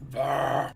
Ah.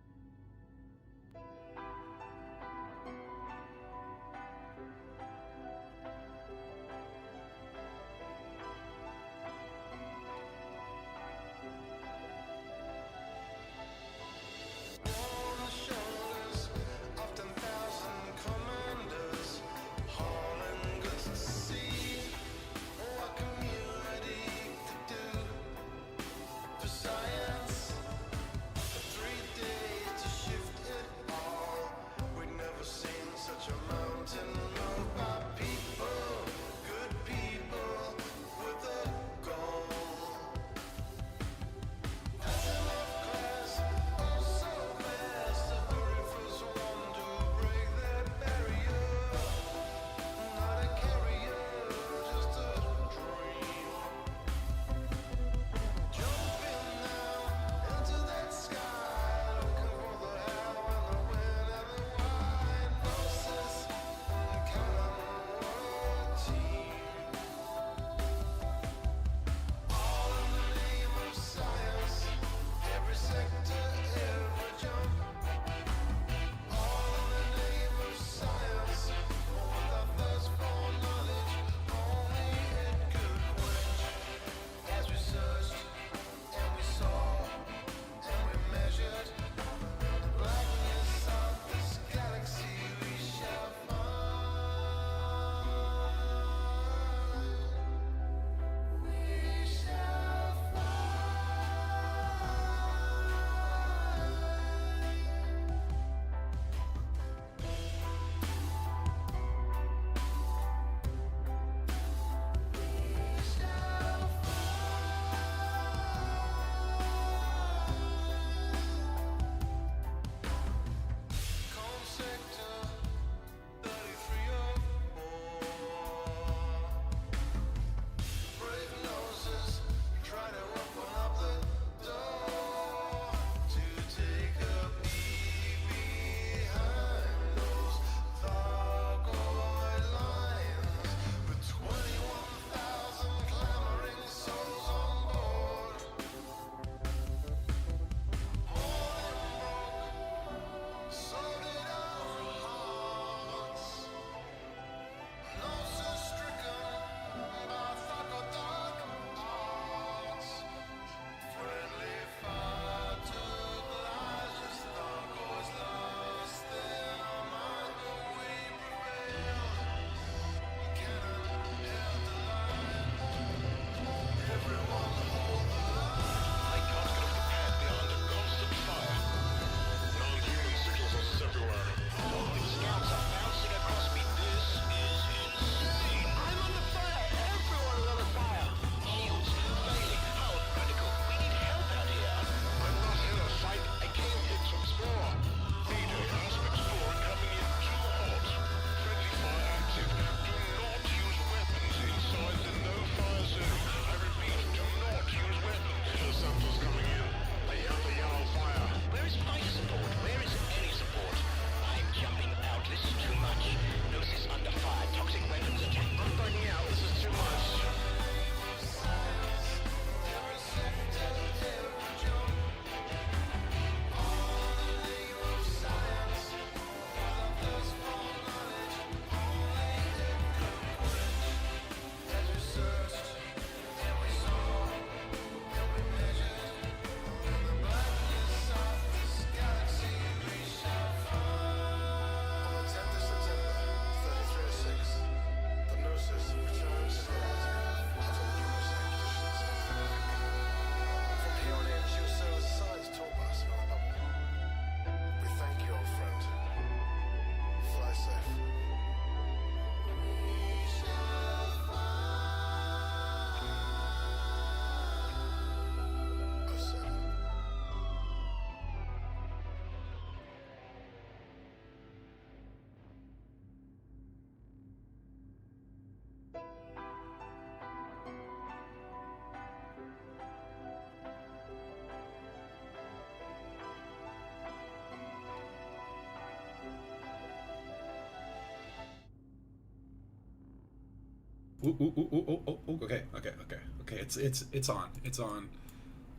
Ooh, ooh, ooh, ooh, ooh, ooh. Okay, okay, okay, okay. It's on. It's on.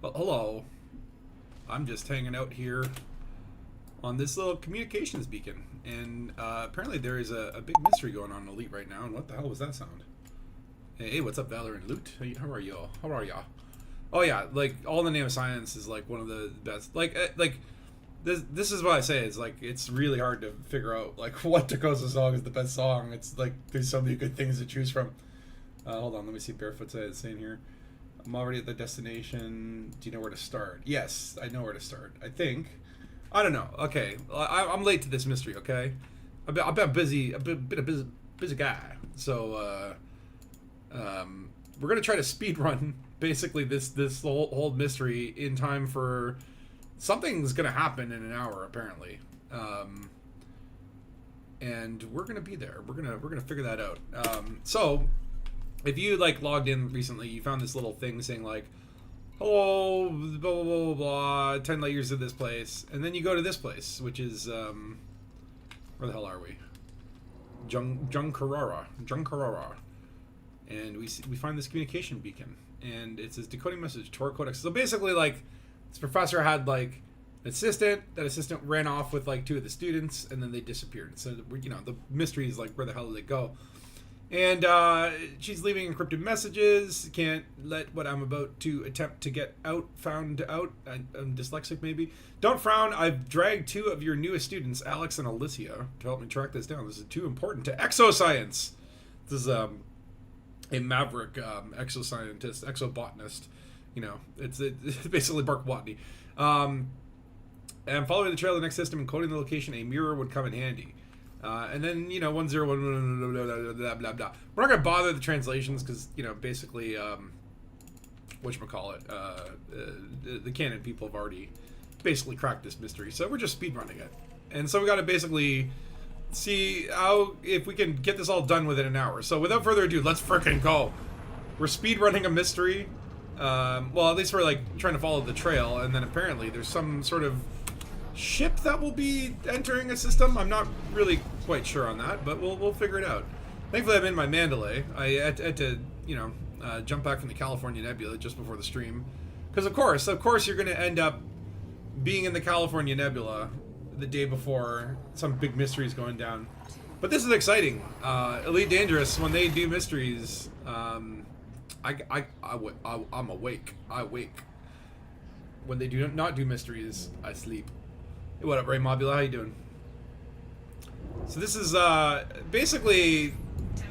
Well, hello. I'm just hanging out here on this little communications beacon, and apparently there is a big mystery going on in Elite right now. And what the hell was that sound? Hey, what's up, Valor and Loot? How are y'all? How are y'all? Oh yeah, like All in the Name of Science is like one of the best. Like this is what I say. It's like it's really hard to figure out like what Dakota's song is the best song. It's like there's so many good things to choose from. Hold on, let me see. Barefoot is saying here. I'm already at the destination. Do you know where to start? Yes, I know where to start. I think. I don't know. Okay, I'm late to this mystery. Okay, I've been busy. I've been a busy guy. So we're gonna try to speed run basically this whole mystery in time for something's gonna happen in an hour apparently. And we're gonna be there. We're gonna figure that out. So if you like logged in recently, you found this little thing saying like, hello, blah blah blah blah blah, 10 light years to this place, and then you go to this place, which is where the hell are we? Junkarara, and we find this communication beacon, and it says decoding message Tor Codex. So basically, like, this professor had like an assistant. That assistant ran off with like 2 of the students, and then they disappeared. So you know the mystery is like, where the hell did they go? And she's leaving encrypted messages. Can't let what I'm about to attempt to get out found out. I'm dyslexic, maybe. Don't frown. I've dragged 2 of your newest students, Alex and Alicia, to help me track this down. This is too important to exoscience. This is a maverick exoscientist, exobotanist. You know, it's basically Bark Botany. And following the trail of the next system and coding the location, a mirror would come in handy. And then, you know, 101 blah blah blah blah. We're not gonna bother the translations because, you know, basically whatchamacallit, the canon people have already basically cracked this mystery, so we're just speedrunning it. And so we gotta basically see how if we can get this all done within an hour. So without further ado, let's frickin' go. We're speedrunning a mystery. Well, at least we're like trying to follow the trail, and then apparently there's some sort of ship that will be entering a system. I'm not really quite sure on that, but we'll figure it out. Thankfully, I'm in my Mandalay. I had to, you know, jump back from the California Nebula just before the stream, because of course, you're going to end up being in the California Nebula the day before some big mystery is going down. But this is exciting. Elite Dangerous, when they do mysteries, I'm awake. I wake. When they do not do mysteries, I sleep. Hey, what up, Ray Mobula? How you doing? So this is basically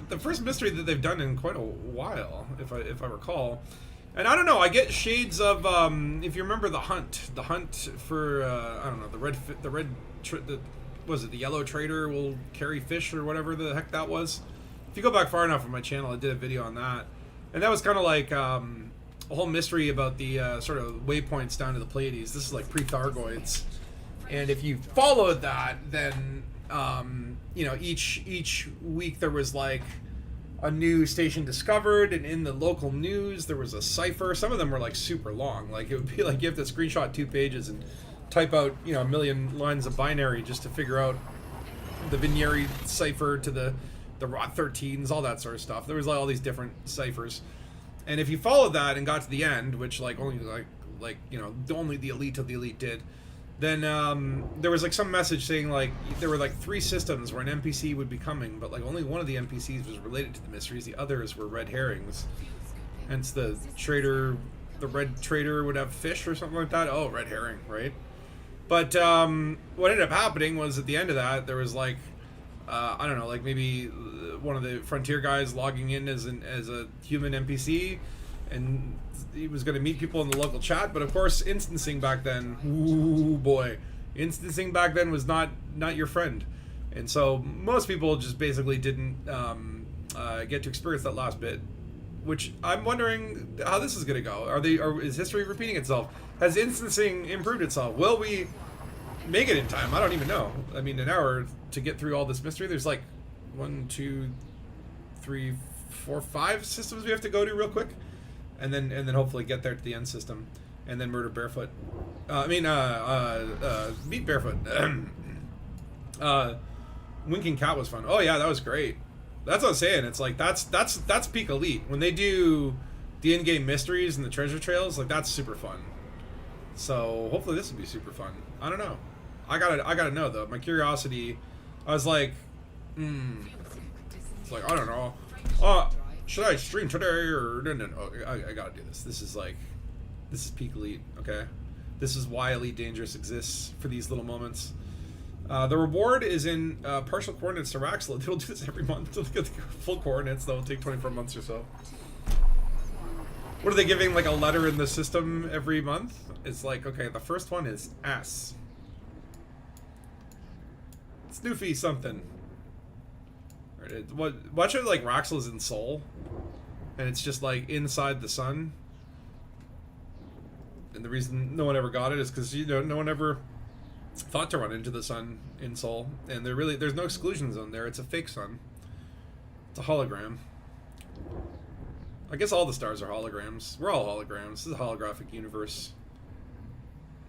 the first mystery that they've done in quite a while, if I recall. And I don't know, I get shades of if you remember the hunt for I don't know, the yellow trader will carry fish or whatever the heck that was. If you go back far enough on my channel, I did a video on that, and that was kind of like a whole mystery about the sort of waypoints down to the Pleiades. This is like pre-Thargoids. And if you followed that, then you know, each week there was like a new station discovered, and in the local news there was a cipher. Some of them were like super long. Like it would be like you have to screenshot 2 pages and type out, you know, 1,000,000 lines of binary just to figure out the Vigneri cipher to the Rot 13s, all that sort of stuff. There was like all these different ciphers, and if you followed that and got to the end, which like only like you know, only the elite of the elite did, then there was like some message saying like there were like 3 systems where an NPC would be coming, but like only one of the NPCs was related to the mysteries. The others were red herrings. Hence the red trader would have fish or something like that. Oh, red herring, right? But what ended up happening was at the end of that there was like I don't know, like maybe one of the Frontier guys logging in as a human NPC, and he was going to meet people in the local chat. But of course, instancing back then, ooh boy, instancing back then was not your friend, and so most people just basically didn't get to experience that last bit. Which I'm wondering how this is going to go. Is history repeating itself? Has instancing improved itself? Will we make it in time? I don't even know. I mean, an hour to get through all this mystery. There's like 1, 2, 3, 4, 5 systems we have to go to real quick. And then hopefully get there to the end system, and then murder Barefoot. Meet Barefoot. Winking Cat was fun. Oh yeah, that was great. That's what I'm saying. It's like that's peak Elite when they do the in-game mysteries and the treasure trails. Like that's super fun. So hopefully this will be super fun. I don't know. I gotta know though. My curiosity, I was like, it's like I don't know. Should I stream today or no? I gotta do this. This is peak elite. Okay, this is why Elite Dangerous exists, for these little moments. The reward is in partial coordinates to Raxel. They'll do this every month to get the full coordinates. That will take 24 months or so. What are they giving, like a letter in the system every month? It's like, okay, the first one is S. Snoofy something. Watch it like Raxel's in Soul, and it's just like inside the sun. And the reason no one ever got it is because no one ever thought to run into the sun in Soul, and there's no exclusion zone there. It's a fake sun. It's a hologram. I guess all the stars are holograms. We're all holograms. This is a holographic universe.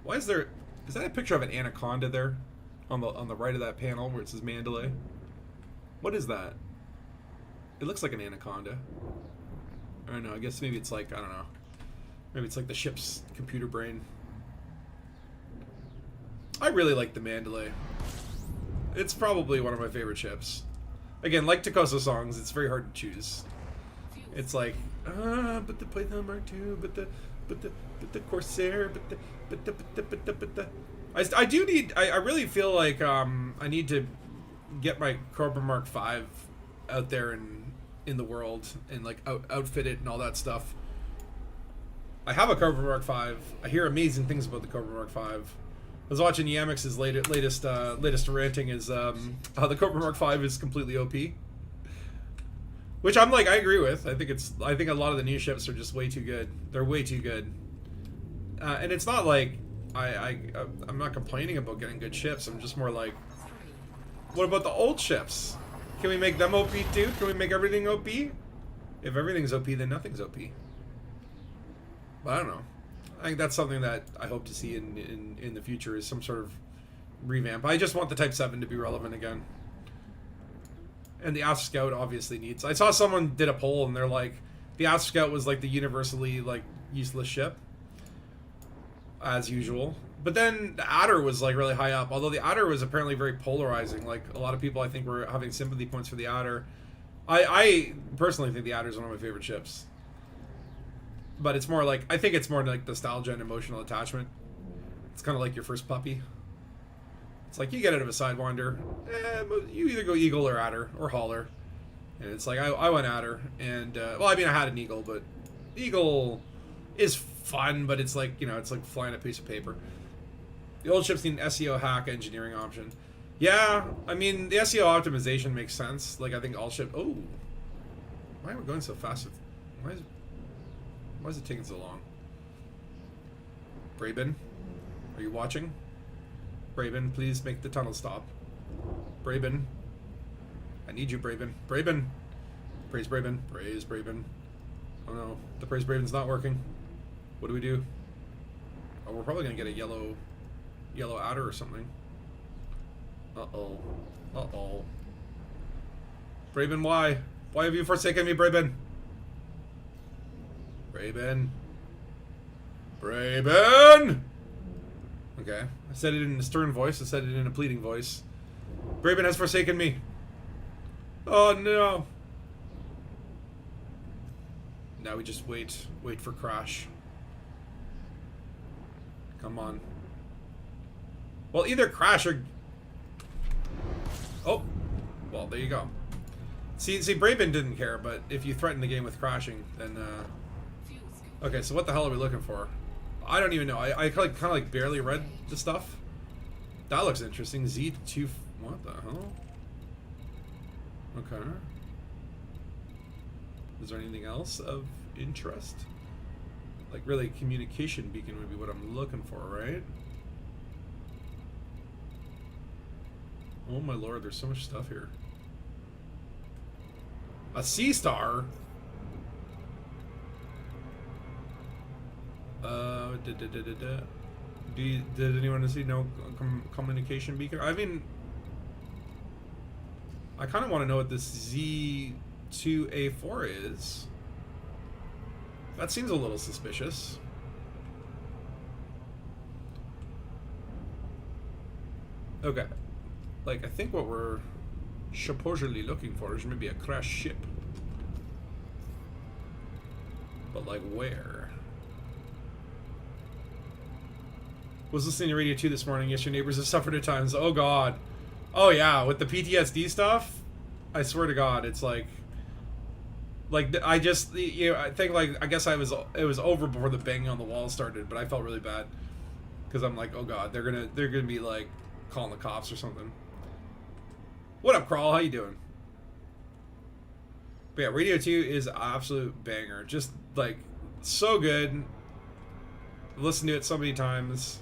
Why is that a picture of an anaconda there on the right of that panel where it says Mandalay? What is that? It looks like an anaconda. I don't know. I guess maybe it's like, I don't know. Maybe it's like the ship's computer brain. I really like the Mandalay. It's probably one of my favorite ships. Again, like Takosa songs, it's very hard to choose. It's like, but the Python Mark II, but the Corsair, but the. I really feel like I need to get my Cobra Mark V out there in the world and like outfit it and all that stuff. I have a Cobra Mark V. I hear amazing things about the Cobra Mark V. I was watching Yamix's latest ranting is how the Cobra Mark V is completely OP. Which I'm like, I agree with. I think a lot of the new ships are just way too good. They're way too good. And it's not like I'm not complaining about getting good ships. I'm just more like, what about the old ships? Can we make them OP too? Can we make everything OP? If everything's OP, then nothing's OP. But I don't know. I think that's something that I hope to see in the future, is some sort of revamp. I just want the Type 7 to be relevant again. And the Astro Scout obviously needs... I saw someone did a poll and they're like, the Astro Scout was like the universally like useless ship. As usual. But then the Adder was like really high up. Although the Adder was apparently very polarizing. Like a lot of people I think were having sympathy points for the Adder. I personally think the Adder is one of my favorite ships. But it's more like... I think it's more like nostalgia and emotional attachment. It's kind of like your first puppy. It's like, you get out of a Sidewinder, you either go Eagle or Adder, or Hauler. And it's like, I went Adder, and, well, I mean, I had an Eagle, but Eagle is fun, but it's like, it's like flying a piece of paper. The old ships need an SEO hack engineering option. Yeah, I mean, the SEO optimization makes sense. Like, I think all ships... Oh! Why am I going so fast? Why is it taking so long? Braben, are you watching? Braben, please make the tunnel stop. Braben. I need you, Braben. Braben! Praise Braben. Praise Braben. Oh no, the Praise Braben's not working. What do we do? Oh, we're probably gonna get a yellow Adder or something. Uh-oh. Uh-oh. Braben, why? Why have you forsaken me, Braben? Braben. Braben! Okay. I said it in a stern voice. I said it in a pleading voice. Braben has forsaken me. Oh no. Now we just wait. Wait for crash. Come on. Well, either crash or... Oh. Well, there you go. See, Braben didn't care, but if you threaten the game with crashing, then, Okay, so what the hell are we looking for? I don't even know. I kind of like barely read the stuff. That looks interesting. Z2... What the hell? Okay. Is there anything else of interest? Like, really, communication beacon would be what I'm looking for, right? Oh my lord, there's so much stuff here. A sea star? Did anyone see no communication beacon? I mean, I kind of want to know what this Z2A4 is. That seems a little suspicious. Okay. Like, I think what we're supposedly looking for is maybe a crashed ship. But, like, where? Was listening to Radio 2 this morning. Yes, your neighbors have suffered at times. Oh, God. Oh, yeah. With the PTSD stuff, I swear to God, it's like... Like, I just... You know, I think, like, I guess it was over before the banging on the wall started, but I felt really bad. Because I'm like, oh, God, they're gonna be, like, calling the cops or something. What up, Crawl? How you doing? But yeah, Radio 2 is an absolute banger. Just, like, so good. I've listened to it so many times.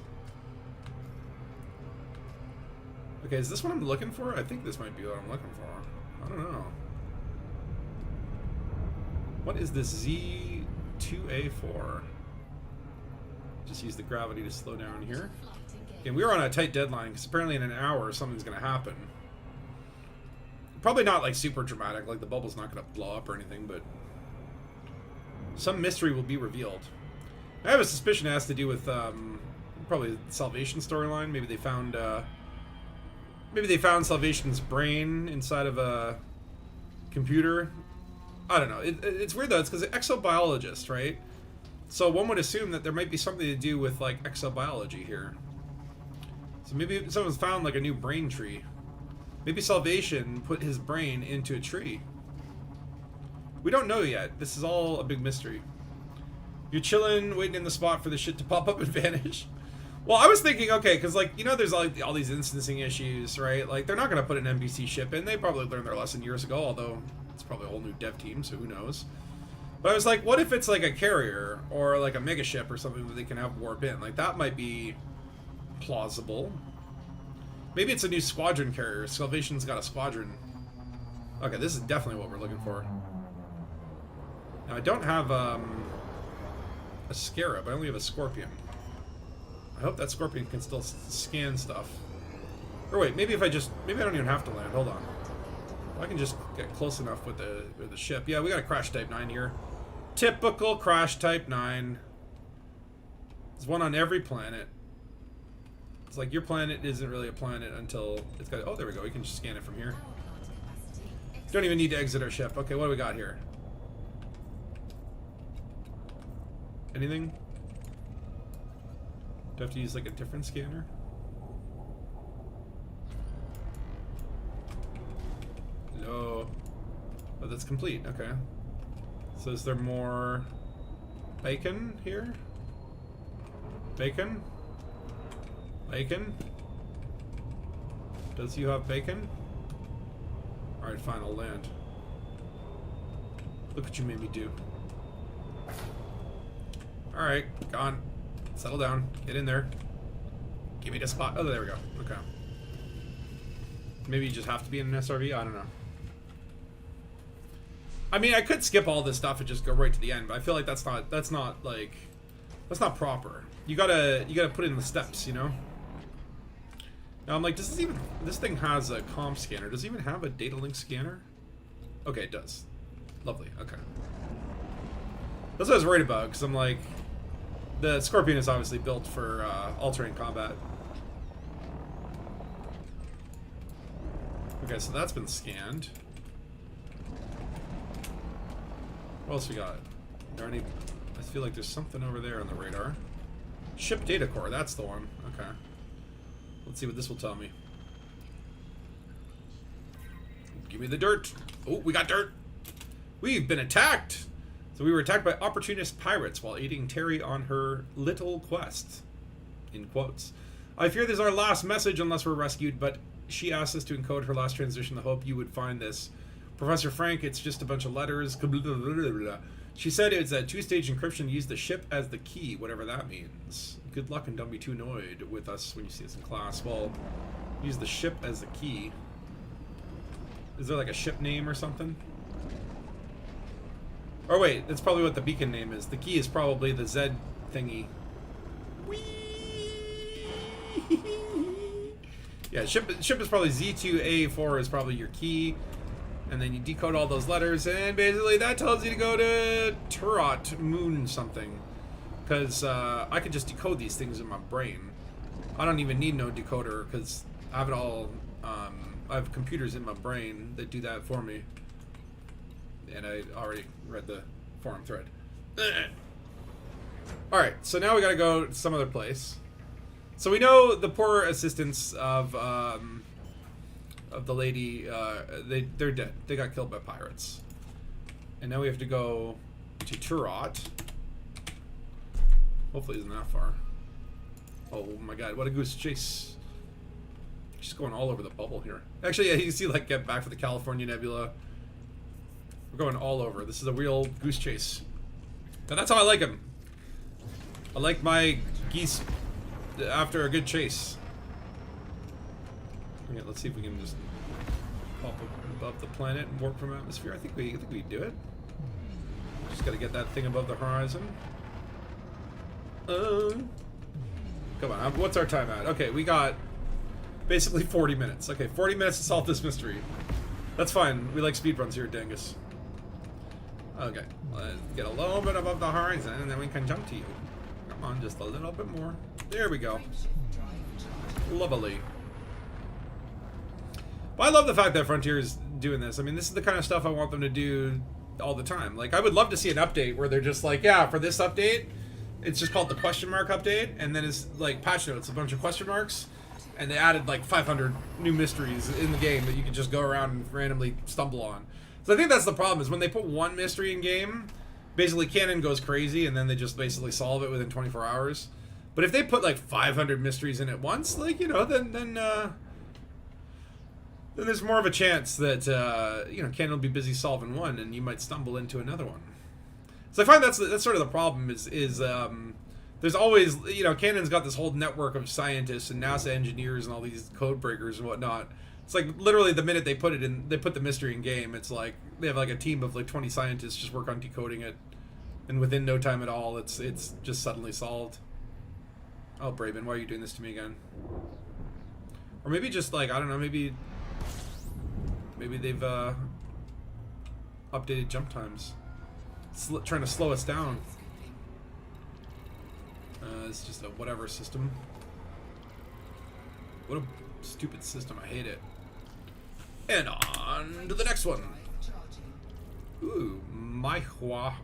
Okay, is this what I'm looking for? I think this might be what I'm looking for. I don't know. What is this Z2A for? Just use the gravity to slow down here. Okay, we were on a tight deadline because apparently in an hour something's going to happen. Probably not like super dramatic, like the bubble's not going to blow up or anything, but some mystery will be revealed. I have a suspicion it has to do with probably the Salvation storyline. Maybe they found Salvation's brain inside of a computer. I don't know. It's weird though. It's because exobiologist, right? So one would assume that there might be something to do with like exobiology here. So maybe someone's found like a new brain tree. Maybe Salvation put his brain into a tree. We don't know yet. This is all a big mystery. You're chilling, waiting in the spot for the shit to pop up and vanish. Well, I was thinking, okay, because like, you know, there's like all these instancing issues, right? Like, they're not going to put an NPC ship in. They probably learned their lesson years ago, although it's probably a whole new dev team, so who knows? But I was like, what if it's like a carrier or like a mega ship or something that they can have warp in? Like, that might be plausible. Maybe it's a new squadron carrier. Salvation's got a squadron. Okay, this is definitely what we're looking for. Now, I don't have a scarab. I only have a scorpion. I hope that scorpion can still scan stuff. Or wait, maybe I don't even have to land. Hold on. I can just get close enough with the ship. Yeah, we got a crash type 9 here. Typical crash type 9. There's one on every planet. It's like your planet isn't really a planet until it's got... Oh, there we go. We can just scan it from here. Don't even need to exit our ship. Okay, what do we got here? Anything? Do I have to use like a different scanner? No. Oh, that's complete. Okay. So is there more bacon here? Bacon? Bacon? Does you have bacon? Alright, fine, I'll land. Look what you made me do. Alright, gone. Settle down. Get in there. Give me the spot. Oh, there we go. Okay. Maybe you just have to be in an SRV? I don't know. I mean, I could skip all this stuff and just go right to the end, but I feel like that's not proper. You gotta put in the steps, you know? Now I'm like, this thing has a comm scanner. Does it even have a data link scanner? Okay, it does. Lovely, okay. That's what I was worried about, because I'm like, the Scorpion is obviously built for all-terrain combat. Okay, so that's been scanned. What else we got? Are there any... I feel like there's something over there on the radar. Ship data core, that's the one. Okay. Let's see what this will tell me. Give me the dirt. Oh, we got dirt. We've been attacked. So we were attacked by opportunist pirates while aiding Terry on her little quest. In quotes. I fear this is our last message unless we're rescued, but she asked us to encode her last transition. I hope you would find this. Professor Frank, it's just a bunch of letters. She said it's a two-stage encryption. Use the ship as the key, whatever that means. Good luck and don't be too annoyed with us when you see us in class. Well, use the ship as the key. Is there like a ship name or something? Or wait, that's probably what the beacon name is. The key is probably the Z thingy. Whee! Yeah, ship is probably Z2A4 is probably your key. And then you decode all those letters, and basically that tells you to go to Turot Moon something. Because I could just decode these things in my brain. I don't even need no decoder, because I have it all. I have computers in my brain that do that for me, and I already read the forum thread. All right, so now we gotta go to some other place. So we know the poor assistants of the lady. They're dead. They got killed by pirates, and now we have to go to Turot. Hopefully, it isn't that far. Oh my god, what a goose chase! She's going all over the bubble here. Actually, yeah, you can see like get back to the California Nebula. We're going all over. This is a real goose chase. And that's how I like them. I like my geese after a good chase. Okay, let's see if we can just pop above the planet and warp from atmosphere. I think we do it. Just gotta get that thing above the horizon. Come on, what's our time at? Okay, we got basically 40 minutes. Okay, 40 minutes to solve this mystery. That's fine. We like speedruns here at Dangus. Okay, let's get a little bit above the horizon and then we can jump to you. Come on, just a little bit more. There we go. Lovely. Well, I love the fact that Frontier's doing this. I mean, this is the kind of stuff I want them to do all the time. Like, I would love to see an update where they're just like, yeah, for this update, it's just called the question mark update, and then it's like patch notes, a bunch of question marks, and they added like 500 new mysteries in the game that you can just go around and randomly stumble on. So I think that's the problem, is when they put one mystery in game, basically canon goes crazy, and then they just basically solve it within 24 hours. But if they put like 500 mysteries in at once, like, you know, then there's more of a chance that, you know, canon will be busy solving one, and you might stumble into another one. So I find that's sort of the problem, is there's always, you know, canon's got this whole network of scientists and NASA engineers and all these code breakers and whatnot. It's like literally the minute they put it in, they put the mystery in game, it's like they have like a team of like 20 scientists just work on decoding it, and within no time at all, it's just suddenly solved. Oh, Braven, why are you doing this to me again? Or maybe just like, I don't know, maybe they've updated jump times, trying to slow us down. It's just a whatever system. What a stupid system. I hate it. And on to the next one. Ooh, Majarua.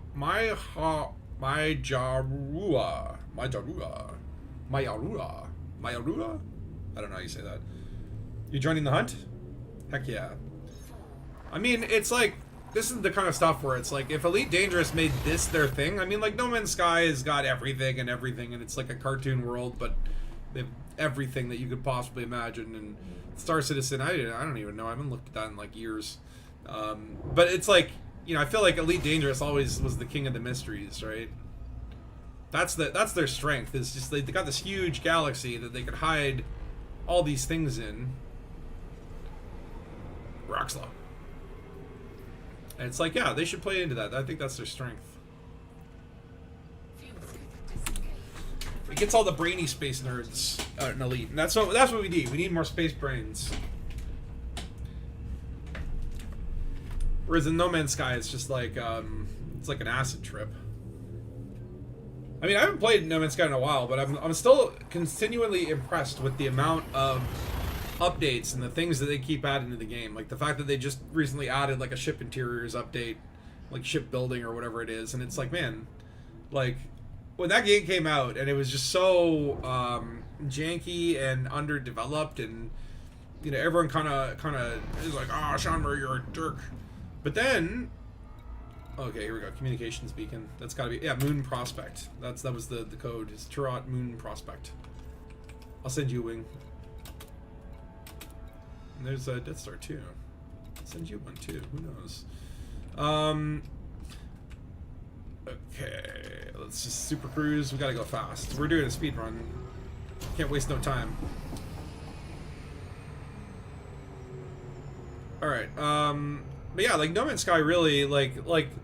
I don't know how you say that. You joining the hunt? Heck yeah. I mean, it's like, this is the kind of stuff where it's like, if Elite Dangerous made this their thing, I mean, like, No Man's Sky has got everything, and it's like a cartoon world, but they have everything that you could possibly imagine. And Star Citizen, I don't even know. I haven't looked at that in like years. But it's like, you know, I feel like Elite Dangerous always was the king of the mysteries, right? That's their strength. Is just they got this huge galaxy that they could hide all these things in. Rockslow. And it's like, yeah, they should play into that. I think that's their strength. It gets all the brainy space nerds out in Elite, and that's what we need. We need more space brains. Whereas in No Man's Sky, it's just like it's like an acid trip. I mean, I haven't played No Man's Sky in a while, but I'm still continually impressed with the amount of updates and the things that they keep adding to the game. Like the fact that they just recently added like a ship interiors update, like ship building or whatever it is, and it's like, man, like when that game came out and it was just so janky and underdeveloped, and you know, everyone kind of is like, ah, Shanmur, you're a jerk. But then, okay, here we go. Communications beacon. That's got to be, yeah, Moon Prospect. That was the code. It's Turot Moon Prospect. I'll send you a wing. And there's a Death Star too. I'll send you one too. Who knows? Okay, let's just super cruise. We gotta go fast. We're doing a speed run. Can't waste no time. All right. But yeah, like No Man's Sky really, like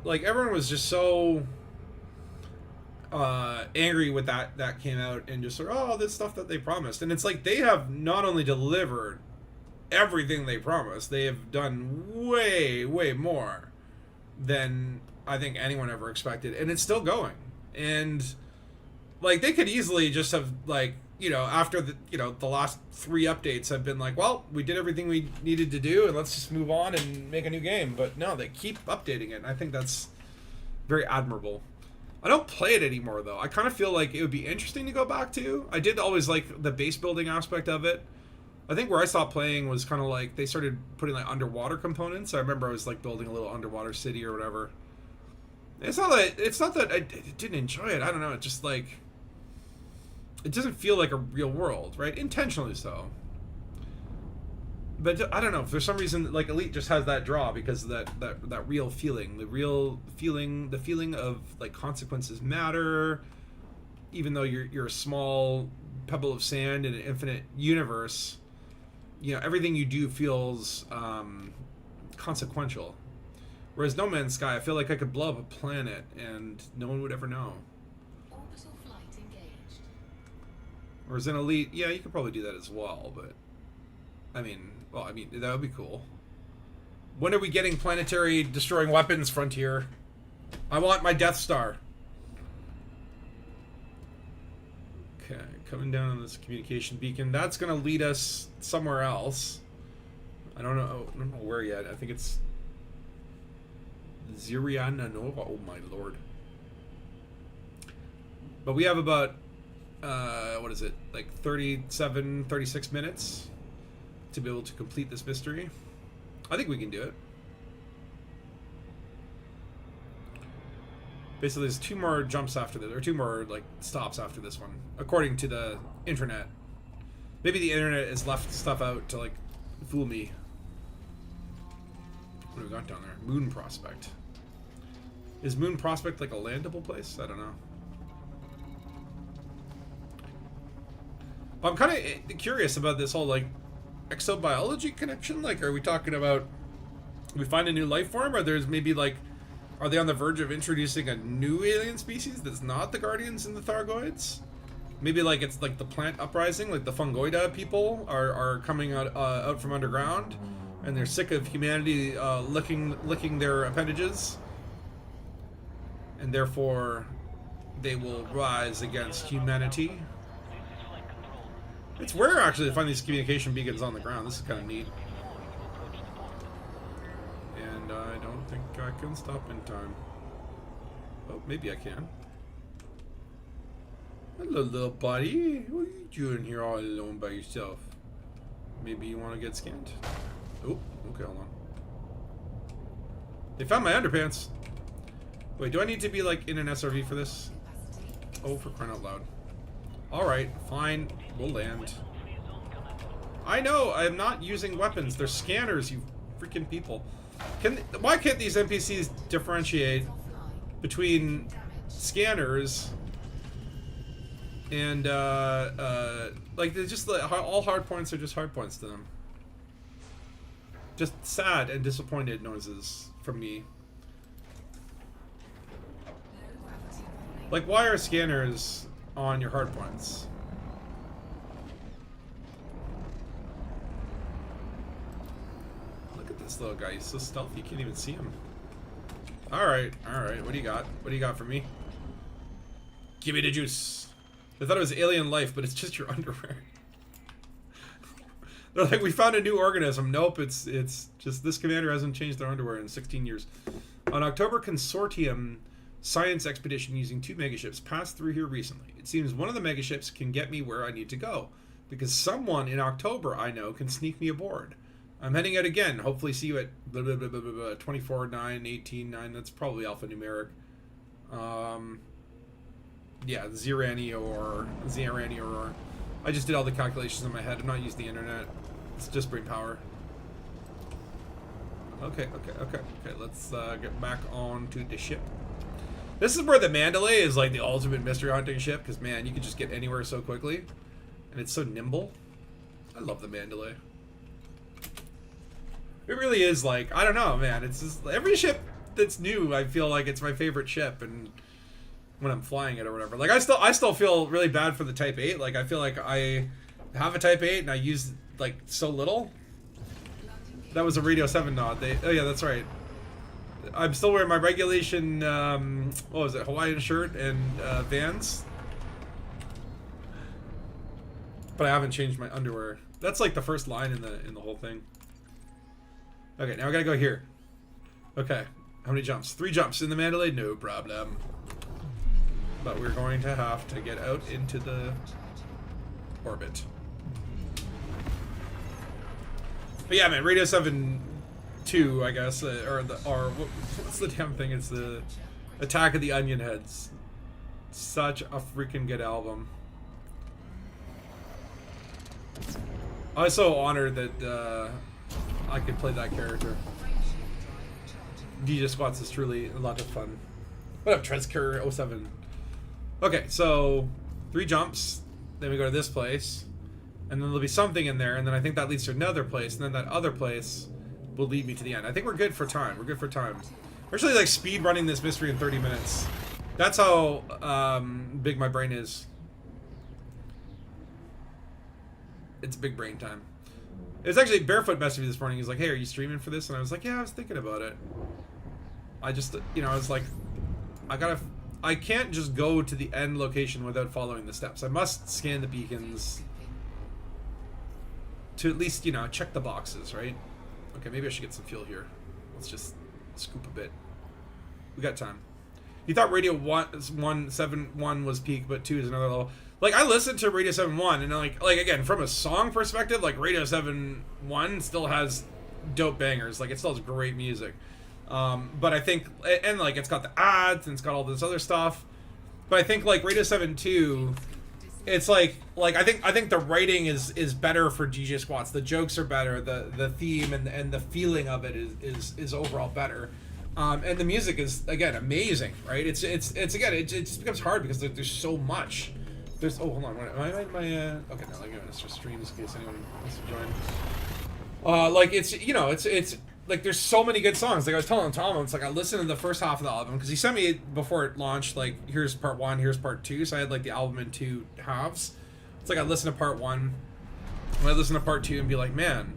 everyone was just so angry with that came out, and just sort of, oh, this stuff that they promised, and it's like they have not only delivered everything they promised, they have done way more than I think anyone ever expected, and it's still going. And like they could easily just have like you know, after the, you know, the last 3 updates have been like, well, we did everything we needed to do and let's just move on and make a new game. But no, they keep updating it, and I think that's very admirable. I don't play it anymore, though. I kind of feel like it would be interesting to go back to. I did always like the base building aspect of it. I think where I stopped playing was kind of like they started putting like underwater components. I remember I was like building a little underwater city or whatever. It's not that I didn't enjoy it. I don't know. It's just like it doesn't feel like a real world, right? Intentionally so. But I don't know. For some reason, like Elite just has that draw because of that real feeling, the feeling of like consequences matter, even though you're a small pebble of sand in an infinite universe. You know, everything you do feels consequential. Whereas No Man's Sky, I feel like I could blow up a planet and no one would ever know. Orbital flight engaged. Whereas in Elite, yeah, you could probably do that as well, but I mean, that would be cool. When are we getting planetary destroying weapons, Frontier? I want my Death Star. Okay, coming down on this communication beacon. That's going to lead us somewhere else. I don't know where yet. I think it's Ziriana Nova. Oh my lord. But we have about, what is it? Like 37, 36 minutes to be able to complete this mystery. I think we can do it. Basically, there's 2 more jumps after this, or 2 more like stops after this one, according to the internet. Maybe the internet has left stuff out to like fool me. What do we got down there? Moon Prospect. Is Moon Prospect like a landable place? I don't know. I'm kind of curious about this whole like exobiology connection. Like, are we talking about we find a new life form, or there's maybe like, are they on the verge of introducing a new alien species that's not the Guardians and the Thargoids? Maybe like it's like the plant uprising, like the Fungoida people are coming out from underground, and they're sick of humanity licking their appendages, and therefore they will rise against humanity. It's rare actually to find these communication beacons on the ground. This is kind of neat. And I don't think I can stop in time. Oh, maybe I can. Hello, little buddy. What are you doing here all alone by yourself? Maybe you want to get scanned? Oh, okay, hold on. They found my underpants. Wait, do I need to be like in an SRV for this? Oh, for crying out loud. Alright, fine. We'll land. I know, I'm not using weapons. They're scanners, you freaking people. Why can't these NPCs differentiate between scanners and, like, they're just, all hard points are just hard points to them. Just sad and disappointed noises from me. Like, why are scanners on your hard points? Look at this little guy. He's so stealthy you can't even see him. Alright, alright. What do you got? What do you got for me? Give me the juice. I thought it was alien life, but it's just your underwear. They're like, we found a new organism. Nope, it's just this commander hasn't changed their underwear in 16 years. On October, Consortium science expedition using 2 megaships passed through here recently. It seems one of the megaships can get me where I need to go, because someone in October I know can sneak me aboard. I'm heading out again. Hopefully see you at 24, 9, 18, 9. That's probably alphanumeric. Yeah, Zirani or I just did all the calculations in my head. I'm not using the internet. It's just brain power. Okay. Let's get back onto the ship. This is where the Mandalay is like the ultimate mystery hunting ship, because man, you can just get anywhere so quickly, and it's so nimble. I love the Mandalay. It really is like, I don't know, man. It's just every ship that's new, I feel like it's my favorite ship, and when I'm flying it or whatever. Like I still feel really bad for the Type 8. Like I feel like I have a Type 8 and I use like so little. That was a Radio 7 nod. Oh yeah, that's right. I'm still wearing my regulation, what was it, Hawaiian shirt and Vans. but I haven't changed my underwear. That's like the first line in the whole thing. Okay, now I gotta go here. Okay, how many jumps? 3 jumps in the Mandalay, no problem. But we're going to have to get out into the orbit. But yeah, man, Radio 7 2, I guess, what's the damn thing? It's the Attack of the Onion Heads. Such a freaking good album. I was so honored that I could play that character. DJ Squats is truly a lot of fun. What up, Trezker 07? Okay, so 3 jumps, then we go to this place, and then there'll be something in there, and then I think that leads to another place, and then that other place will lead me to the end. I think we're good for time. We're good for time. We're actually like speed running this mystery in 30 minutes. That's how big my brain is. It's big brain time. It was actually Barefoot messaged me this morning. He's like, "Hey, are you streaming for this?" And I was like, "Yeah, I was thinking about it." I just, you know, I was like, I can't just go to the end location without following the steps. I must scan the beacons to at least, you know, check the boxes, right? Okay, maybe I should get some fuel here. Let's just scoop a bit. We got time. You thought Radio 171 was peak, but 2 is another level. Like, I listened to Radio 71, and like again, from a song perspective, like Radio 71 still has dope bangers. Like, it still has great music. But I think, and like, it's got the ads, and it's got all this other stuff. But I think like Radio 72, it's like I think the writing is better for DJ Squats. The jokes are better. The theme and the feeling of it is overall better. And the music is, again, amazing, right? It's again, it just becomes hard because there's so much. There's, oh, hold on, okay, now let me go to streams in case anyone wants to join. Like, it's, you know, it's like, there's so many good songs. Like, I was telling Tom, it's like, I listened to the first half of the album, because he sent me, before it launched, like, here's part 1, here's part 2, so I had, like, the album in 2 halves. It's like, I listened to part 1, and I listened to part 2 and be like, man,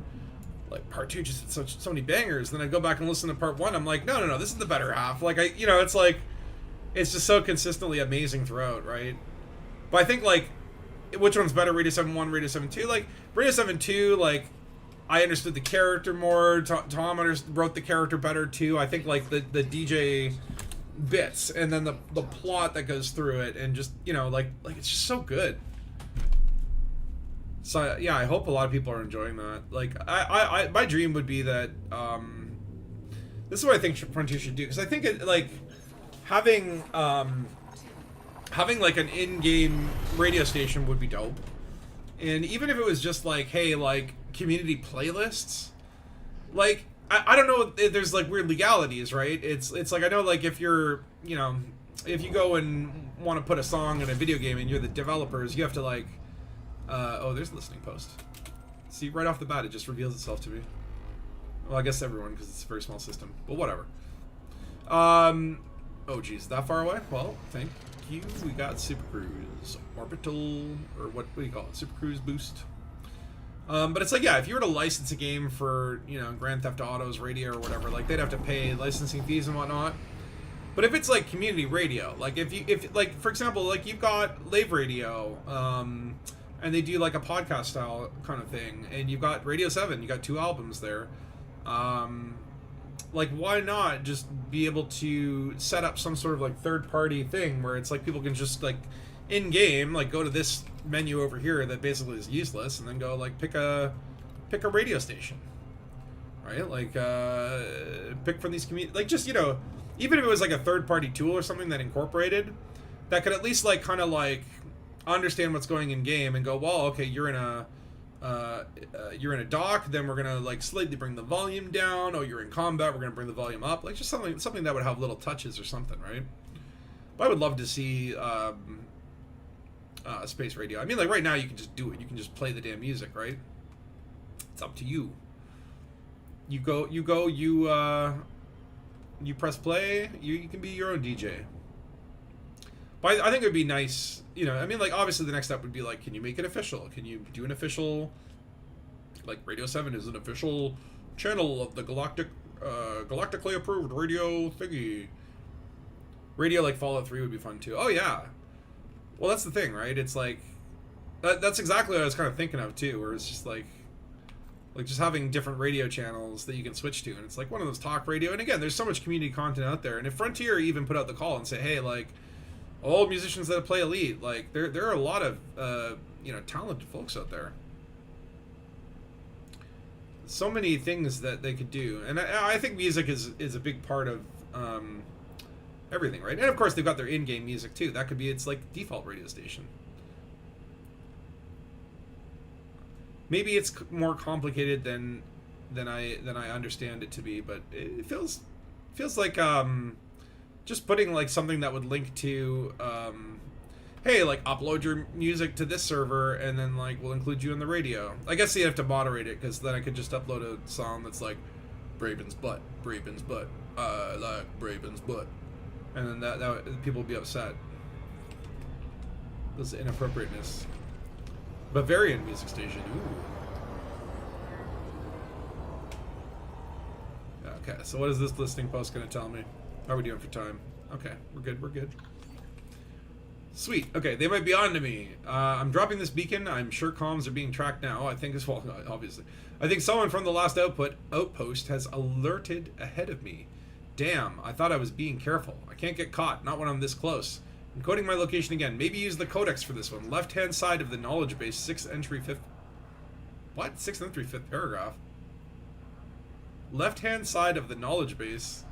like, part 2 just had so many bangers. Then I go back and listen to part 1, I'm like, no, this is the better half. Like, you know, it's like, it's just so consistently amazing throughout, right? But I think, like, which one's better, Radio 7.1, Radio 7.2? Like, Radio 7.2, like, I understood the character more. Tom wrote the character better, too. I think, like, the DJ bits, and then the plot that goes through it, and just, you know, like it's just so good. So, yeah, I hope a lot of people are enjoying that. Like, I my dream would be that, this is what I think Frontier should do, because I think it, like, having like an in-game radio station would be dope. And even if it was just like, hey, like, community playlists, like, I don't know, there's like weird legalities, right? It's like, I know, like, if you're, you know, if you go and want to put a song in a video game and you're the developers, you have to, like, oh, there's a listening post. See, right off the bat, it just reveals itself to me. Well, I guess everyone, because it's a very small system, but whatever. Oh, geez, that far away? Well, thank you. We got Super Cruise Orbital, or what do you call it? Super Cruise Boost. But it's like, yeah, if you were to license a game for, you know, Grand Theft Auto's radio or whatever, like, they'd have to pay licensing fees and whatnot. But if it's like community radio, like, if like, for example, like, you've got Lave Radio, and they do like a podcast style kind of thing, and you've got Radio 7, you got 2 albums there. Like, why not just be able to set up some sort of, like, third-party thing where it's like people can just, like, in-game, like, go to this menu over here that basically is useless, and then go, like, pick a radio station, right? Like, pick from these community, like, just, you know, even if it was like a third-party tool or something that incorporated, that could at least, like, kind of, like, understand what's going in game and go, well, okay, you're in a dock, then we're gonna, like, slightly bring the volume down. Oh, you're in combat, we're gonna bring the volume up. Like, just something that would have little touches or something, right? But I would love to see space radio. I mean, like, right now you can just do it. You can just play the damn music, right? It's up to you. You press play. You can be your own DJ. But I think it would be nice, you know, I mean, like, obviously the next step would be, like, can you make it official? Can you do an official, like, Radio 7 is an official channel of the galactically approved radio thingy. Radio, like, Fallout 3 would be fun, too. Oh, yeah. Well, that's the thing, right? It's like, That's exactly what I was kind of thinking of too, where it's just like just having different radio channels that you can switch to, and it's like one of those talk radio. And again, there's so much community content out there, and if Frontier even put out the call and say, hey, like, all musicians that play Elite, like, there are a lot of talented folks out there. So many things that they could do, and I think music is a big part of everything, right? And of course they've got their in-game music too. That could be its like default radio station. Maybe it's more complicated than I understand it to be, but it feels like just putting like something that would link to hey, like upload your music to this server and then like we'll include you in the radio. I guess you have to moderate it, because then I could just upload a song that's like Braben's butt, I like Braben's butt, and then that people will be upset. This inappropriateness. Bavarian music station. Ooh. Okay, so what is this listing post going to tell me? How are we doing for time? Okay, we're good. Sweet. Okay, they might be on to me. I'm dropping this beacon. I'm sure comms are being tracked now. I think as well, obviously. I think someone from the last outpost has alerted ahead of me. Damn, I thought I was being careful. I can't get caught, not when I'm this close. Encoding my location again. Maybe use the codex for this one. Left-hand side of the knowledge base, 6th entry, 5th... What? 6th entry, 5th paragraph? Left-hand side of the knowledge base...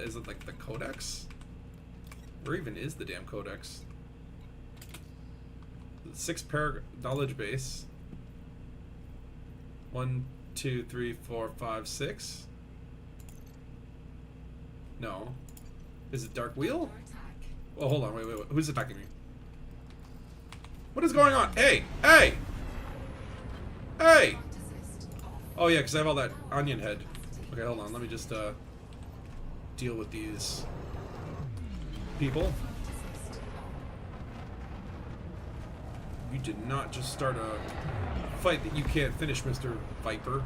is it like the codex? Where even is the damn codex? The 6th paragraph, knowledge base. 1, 2, 3, 4, 5, 6. No. Is it Dark Wheel? Oh, hold on. Wait. Who's attacking me? What is going on? Hey! Hey! Hey! Oh, yeah, because I have all that onion head. Okay, hold on. Let me just, deal with these people. You did not just start a fight that you can't finish, Mr. Viper.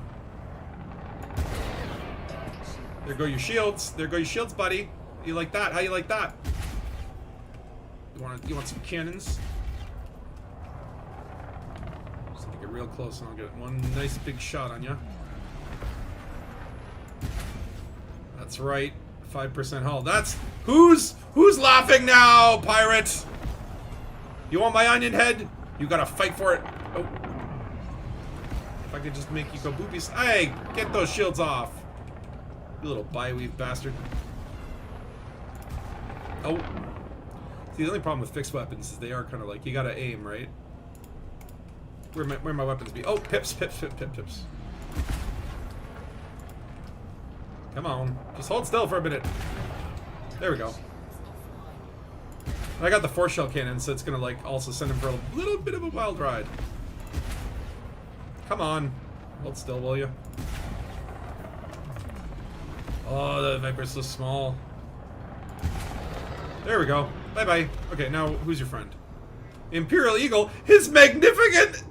There go your shields. There go your shields, buddy. You like that? How you like that? You want some cannons? Just have to get real close and I'll get one nice big shot on you. That's right. 5% hull. That's who's laughing now, pirate? You want my onion head? You gotta fight for it. Oh. If I could just make you go boobies. Hey, get those shields off. You little bioweave bastard. Oh. See, the only problem with fixed weapons is they are kind of like, you gotta aim, right? Where my weapons be? Oh, pips. Come on. Just hold still for a minute. There we go. And I got the 4-shell cannon, so it's gonna like also send him for a little bit of a wild ride. Come on. Hold still, will you? Oh, the Viper's so small. There we go. Bye-bye. Okay, now who's your friend? Imperial Eagle. His magnificent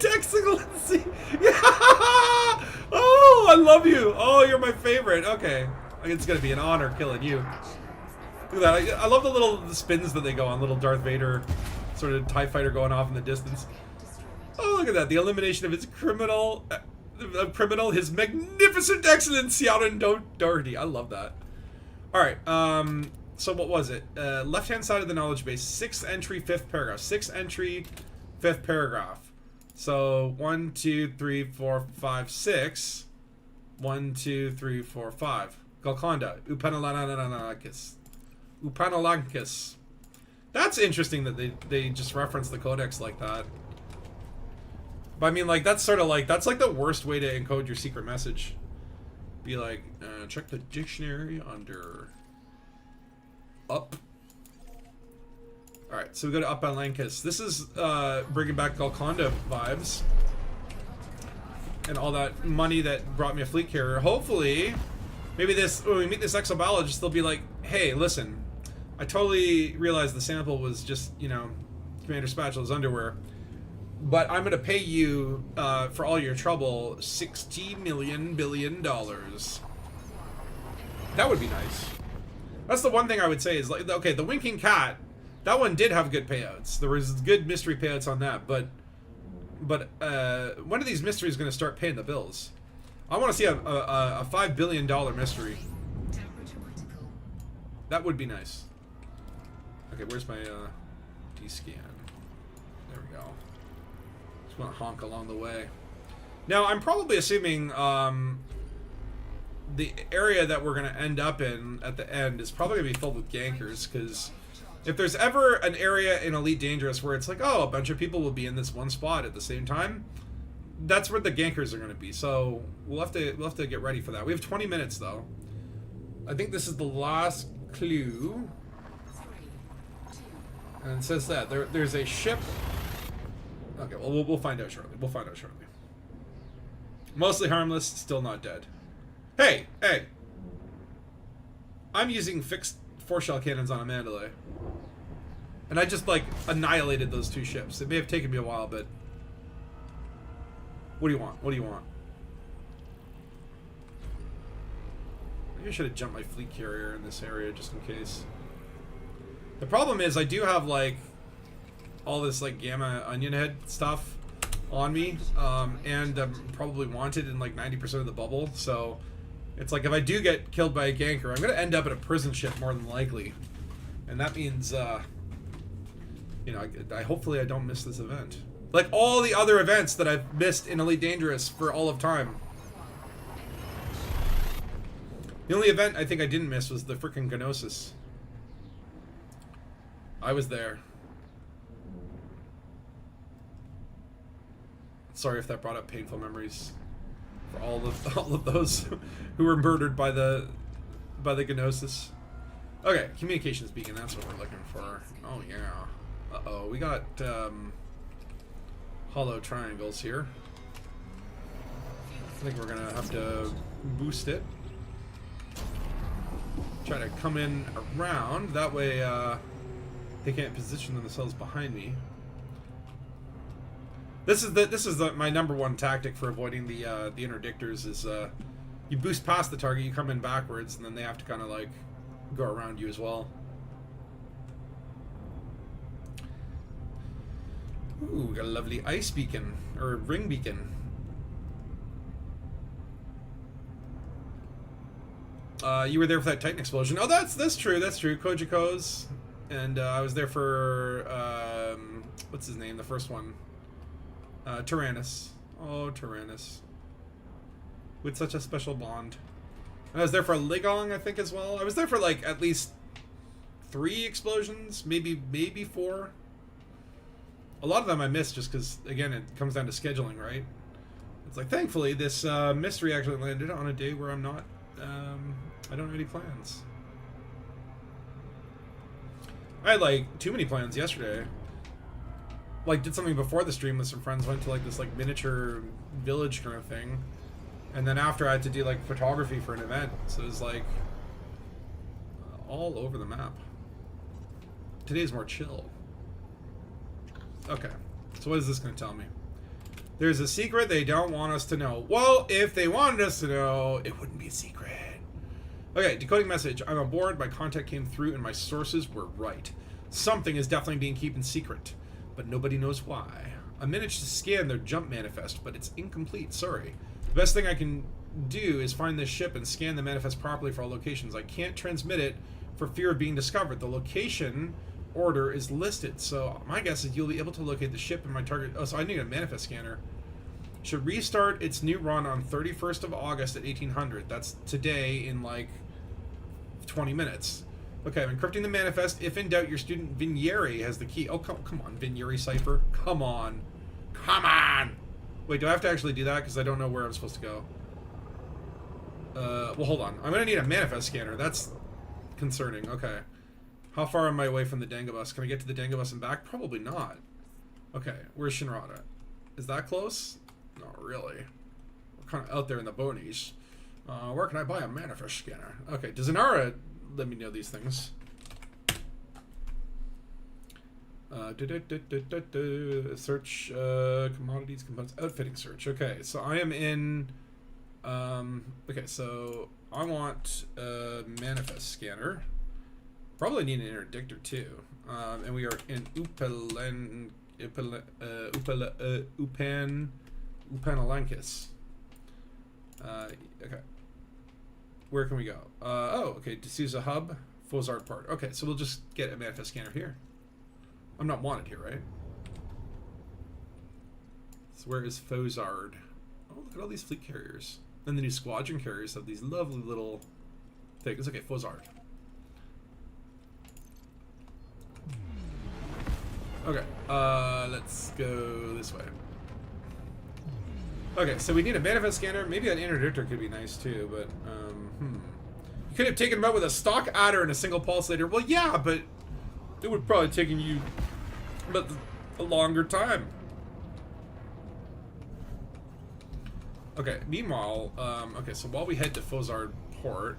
excellency. Yeah! Oh, I love you. Oh, you're my favorite. Okay. It's gonna be an honor killing you. Look at that. I love the little spins that they go on. Little Darth Vader sort of TIE fighter going off in the distance. Oh, look at that. The elimination of his criminal, his magnificent excellency out in Doherty. I love that. Alright, so what was it? Left-hand side of the knowledge base, 6th entry, 5th paragraph. 6th entry, 5th paragraph. So, 1, 2, 3, 4, 5, 6. 1, 2, 3, 4, 5. Golconda. Upanalankis. That's interesting that they just reference the codex like that. But I mean, like, that's sort of like, that's like the worst way to encode your secret message. Be like, check the dictionary under up. Alright, so we go to Upanalankis. This is bringing back Golconda vibes. And all that money that brought me a fleet carrier. Hopefully, maybe when we meet this exobiologist, they'll be like, hey, listen, I totally realized the sample was just, you know, Commander Spatula's underwear. But I'm gonna pay you for all your trouble $60 million billion. That would be nice. That's the one thing I would say is like, okay, the Winking Cat, that one did have good payouts. There was good mystery payouts on that, but when are these mysteries going to start paying the bills? I want to see a $5 billion mystery. Temperature critical. That would be nice. Okay, where's my D-scan? There we go. Just want to honk along the way. Now, I'm probably assuming the area that we're going to end up in at the end is probably going to be filled with gankers, because if there's ever an area in Elite Dangerous where it's like, oh, a bunch of people will be in this one spot at the same time, that's where the gankers are going to be. So we'll have to get ready for that. We have 20 minutes though. I think this is the last clue, 3, 2, and it says that there's a ship. Okay, well we'll find out shortly. We'll find out shortly. Mostly harmless, still not dead. Hey, hey! I'm using fixed 4-shell cannons on a Mandalay. And I just, like, annihilated those 2 ships. It may have taken me a while, but... What do you want? What do you want? Maybe I should have jumped my fleet carrier in this area, just in case. The problem is, I do have, like, all this, like, gamma onion head stuff on me. And I'm probably wanted in, like, 90% of the bubble, so... It's like, if I do get killed by a ganker, I'm going to end up at a prison ship more than likely. And that means, you know, hopefully I don't miss this event. Like all the other events that I've missed in Elite Dangerous for all of time. The only event I think I didn't miss was the frickin' Gnosis. I was there. Sorry if that brought up painful memories. For all of those who were murdered by the Gnosis. Okay, communications beacon, that's what we're looking for. Oh yeah. Uh-oh, we got hollow triangles here. I think we're gonna have to boost it. Try to come in around, that way they can't position themselves behind me. This is my number one tactic for avoiding the interdictors is you boost past the target, you come in backwards, and then they have to kind of like go around you as well. Ooh, got a lovely ice beacon or ring beacon. You were there for that Titan explosion. Oh, that's true. That's true. Kojiko's, and I was there for what's his name? The first one. Tyrannus. Oh, Tyrannus. With such a special bond. And I was there for a Ligong, I think, as well. I was there for, like, at least 3 explosions. Maybe 4. A lot of them I missed just because, again, it comes down to scheduling, right? It's like, thankfully, this mystery actually landed on a day where I'm not... I don't have any plans. I had, like, too many plans yesterday. Like, did something before the stream with some friends, went to like this like miniature village kind of thing, and then after I had to do like photography for an event, so it was like all over the map. Today's more chill. Okay, so what is this going to tell me? There's a secret they don't want us to know. Well, if they wanted us to know, it wouldn't be a secret. Okay, decoding message. I'm aboard, my contact came through, and my sources were right. Something is definitely being kept secret, but nobody knows why. I managed to scan their jump manifest, but it's incomplete, sorry. The best thing I can do is find this ship and scan the manifest properly for all locations. I can't transmit it for fear of being discovered. The location order is listed, so my guess is you'll be able to locate the ship and my target. Oh, so I need a manifest scanner. Should restart its new run on 31st of August at 1800. That's today in like 20 minutes. Okay, I'm encrypting the manifest. If in doubt, your student Vigneri has the key. Oh, come on, Vigneri cipher. Come on. Come on! Wait, do I have to actually do that? Because I don't know where I'm supposed to go. Well, hold on. I'm going to need a manifest scanner. That's concerning. Okay. How far am I away from the Dangabus? Can I get to the Dangabus and back? Probably not. Okay, where's Shinrada? Is that close? Not really. We're kind of out there in the bonies. Where can I buy a manifest scanner? Okay, does Inara let me know these things? Search commodities, components, outfitting search. Okay, so I am in. Okay, so I want a manifest scanner. Probably need an interdictor too. And we are in Upanalankus. Okay. Where can we go? Oh, okay. D'Souza Hub, Fozard part. Okay, so we'll just get a manifest scanner here. I'm not wanted here, right? So where is Fozard? Oh, look at all these fleet carriers. And the new squadron carriers have these lovely little things. Okay, Fozard. Okay, let's go this way. Okay, so we need a manifest scanner. Maybe an interdictor could be nice too, but, You could have taken them out with a stock adder and a single pulsator. Well, yeah, but it would probably taken you but a longer time. Okay, meanwhile, okay, so while we head to Fozard Port,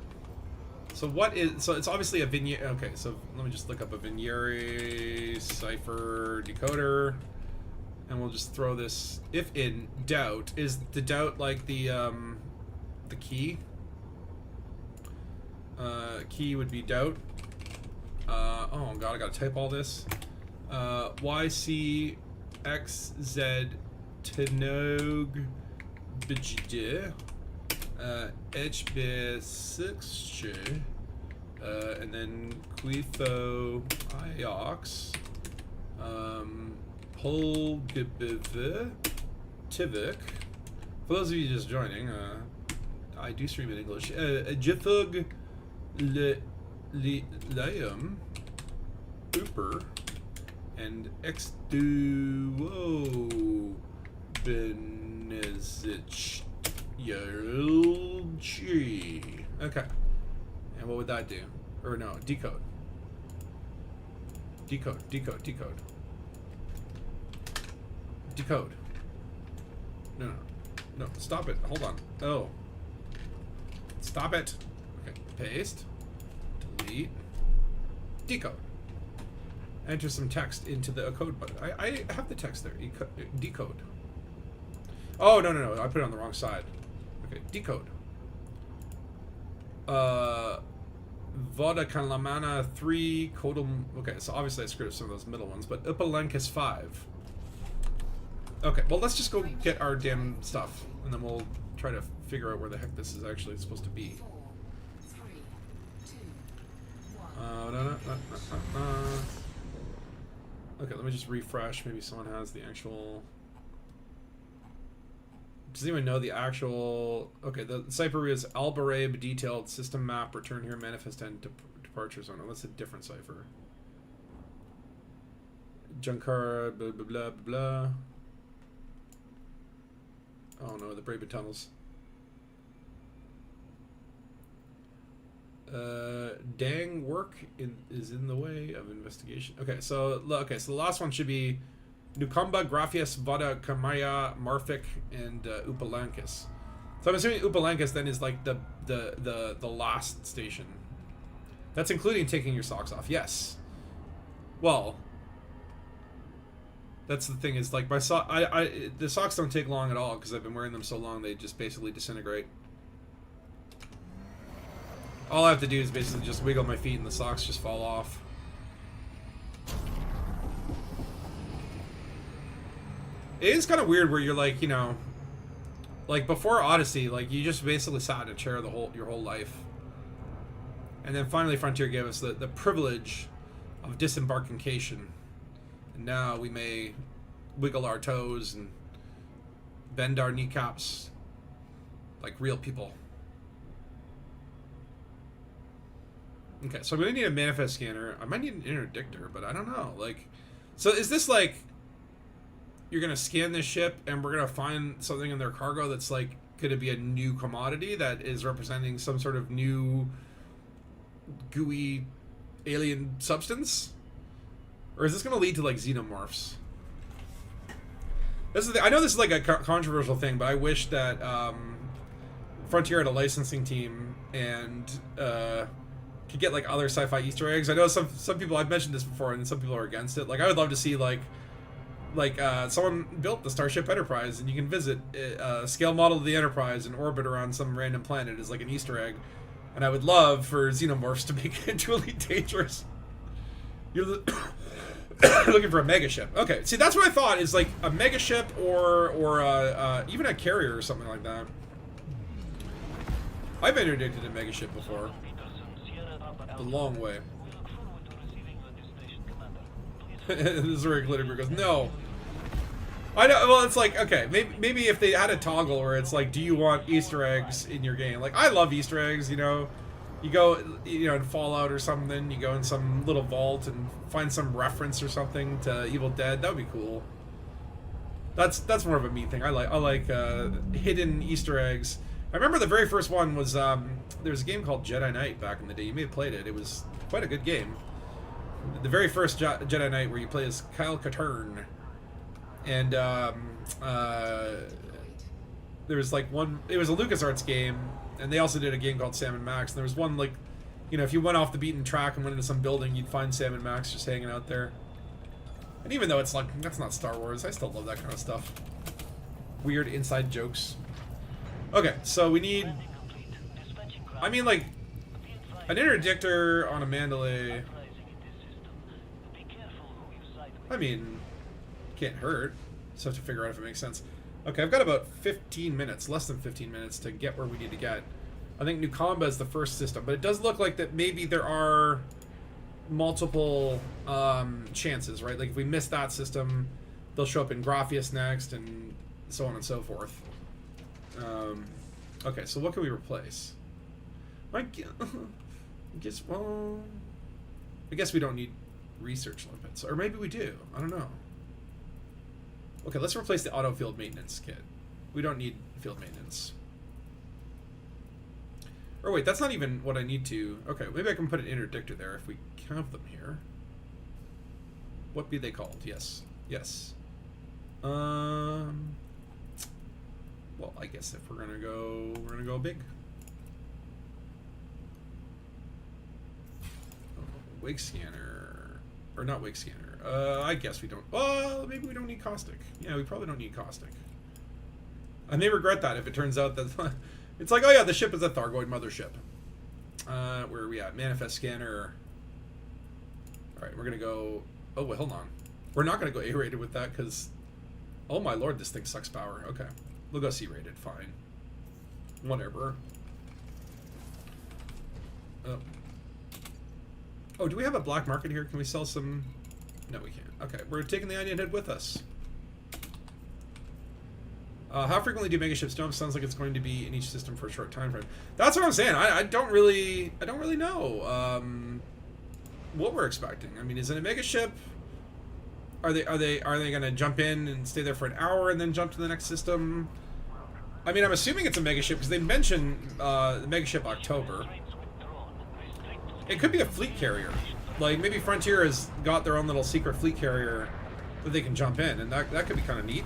so it's obviously a Vignere, okay, so let me just look up a Vignere cipher decoder, and we'll just throw this, if in doubt, is the doubt like the key? Key would be doubt. Oh god, I gotta type all this. YCXZ Tenog Bijde HB6 and then Quifo Iox Polgibiv Tivik. For those of you just joining, I do stream in English. Jifug Liam Ooper and Xduo Benezich Yelchi. Okay. And what would that do? Or no, decode. Decode. No, stop it. Hold on. Oh. Stop it. Okay, paste. Delete. Decode. Enter some text into the code button. I have the text there. Decode. Oh, no. I put it on the wrong side. Okay, decode. Voda Kanlamana 3, Kodum. Okay, so obviously I screwed up some of those middle ones, but Upalenkus 5. Okay, well, let's just go get our damn stuff, and then we'll try to figure out where the heck this is actually supposed to be. 4, 3, 2, 1. Okay, let me just refresh. Maybe someone has the actual... Does anyone know the actual... Okay, the cipher is Albarabe detailed system map, return here, manifest end departure zone. Oh, that's a different cipher. Junkara, blah, blah, blah, blah. Oh no, the Braben tunnels. Dang work is in the way of investigation. Okay, so the last one should be Nukumba, Graphius, Vada, Kamaya, Marfik, and Upalankis. So I'm assuming Upalankis then is like the last station. That's including taking your socks off. Yes. Well, that's the thing is like my the socks don't take long at all because I've been wearing them so long they just basically disintegrate. All I have to do is basically just wiggle my feet and the socks just fall off. It is kind of weird where you're like, you know, like before Odyssey, like you just basically sat in a chair your whole life. And then finally Frontier gave us the privilege of disembarkation. And now we may wiggle our toes and bend our kneecaps like real people. Okay, so I'm going to need a manifest scanner. I might need an interdictor, but I don't know. Like, so is this like, you're going to scan this ship and we're going to find something in their cargo that's like, could it be a new commodity that is representing some sort of new gooey alien substance? Or is this going to lead to like xenomorphs? This is I know this is like a controversial thing, but I wish that Frontier had a licensing team and could get like other sci-fi Easter eggs. I know some people, I've mentioned this before, and some people are against it. Like I would love to see like someone built the Starship Enterprise, and you can visit a scale model of the Enterprise in orbit around some random planet as like an Easter egg. And I would love for xenomorphs to make it truly dangerous. You're looking for a mega ship. Okay, see, that's what I thought, is like a mega ship or even a carrier or something like that. I've interdicted a mega ship before. The long way. This is where Glitterbeard goes, no. I know, well, it's like, okay, maybe if they had a toggle where it's like, do you want Easter eggs in your game? Like, I love Easter eggs, you know. You go, you know, in Fallout or something, you go in some little vault and find some reference or something to Evil Dead. That would be cool. That's more of a me thing. I like hidden Easter eggs. I remember the very first one was, there was a game called Jedi Knight back in the day. You may have played it. It was quite a good game. The very first Jedi Knight, where you play as Kyle Katarn. And there was like one, it was a LucasArts game, and they also did a game called Sam and Max, and there was one, like, you know, if you went off the beaten track and went into some building, you'd find Sam and Max just hanging out there. And even though it's like, that's not Star Wars, I still love that kind of stuff. Weird inside jokes. Okay, so we need, I mean, like, an interdictor on a Mandalay, I mean, can't hurt. Just have to figure out if it makes sense. Okay, I've got about 15 minutes, less than 15 minutes to get where we need to get. I think New Comba is the first system, but it does look like that maybe there are multiple chances, right? Like if we miss that system, they'll show up in Graphius next, and so on and so forth. Okay, so what can we replace? I guess, well, I guess we don't need research limits, or maybe we do. I don't know. Okay, let's replace the auto field maintenance kit. We don't need field maintenance. Or wait, that's not even what I need to... Okay, maybe I can put an interdictor there if we have them here. What be they called? Yes. Yes. Well, I guess if we're gonna go big. Wake scanner. Or not wake scanner. I guess we don't... Well, maybe we don't need caustic. Yeah, we probably don't need caustic. I may regret that if it turns out that... It's like, oh yeah, the ship is a Thargoid mothership. Where are we at? Manifest scanner. Alright, we're gonna go... Oh, wait, hold on. We're not gonna go A-rated with that, because... Oh my lord, this thing sucks power. Okay. We'll go C-rated, fine. Whatever. Oh. Oh, do we have a black market here? Can we sell some... No, we can't. Okay, we're taking the Onion Head with us. How frequently do megaships jump? Sounds like it's going to be in each system for a short time frame. That's what I'm saying. I don't really know what we're expecting. I mean, is it a megaship? Are they going to jump in and stay there for an hour and then jump to the next system? I mean, I'm assuming it's a megaship because they mentioned the megaship October. It could be a fleet carrier. Like, maybe Frontier has got their own little secret fleet carrier that they can jump in, and that could be kind of neat.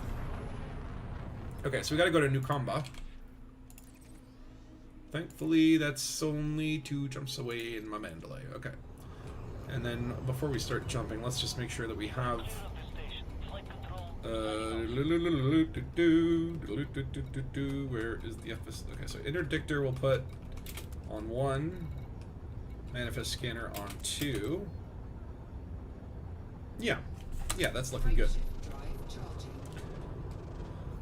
Okay, so we gotta go to New Comba. Thankfully, that's only 2 jumps away in my Mandalay. Okay. And then, before we start jumping, let's just make sure that we have... where is the FS? Okay, so interdictor we'll put on 1. Manifest scanner on 2. Yeah, that's looking good.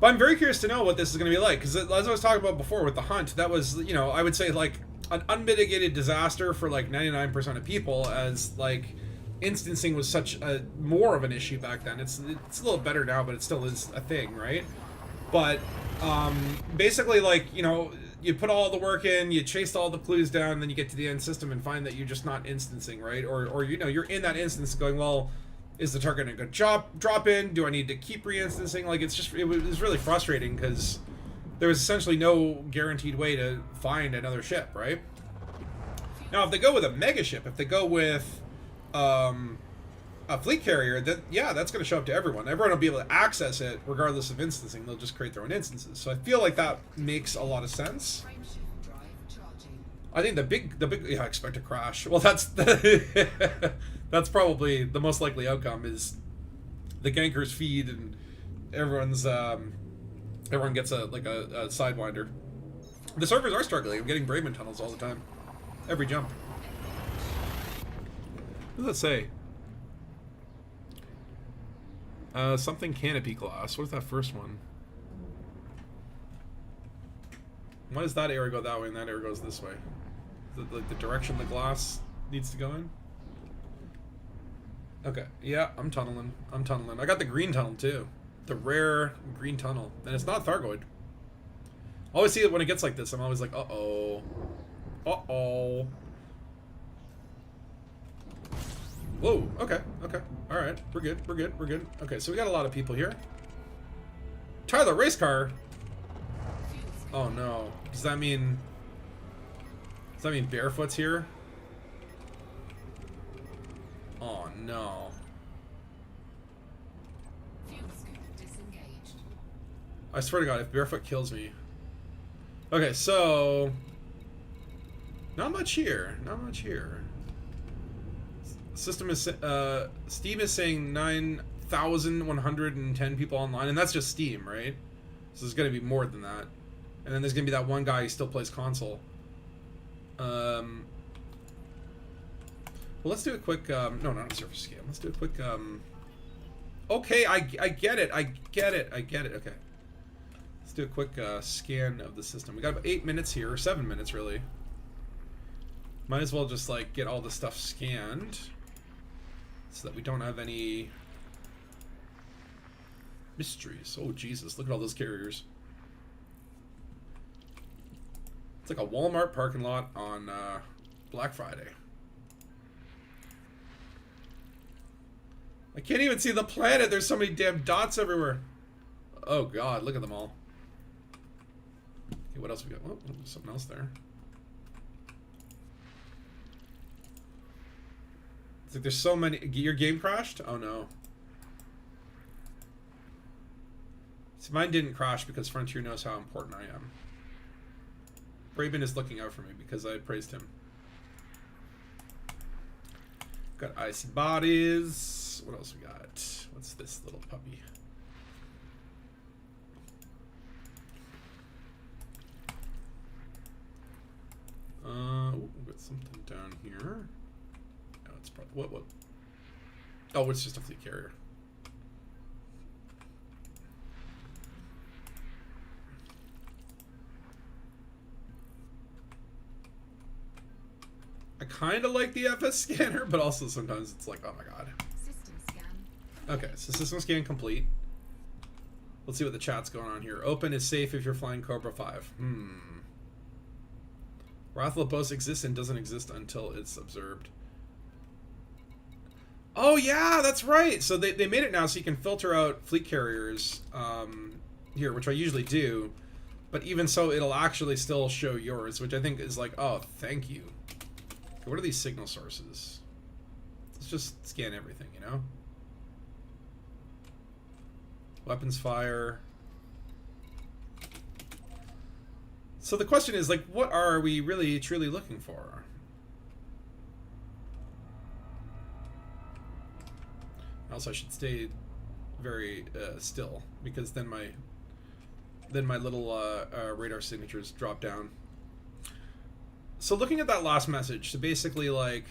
But I'm very curious to know what this is going to be like, because as I was talking about before with the hunt, that was, you know, I would say like an unmitigated disaster for like 99% of people, as like instancing was such a more of an issue back then. It's a little better now, but it still is a thing, right? But basically, like, you know, you put all the work in, you chase all the clues down, then you get to the end system and find that you're just not instancing, right? Or you know, you're in that instance going, well, is the target going to drop in? Do I need to keep re-instancing? Like, it was really frustrating because there was essentially no guaranteed way to find another ship, right? Now, if they go with a mega ship, if they go with a fleet carrier, that's going to show up to everyone. Everyone will be able to access it regardless of instancing. They'll just create their own instances. So I feel like that makes a lot of sense. I think the big yeah, I expect a crash. Well, that's that's probably the most likely outcome, is the gankers feed and everyone gets a sidewinder. The servers are struggling. I'm getting Braveman tunnels all the time, every jump. What does that say? Something canopy glass. What is that first one? Why does that arrow go that way and that arrow goes this way? Like the direction the glass needs to go in? Okay, yeah, I'm tunneling. I'm tunneling. I got the green tunnel too. The rare green tunnel. And it's not Thargoid. I always see it when it gets like this. I'm always like, uh-oh. Uh-oh. Whoa, okay, okay. Alright, we're good, we're good, we're good. Okay, so we got a lot of people here. Tyler, race car! Oh no. Does that mean Barefoot's here? Oh no. I swear to God, if Barefoot kills me. Okay, so not much here. Not much here. System is Steam is saying 9,110 people online, and that's just Steam, right? So there's gonna be more than that. And then there's gonna be that one guy who still plays console. Well, let's do a quick no, not a surface scan. Let's do a quick okay, I get it. I get it. I get it. Okay. Let's do a quick scan of the system. We got about 8 minutes here, or 7 minutes really. Might as well just like get all the stuff scanned so that we don't have any mysteries. Oh Jesus, look at all those carriers. It's like a Walmart parking lot on Black Friday. I can't even see the planet. There's so many damn dots everywhere. Oh God, look at them all. Okay, what else we got? Oh, there's something else there. It's like there's so many. Your game crashed? Oh no. See, mine didn't crash because Frontier knows how important I am. Raven is looking out for me because I praised him. Got icy bodies. What else we got? What's this little puppy? We've got something down here. Oh, it's probably what? Oh, it's just a fleet carrier. I kind of like the FS scanner, but also sometimes it's like, oh my God. System scan. Okay, so system scan complete. Let's see what the chat's going on here. Open is safe if you're flying Cobra 5. Wrathful both exists and doesn't exist until it's observed. Oh yeah, that's right. So they made it now so you can filter out fleet carriers here, which I usually do. But even so, it'll actually still show yours, which I think is like, oh, thank you. Okay, what are these signal sources? Let's just scan everything, you know? Weapons fire. So the question is, like, what are we really, truly looking for? Also, I should stay very still, because then my little radar signatures drop down. So looking at that last message, so basically, like,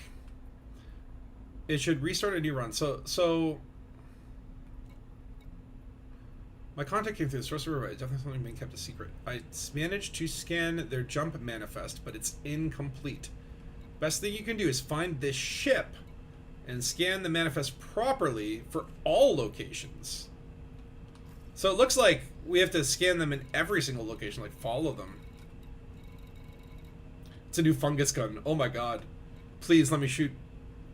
it should restart a new run. So my contact came through the source river. It's definitely something being kept a secret. I managed to scan their jump manifest, but it's incomplete. Best thing you can do is find this ship and scan the manifest properly for all locations. So it looks like we have to scan them in every single location, like follow them. It's a new fungus gun. Oh my God. Please let me shoot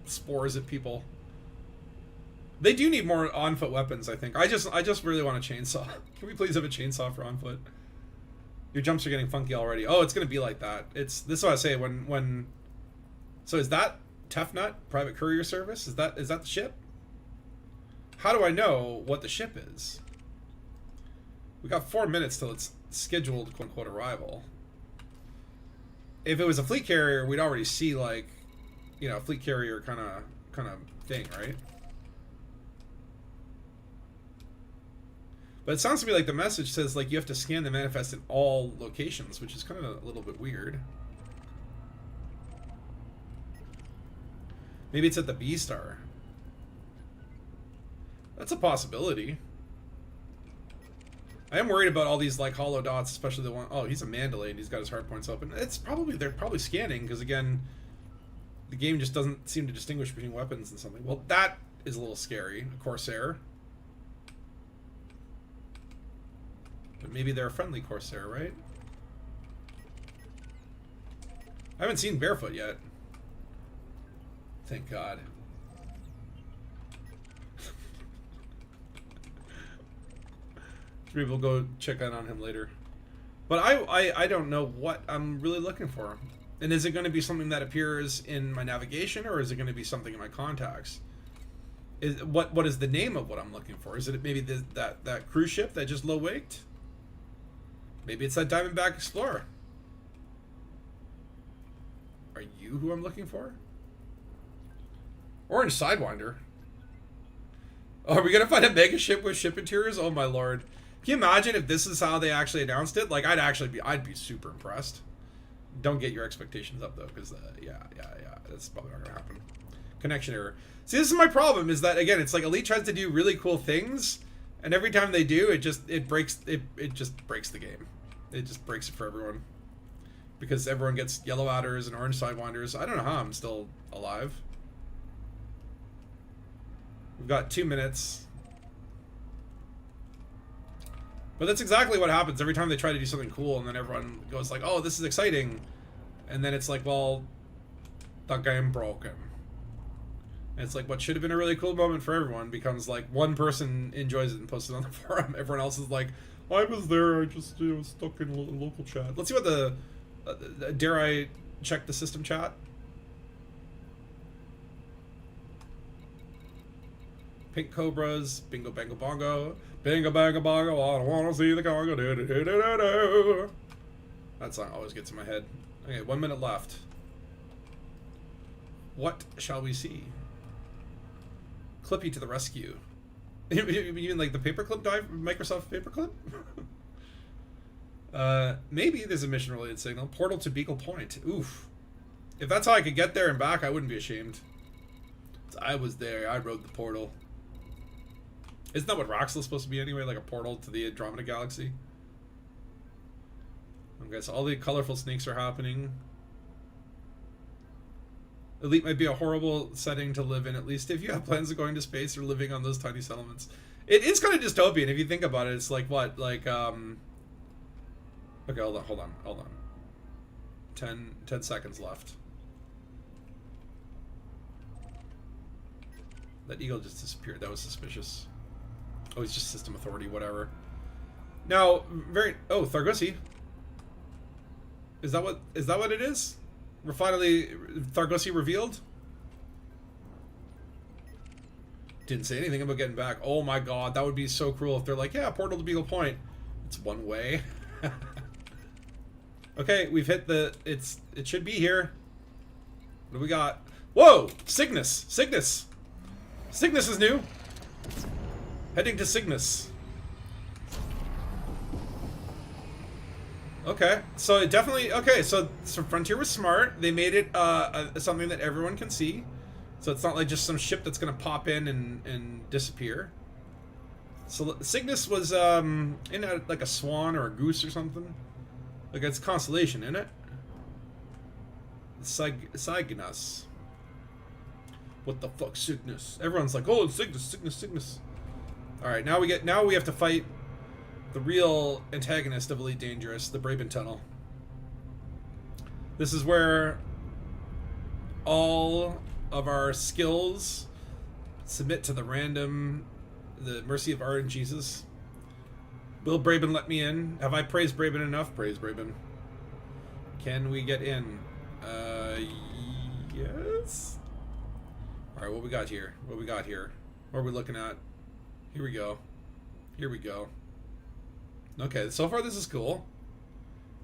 spores at people. They do need more on-foot weapons, I think. I just really want a chainsaw. Can we please have a chainsaw for on-foot? Your jumps are getting funky already. Oh, it's gonna be like that. This is what I say when so is that Tefnut Private Courier Service? Is that the ship? How do I know what the ship is? We got 4 minutes till it's scheduled quote-unquote arrival. If it was a fleet carrier, we'd already see, like, you know, a fleet carrier kind of thing, right? But it sounds to me like the message says, like, you have to scan the manifest in all locations, which is kind of a little bit weird. Maybe it's at the B star. That's a possibility. I am worried about all these like hollow dots, especially the one. Oh, he's a Mandalay and he's got his hard points open. They're probably scanning because again, the game just doesn't seem to distinguish between weapons and something. Well, that is a little scary. A Corsair. But maybe they're a friendly Corsair, right? I haven't seen Barefoot yet. Thank God. Maybe we'll go check in on him later. But I don't know what I'm really looking for. And is it going to be something that appears in my navigation, or is it going to be something in my contacts? What is the name of what I'm looking for? Is it maybe that cruise ship that just low-waked? Maybe it's that Diamondback Explorer. Are you who I'm looking for? Orange Sidewinder. Oh, are we gonna find a mega ship with ship interiors? Oh my lord. Can you imagine if this is how they actually announced it? Like, I'd be super impressed. Don't get your expectations up though, because yeah, that's probably not gonna happen. Connection error. See, this is my problem. Is that again? It's like Elite tries to do really cool things, and every time they do, it just breaks the game. It just breaks it for everyone, because everyone gets yellow adders and orange sidewinders. I don't know how I'm still alive. We've got 2 minutes. But that's exactly what happens every time they try to do something cool, and then everyone goes like, oh, this is exciting. And then it's like, well, that game broke him. And it's like, what should have been a really cool moment for everyone becomes like, one person enjoys it and posts it on the forum. Everyone else is like, I was there, I just was stuck in local chat. Let's see what the... dare I check the system chat? Pink Cobras, Bingo Bango Bongo, Bingo Bango Bongo, I don't wanna see the Congo, do do do do do do. That song always gets in my head. Okay, 1 minute left. What shall we see? Clippy to the rescue. Even like the paperclip dive, Microsoft paperclip? Maybe there's a mission related signal. Portal to Beagle Point. Oof. If that's how I could get there and back, I wouldn't be ashamed. I was there, I rode the portal. Isn't that what Roxel's supposed to be anyway? Like a portal to the Andromeda Galaxy? Okay, so all the colorful snakes are happening. Elite might be a horrible setting to live in, at least if you have plans of going to space or living on those tiny settlements. It is kind of dystopian if you think about it. It's like what? Like, okay, hold on. 10 seconds left. That eagle just disappeared. That was suspicious. Oh, he's just system authority, whatever. Now, oh, Thargosi. Is that what it is? We're finally Thargosi revealed? Didn't say anything about getting back. Oh my god, that would be so cruel if they're like, yeah, portal to Beagle Point. It's one way. Okay, we've hit it should be here. What do we got? Whoa! Cygnus! Cygnus is new. Heading to Cygnus. Okay, so it definitely... Okay, so Frontier was smart. They made it something that everyone can see. So it's not like just some ship that's going to pop in and disappear. So Cygnus was in like a swan or a goose or something. Like it's a constellation, isn't it? Cygnus. What the fuck, Cygnus? Everyone's like, oh, it's Cygnus. Alright, now we have to fight the real antagonist of Elite Dangerous, the Braben Tunnel. This is where all of our skills submit to the mercy of art and Jesus. Will Braben let me in? Have I praised Braben enough? Praise Braben. Can we get in? Yes? Alright, what we got here? What are we looking at? Here we go. Okay, so far this is cool.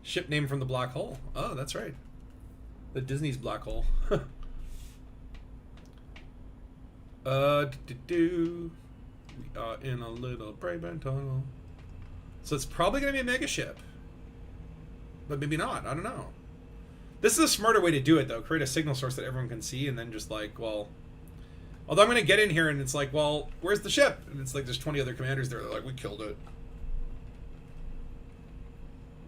Ship name from the black hole. Oh, that's right. The Disney's black hole. We are in a little Braben tunnel. So it's probably going to be a mega ship. But maybe not. I don't know. This is a smarter way to do it, though. Create a signal source that everyone can see, and then just like, well... Although I'm going to get in here and it's like, well, where's the ship? And it's like there's 20 other commanders there. They're like, we killed it.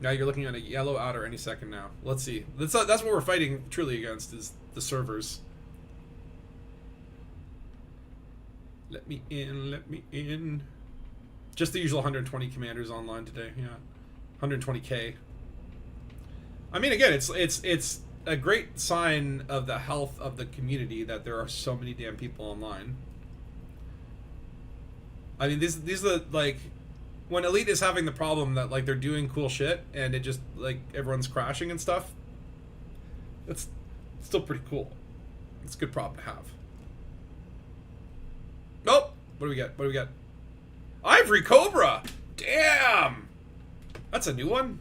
Now you're looking at a yellow outer any second now. Let's see. That's what we're fighting truly against, is the servers. Let me in, let me in. Just the usual 120 commanders online today, yeah. 120k. I mean, again, it's a great sign of the health of the community that there are so many damn people online. I mean, these are like, when Elite is having the problem that like they're doing cool shit and it just like everyone's crashing and stuff. That's still pretty cool. It's a good problem to have. Nope. What do we get? What do we get? Ivory Cobra! Damn! That's a new one?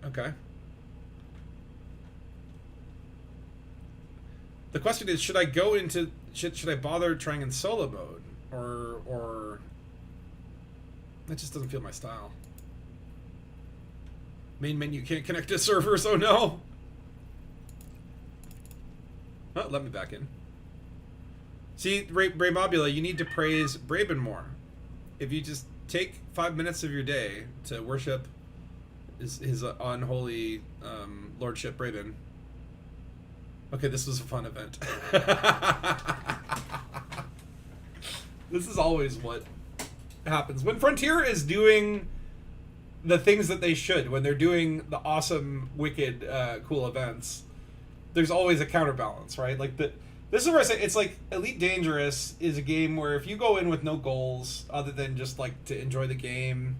Okay. The question is, should I go into... Should I bother trying in solo mode? Or... That just doesn't feel my style. Main menu can't connect to servers, oh no! Oh, let me back in. See, Raymobula, you need to praise Braben more. If you just take 5 minutes of your day to worship his unholy lordship Braben. Okay, this was a fun event. This is always what happens. When Frontier is doing the things that they should, when they're doing the awesome, wicked, cool events, there's always a counterbalance, right? Like, this is where I say, it's like, Elite Dangerous is a game where if you go in with no goals, other than just, like, to enjoy the game,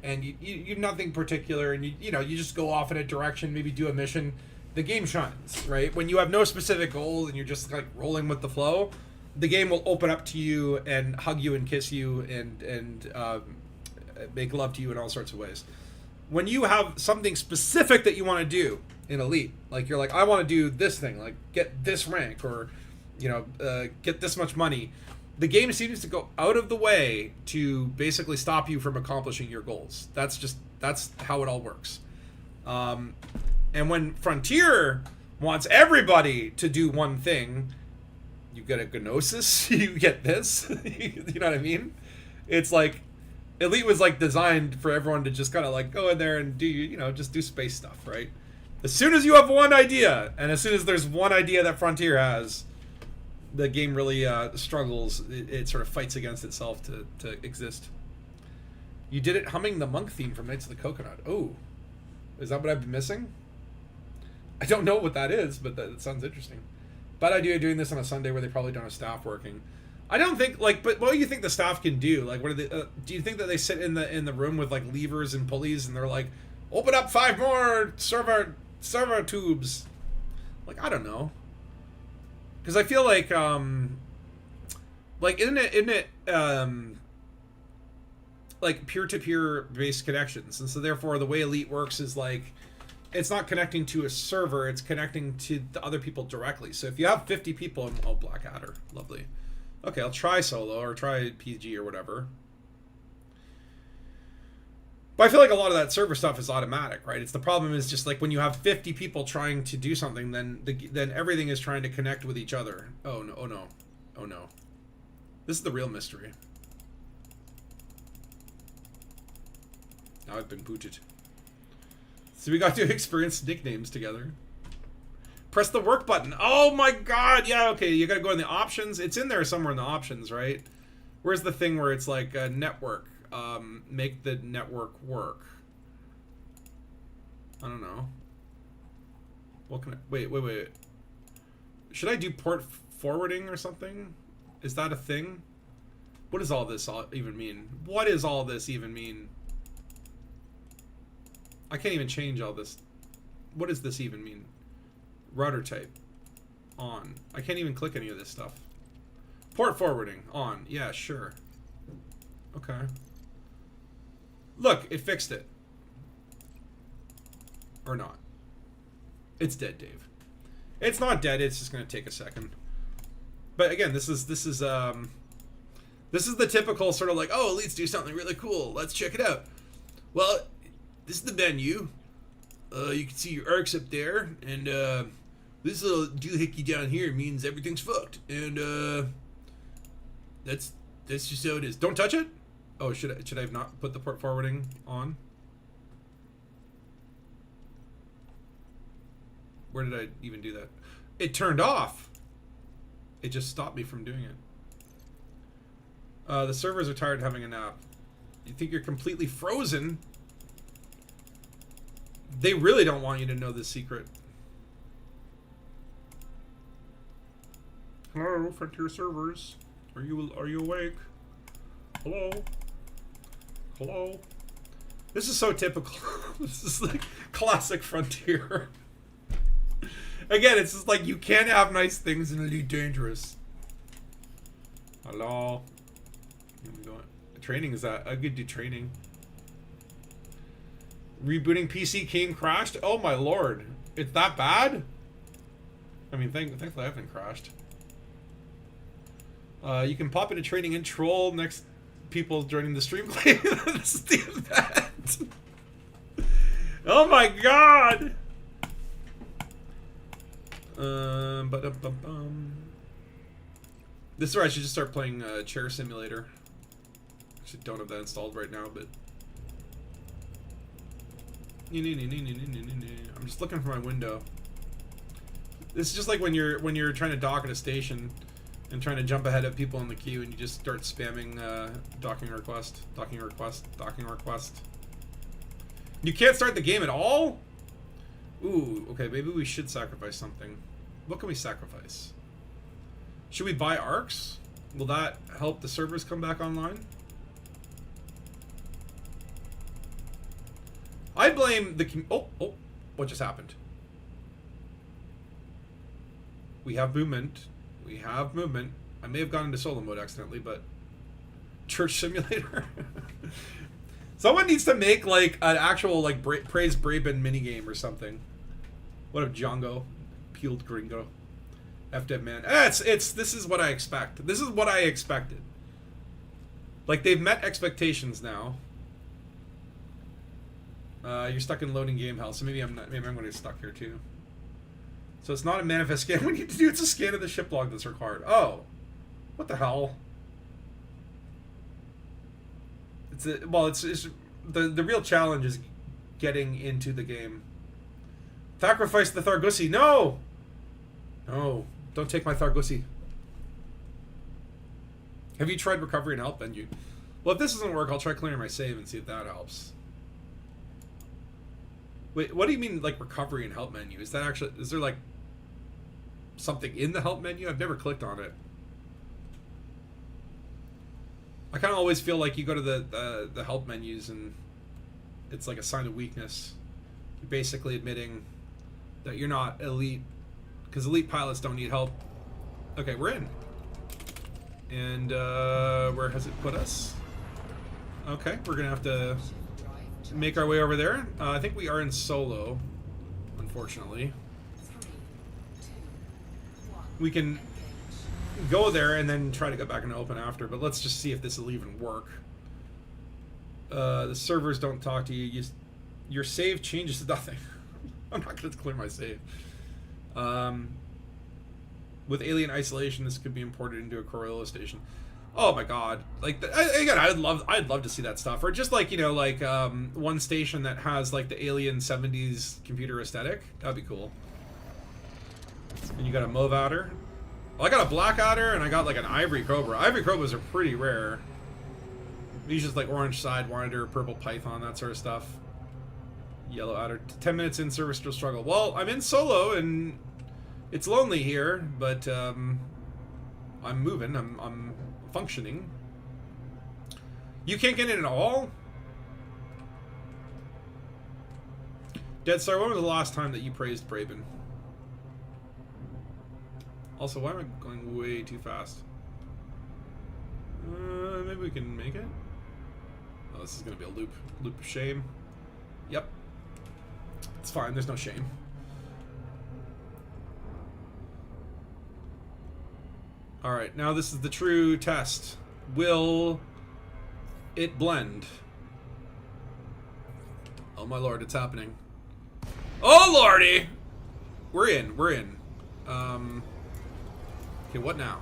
and you nothing particular, and you know, you just go off in a direction, maybe do a mission, the game shines, right? When you have no specific goals and you're just, like, rolling with the flow, the game will open up to you and hug you and kiss you and make love to you in all sorts of ways. When you have something specific that you want to do in Elite, like you're like, I want to do this thing, like get this rank, or you know, get this much money, the game seems to go out of the way to basically stop you from accomplishing your goals. That's how it all works. And when Frontier wants everybody to do one thing, you get a Gnosis, you get this, you know what I mean? It's like, Elite was like designed for everyone to just kind of like go in there and do, you know, just do space stuff, right? As soon as you have one idea, and as soon as there's one idea that Frontier has, the game really struggles. It sort of fights against itself to exist. You did it humming the monk theme from Knights of the Coconut. Oh, is that what I've been missing? I don't know what that is, but that sounds interesting. Bad idea doing this on a Sunday where they probably don't have staff working. I don't think, like, but what do you think the staff can do? Like, what are they? Do you think that they sit in the room with like levers and pulleys and they're like, open up 5 more server tubes? Like, I don't know. Because I feel like isn't it like peer-to-peer based connections, and so therefore the way Elite works is like, it's not connecting to a server, it's connecting to the other people directly. So if you have 50 people, oh, Blackadder, lovely. Okay, I'll try solo or try PG or whatever. But I feel like a lot of that server stuff is automatic, right? It's the problem is just like when you have 50 people trying to do something, then everything is trying to connect with each other. Oh no, oh no, oh no. This is the real mystery. Now I've been booted. So we got to experience nicknames together. Press the work button. Oh my god, yeah, okay, you gotta go in the options. It's in there somewhere in the options, right? Where's the thing where it's like a network? Make the network work. I don't know. What can I... Wait. Should I do port forwarding or something? Is that a thing? What does all this even mean? What does all this even mean? I can't even change all this. What does this even mean? Router type. On. I can't even click any of this stuff. Port forwarding. On. Yeah, sure. Okay. Look, it fixed it. Or not. It's dead, Dave. It's not dead, it's just gonna take a second. But again, this is the typical sort of like, oh, Elites do something really cool. Let's check it out. Well, this is the menu. You can see your arcs up there, and this little doohickey down here means everything's fucked. And That's just how it is. Don't touch it. Oh, should I have not put the port forwarding on? Where did I even do that? It turned off. It just stopped me from doing it. The servers are tired of having a nap. You think you're completely frozen? They really don't want you to know this secret. Hello, Frontier servers. Are you awake? Hello? Hello? This is so typical. This is like classic Frontier. Again, it's just like you can't have nice things and it'll be dangerous. Hello? Here we go. Training, is that? I could do training. Rebooting PC came crashed? Oh my lord. It's that bad? I mean, thankfully I haven't crashed. You can pop into training and troll next people joining the stream. This is the event. Oh my god! This is where I should just start playing Chair Simulator. Actually, don't have that installed right now, but I'm just looking for my window. This is just like when you're trying to dock at a station and trying to jump ahead of people in the queue, and you just start spamming docking request. You can't start the game at all? Ooh, okay, maybe we should sacrifice something. What can we sacrifice? Should we buy arcs? Will that help the servers come back online? I blame the... Oh, what just happened? We have movement. We have movement. I may have gone into solo mode accidentally, but... Church Simulator? Someone needs to make, like, an actual, like, Praise Braben minigame or something. What a Django. Peeled Gringo. F-Dev Man. This is what I expect. This is what I expected. Like, they've met expectations now. You're stuck in loading game hell, so maybe I'm going to get stuck here too. So it's not a manifest scan we need to do, it's a scan of the ship log that's required. Oh. What the hell? It's the real challenge is getting into the game. Sacrifice the Thargusi. No! No. Don't take my Thargusi. Have you tried recovery and help menu? Well, if this doesn't work, I'll try clearing my save and see if that helps. Wait, what do you mean, like, recovery and help menu? Is that actually... Is there, like, something in the help menu? I've never clicked on it. I kind of always feel like you go to the help menus and it's like a sign of weakness. You're basically admitting that you're not elite, because elite pilots don't need help. Okay, we're in. And where has it put us? Okay, we're gonna have to make our way over there. I think we are in solo, unfortunately. We can go there and then try to get back into open after, but let's just see if this will even work. The servers don't talk to you. Your save changes to nothing. I'm not going to clear my save. With alien isolation, this could be imported into a Coriolis station. Oh my god! Like again, I'd love to see that stuff, or just like, you know, like one station that has like the alien 70s computer aesthetic. That'd be cool. And you got a Mauve Adder. Well, I got a Black Adder and I got like an Ivory Cobra. Ivory Cobras are pretty rare. These just like orange Sidewinder, purple Python, that sort of stuff. Yellow Adder. 10 minutes in, service still struggle. Well, I'm in solo and it's lonely here, but I'm moving. I'm functioning. You can't get in at all? Dead Star, when was the last time that you praised Braben? Also, why am I going way too fast? Maybe we can make it? Oh, this is going to be a loop of shame. Yep. It's fine, there's no shame. Alright, now this is the true test. Will it blend? Oh my lord, it's happening. Oh lordy! We're in. Okay, what now?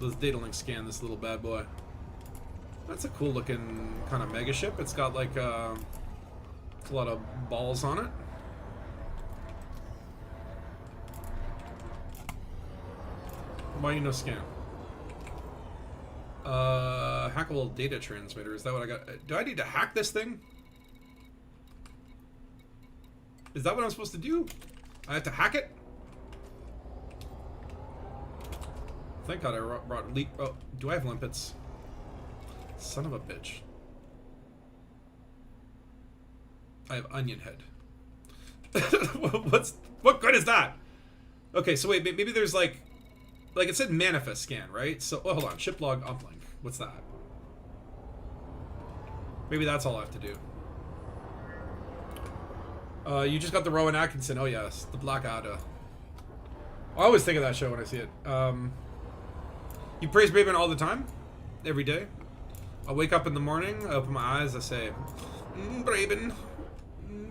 Let's data link scan this little bad boy. That's a cool looking kind of mega ship. It's got like a lot of balls on it. Why you no scan? Hackable data transmitter. Is that what I got? Do I need to hack this thing? Is that what I'm supposed to do? I have to hack it? Thank God I brought leak. Oh, do I have limpets? Son of a bitch. I have onion head. What good is that? Okay, so wait, maybe there's like it said manifest scan, right? So, oh, hold on, ship log uplink. What's that? Maybe that's all I have to do. You just got the Rowan Atkinson. Oh yes, the Black Ada. I always think of that show when I see it. You praise Braben all the time, every day. I wake up in the morning, I open my eyes, I say, Braben,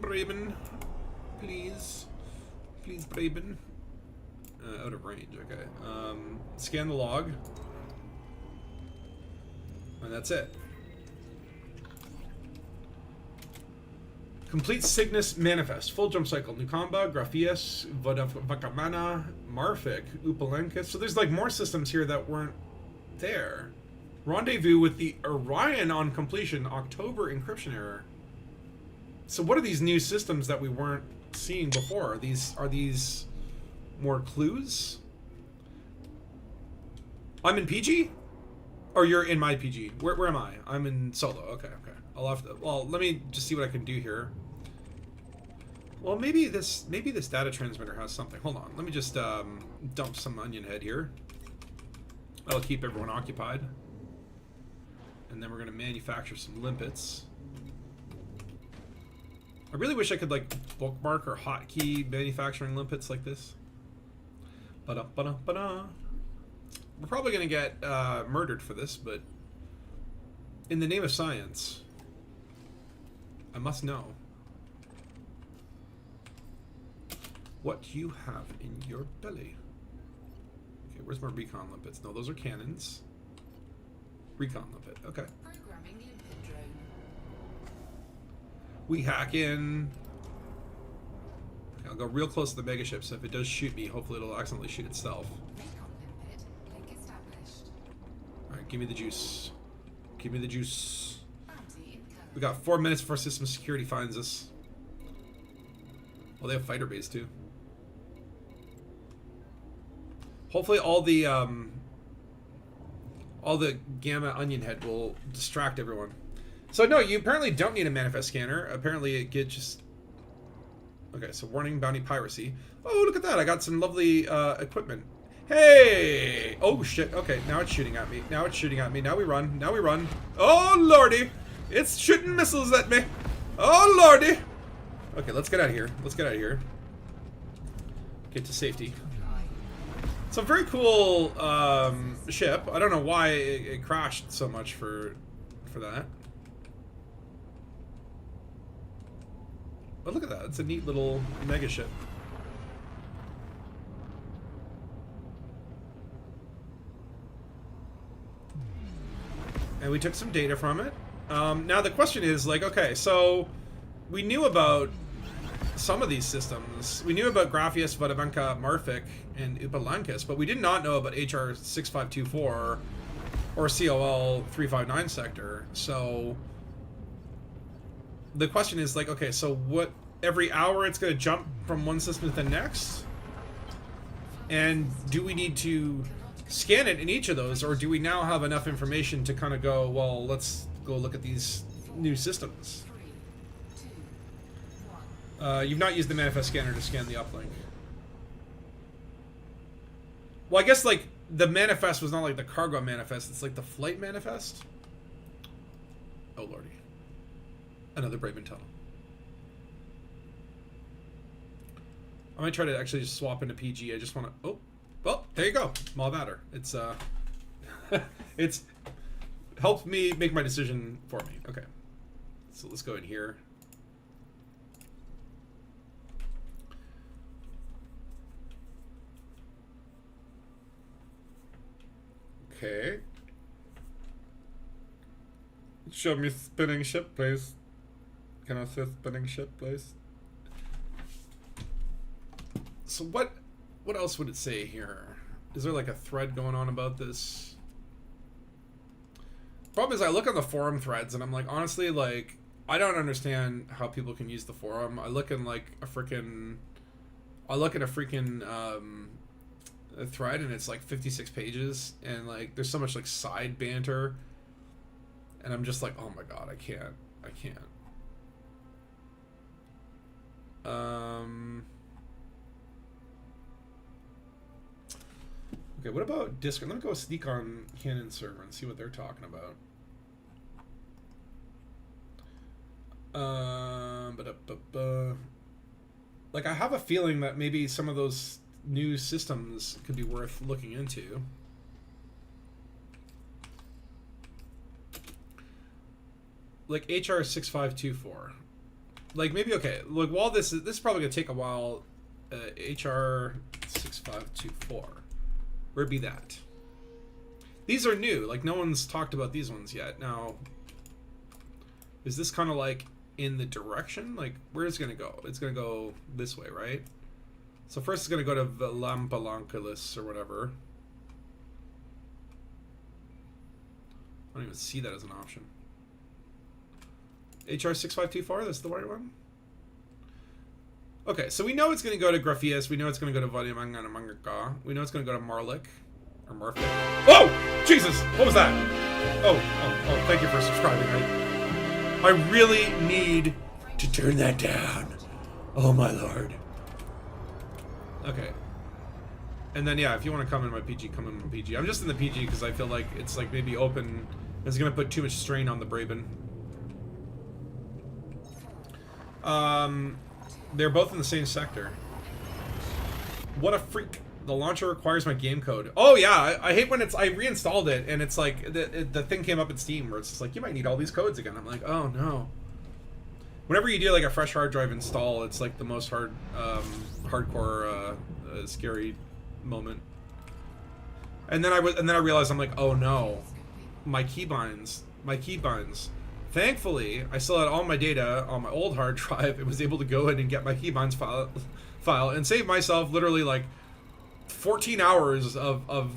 Braben, please, please, Braben. Out of range, okay. Scan the log. And that's it. Complete Cygnus Manifest. Full jump cycle. Nukamba, Graphias, Vakamana, Marfik, Upalenka. So there's like more systems here that weren't there. Rendezvous with the Orion on completion. October encryption error. So what are these new systems that we weren't seeing before? Are these more clues? I'm in PG? Or you're in my PG? Where am I? I'm in solo. Okay, okay. I'll have to, well, let me just see what I can do here. Well, maybe this data transmitter has something. Hold on. Let me just dump some onion head here. That'll keep everyone occupied. And then we're going to manufacture some limpets. I really wish I could like bookmark or hotkey manufacturing limpets like this. Ba-da-ba-da-ba-da. We're probably going to get murdered for this, but in the name of science, I must know what you have in your belly. Okay, where's my recon limpets? No, those are cannons. Recon limpet, okay. Programming limpet drone. We hack in. Okay, I'll go real close to the mega ship, so if it does shoot me, hopefully it'll accidentally shoot itself. Recon limpet. Link established. Alright, give me the juice. Give me the juice. Bounty incoming. We got 4 minutes before system security finds us. Well, they have fighter base too. Hopefully all the gamma onion head will distract everyone. So no, you apparently don't need a manifest scanner. Apparently it gets just... Okay, so warning bounty piracy. Oh, look at that. I got some lovely equipment. Hey! Oh shit. Okay, now it's shooting at me. Now it's shooting at me. Now we run. Now we run. Oh lordy! It's shooting missiles at me. Oh lordy! Okay, let's get out of here. Let's get out of here. Get to safety. It's a very cool ship. I don't know why it crashed so much for that. But look at that. It's a neat little mega ship. And we took some data from it. Now the question is, like, okay, so we knew about some of these systems. We knew about Graphias, Vodavenka, Marfik, and Upalankas, but we did not know about HR 6524 or COL 359 sector. So the question is, like, okay, so what, every hour it's going to jump from one system to the next? And do we need to scan it in each of those, or do we now have enough information to kind of go, well, let's go look at these new systems? 3, 2, 1. You've not used the manifest scanner to scan the uplink. Well, I guess, like, the manifest was not like the cargo manifest, it's like the flight manifest? Oh, lordy. Another Braven tunnel. I might try to actually just swap into PG. I just want to... Oh, well, there you go. Malvader. It's, it's helped me make my decision for me. Okay. So let's go in here. Okay. Show me spinning ship, please. Can I see spinning ship, please? So what else would it say here? Is there like a thread going on about this? Problem is I look on the forum threads and I'm like, honestly, like, I don't understand how people can use the forum. I look in like a freaking a thread and it's like 56 pages and like there's so much like side banter and I'm just like, oh my god, I can't. Okay, what about Discord? Let me go sneak on Canon server and see what they're talking about. Like, I have a feeling that maybe some of those new systems could be worth looking into. Like HR 6524. Like, maybe, okay, look, while this is probably gonna take a while. HR 6524. Where'd be that? These are new. Like, no one's talked about these ones yet. Now, is this kind of like in the direction? Like, where is it gonna go? It's gonna go this way, right? So first it's gonna go to Valampalancalis or whatever. I don't even see that as an option. HR 6524, that's the right one? Okay, so we know it's going to go to Graphias. We know it's going to go to Vadiamanga. We know it's going to go to Marlik. Or Marfik. Oh! Jesus! What was that? Oh, thank you for subscribing. I really need to turn that down. Oh, my lord. Okay. And then, yeah, if you want to come in my PG, come in my PG. I'm just in the PG because I feel like it's like maybe open. It's going to put too much strain on the Braben. They're both in the same sector. What a freak. The launcher requires my game code. Oh yeah, I hate when I reinstalled it and it's like the thing came up in Steam where it's just like, you might need all these codes again. I'm like, oh no. Whenever you do like a fresh hard drive install, it's like the most hardcore scary moment. And then I realized, I'm like, oh no, my keybinds. Thankfully, I still had all my data on my old hard drive. It was able to go in and get my keybinds file and save myself literally like 14 hours of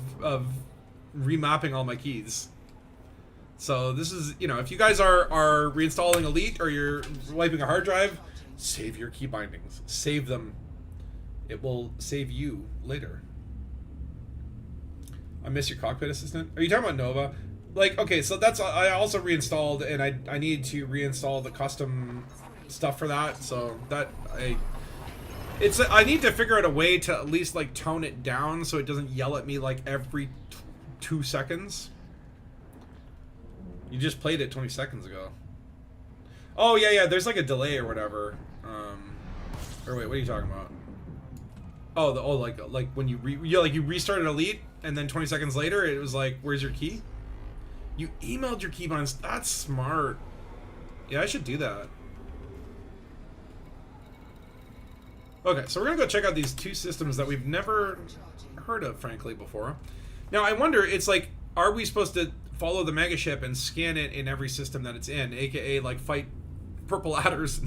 remapping all my keys. So this is, you know, if you guys are reinstalling Elite or you're wiping a hard drive, save your key bindings. Save them. It will save you later. I miss your cockpit assistant. Are you talking about Nova? Like, okay, so that's, I also reinstalled, and I need to reinstall the custom stuff for that, so that, I need to figure out a way to at least, like, tone it down so it doesn't yell at me, like, every 2 seconds. You just played it 20 seconds ago. Oh, yeah, there's, like, a delay or whatever. Or wait, what are you talking about? Oh, like when you restarted Elite, and then 20 seconds later, it was like, where's your key? You emailed your keybinds. That's smart. Yeah, I should do that. Okay, so we're gonna go check out these two systems that we've never heard of, frankly, before. Now, I wonder, it's like, are we supposed to follow the megaship and scan it in every system that it's in, aka, like, fight purple adders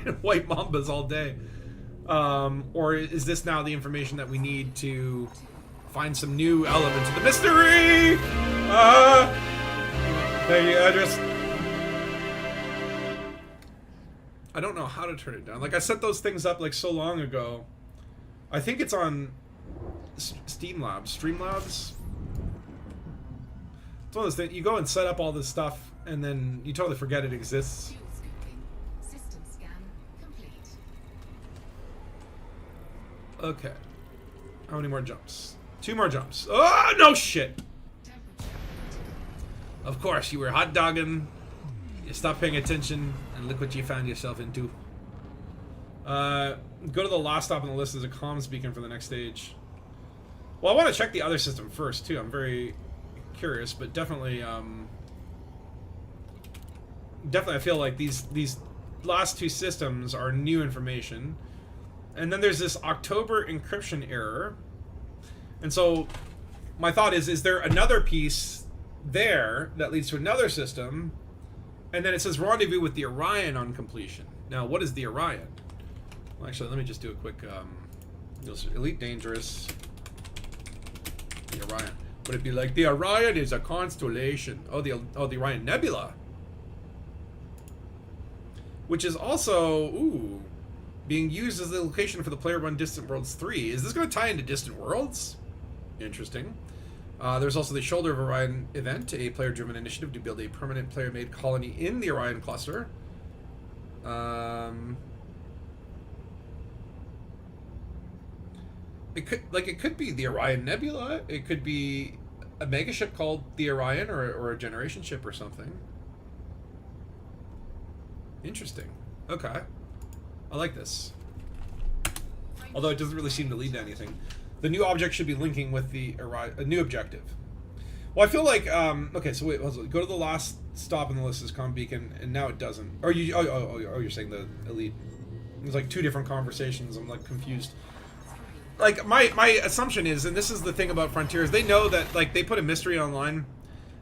and white mambas all day? Or is this now the information that we need to find some new element to the mystery? Thank you, I don't know how to turn it down. Like, I set those things up, like, so long ago. I think it's on Streamlabs. It's one of those things, you go and set up all this stuff, and then you totally forget it exists. System scan complete. Okay. How many more jumps? 2 more jumps. Oh, no shit! Of course, you were hot dogging. You stopped paying attention, and look what you found yourself into. Go to the last stop on the list as a comms beacon for the next stage. Well, I want to check the other system first, too. I'm very curious, but definitely, I feel like these last 2 systems are new information. And then there's this October encryption error. And so, my thought is there another piece there that leads to another system? And then it says rendezvous with the Orion on completion. Now, what is the Orion? Well, actually, let me just do a quick Elite Dangerous. The Orion. Would it be like the Orion is a constellation? Oh, the Orion Nebula, which is also being used as the location for the player-run Distant Worlds 3. Is this going to tie into Distant Worlds? Interesting. There's also the Shoulder of Orion event, a player-driven initiative to build a permanent player-made colony in the Orion cluster. It could be the Orion Nebula. It could be a megaship called the Orion, or a generation ship or something. Interesting. Okay. I like this. Although it doesn't really seem to lead to anything. The new object should be linking with the a new objective. Well, I feel like okay. So wait, go to the last stop on the list is Com Beacon, and now it doesn't. Or you? Oh, you're saying the Elite. There's like two different conversations. I'm like confused. Like my assumption is, and this is the thing about Frontiers, they know that like they put a mystery online,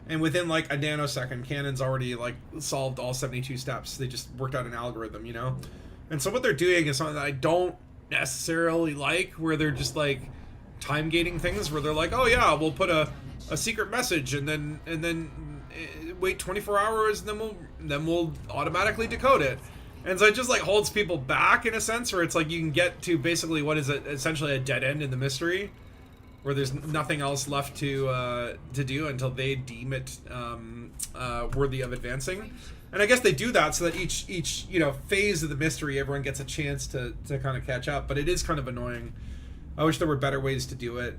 and within like a nanosecond, Canon's already like solved all 72 steps. They just worked out an algorithm, you know. And so what they're doing is something that I don't necessarily like, where they're just like time gating things, where they're like, oh yeah, we'll put a secret message and then wait 24 hours and then we'll automatically decode it. And so it just like holds people back in a sense, where it's like you can get to basically what is essentially a dead end in the mystery, where there's nothing else left to do until they deem it worthy of advancing. And I guess they do that so that each phase of the mystery, everyone gets a chance to kind of catch up. But it is kind of annoying. I wish there were better ways to do it.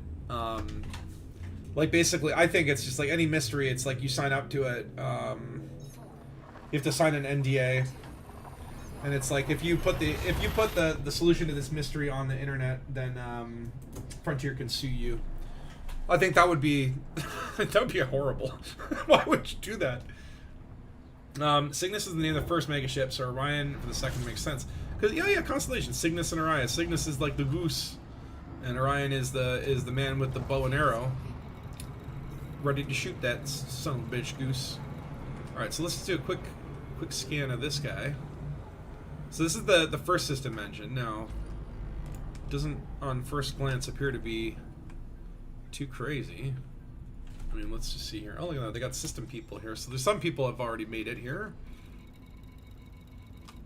Like basically, I think it's just like any mystery. It's like you sign up to it. You have to sign an NDA, and it's like if you put the solution to this mystery on the internet, then Frontier can sue you. I think that would be horrible. Why would you do that? Cygnus is the name of the first megaship, so Orion for the second makes sense. Because yeah, constellation. Cygnus and Orion. Cygnus is like the goose, and Orion is the man with the bow and arrow, ready to shoot that son of a bitch goose. All right, so let's do a quick scan of this guy. So this is the first system mentioned. Now, doesn't on first glance appear to be too crazy. I mean, let's just see here. Oh, look at that. They got system people here. So there's some people have already made it here.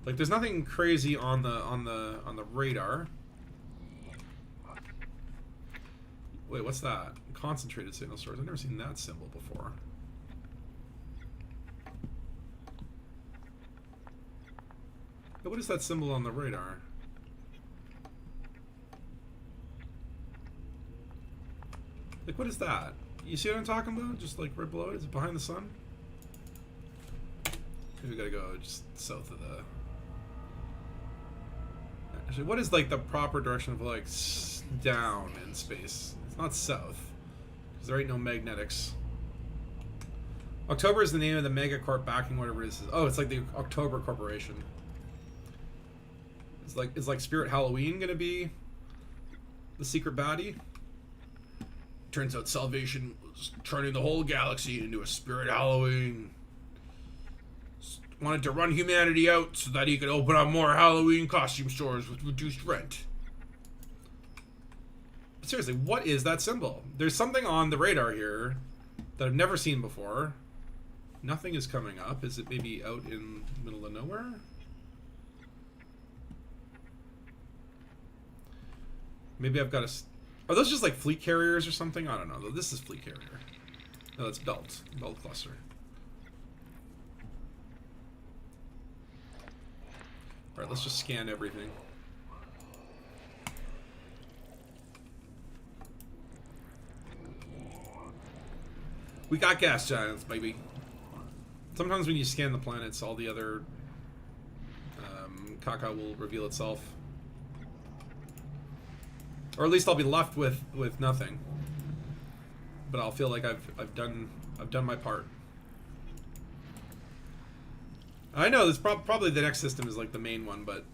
Like, there's nothing crazy on the radar. Wait, what's that? Concentrated signal source. I've never seen that symbol before. Hey, what is that symbol on the radar? Like, what is that? You see what I'm talking about? Just like right below it? Is it behind the sun? Maybe we gotta go just south of the... Actually, what is like the proper direction of like down in space? It's not south, because there ain't no magnetics. October is the name of the megacorp backing whatever it is. Oh, it's like the October Corporation. Is like Spirit Halloween gonna be the secret baddie? Turns out Salvation was turning the whole galaxy into a Spirit Halloween. Wanted to run humanity out so that he could open up more Halloween costume stores with reduced rent. But seriously, what is that symbol? There's something on the radar here that I've never seen before. Nothing is coming up. Is it maybe out in the middle of nowhere? Maybe I've got a... Are those just like fleet carriers or something? I don't know. This is fleet carrier. No, that's belt cluster. All right, let's just scan everything. We got gas giants, baby. Sometimes when you scan the planets, all the other caca will reveal itself. Or at least I'll be left with nothing. But I'll feel like I've done my part. I know this probably the next system is like the main one, but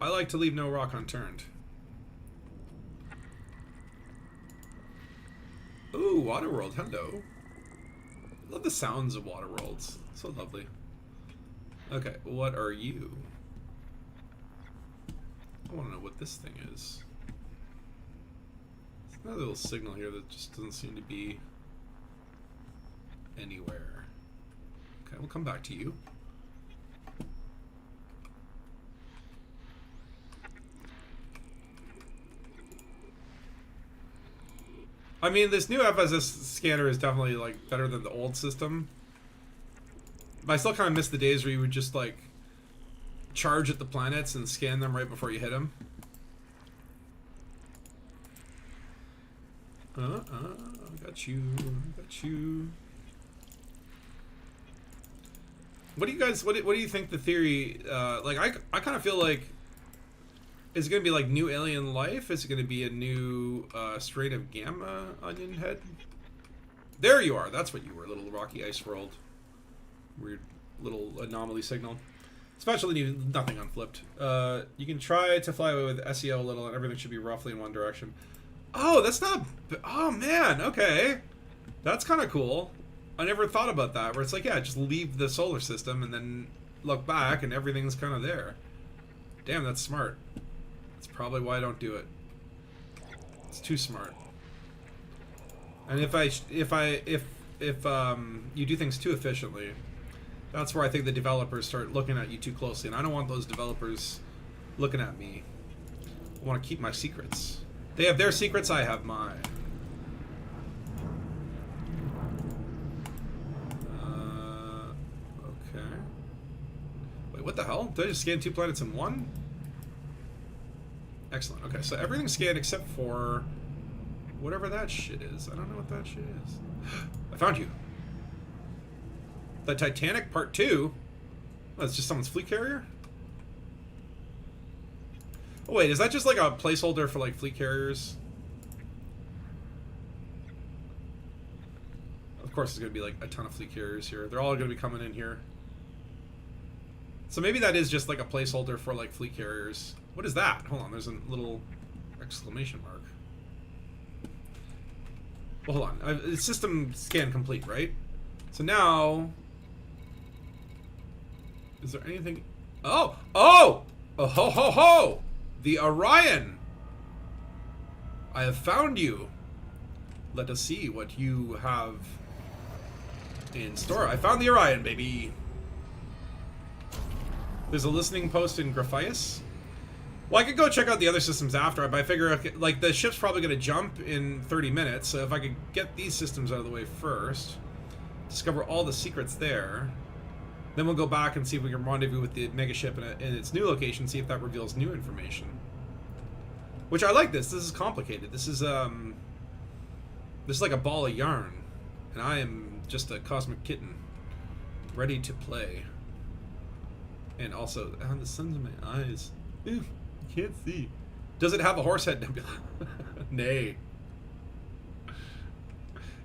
I like to leave no rock unturned. Ooh, Waterworld, hello. I love the sounds of Waterworlds. So lovely. Okay, what are you? I want to know what this thing is. There's another little signal here that just doesn't seem to be anywhere. Okay, we'll come back to you. I mean, this new FSS scanner is definitely like better than the old system. But I still kind of miss the days where you would just like charge at the planets and scan them right before you hit them. Got you, got you. What do you guys? What do you think the theory? Like, I kind of feel like, is it gonna be like new alien life? Is it gonna be a new strain of gamma onion head? There you are. That's what you were, little rocky ice world. Weird little anomaly signal. Especially nothing unflipped. You can try to fly away with SEO a little, and everything should be roughly in one direction. Oh, that's not. Oh man. Okay, that's kind of cool. I never thought about that. Where it's like, yeah, just leave the solar system and then look back, and everything's kind of there. Damn, that's smart. That's probably why I don't do it. It's too smart. And if you do things too efficiently, that's where I think the developers start looking at you too closely, and I don't want those developers looking at me. I want to keep my secrets. They have their secrets, I have mine. Okay. Wait, what the hell? Did I just scan 2 planets in one? Excellent. Okay, so everything's scanned except for whatever that shit is. I don't know what that shit is. I found you. The Titanic Part 2? Oh, that's just someone's fleet carrier? Oh wait, is that just like a placeholder for like fleet carriers? Of course there's going to be like a ton of fleet carriers here. They're all going to be coming in here. So maybe that is just like a placeholder for like fleet carriers. What is that? Hold on, there's a little exclamation mark. Well, hold on. It's system scan complete, right? So now... Is there anything... Oh! Oh! Oh ho ho ho! The Orion! I have found you. Let us see what you have in store. I found the Orion, baby. There's a listening post in Graphias. Well, I could go check out the other systems after, but I figure, like, the ship's probably going to jump in 30 minutes, so if I could get these systems out of the way first, discover all the secrets there, then we'll go back and see if we can rendezvous with the megaship in its new location, see if that reveals new information. Which I like this. This is complicated. This is like a ball of yarn, and I am just a cosmic kitten, ready to play. And also, the sun's in my eyes. Ew, I can't see. Does it have a horse head nebula? Nay.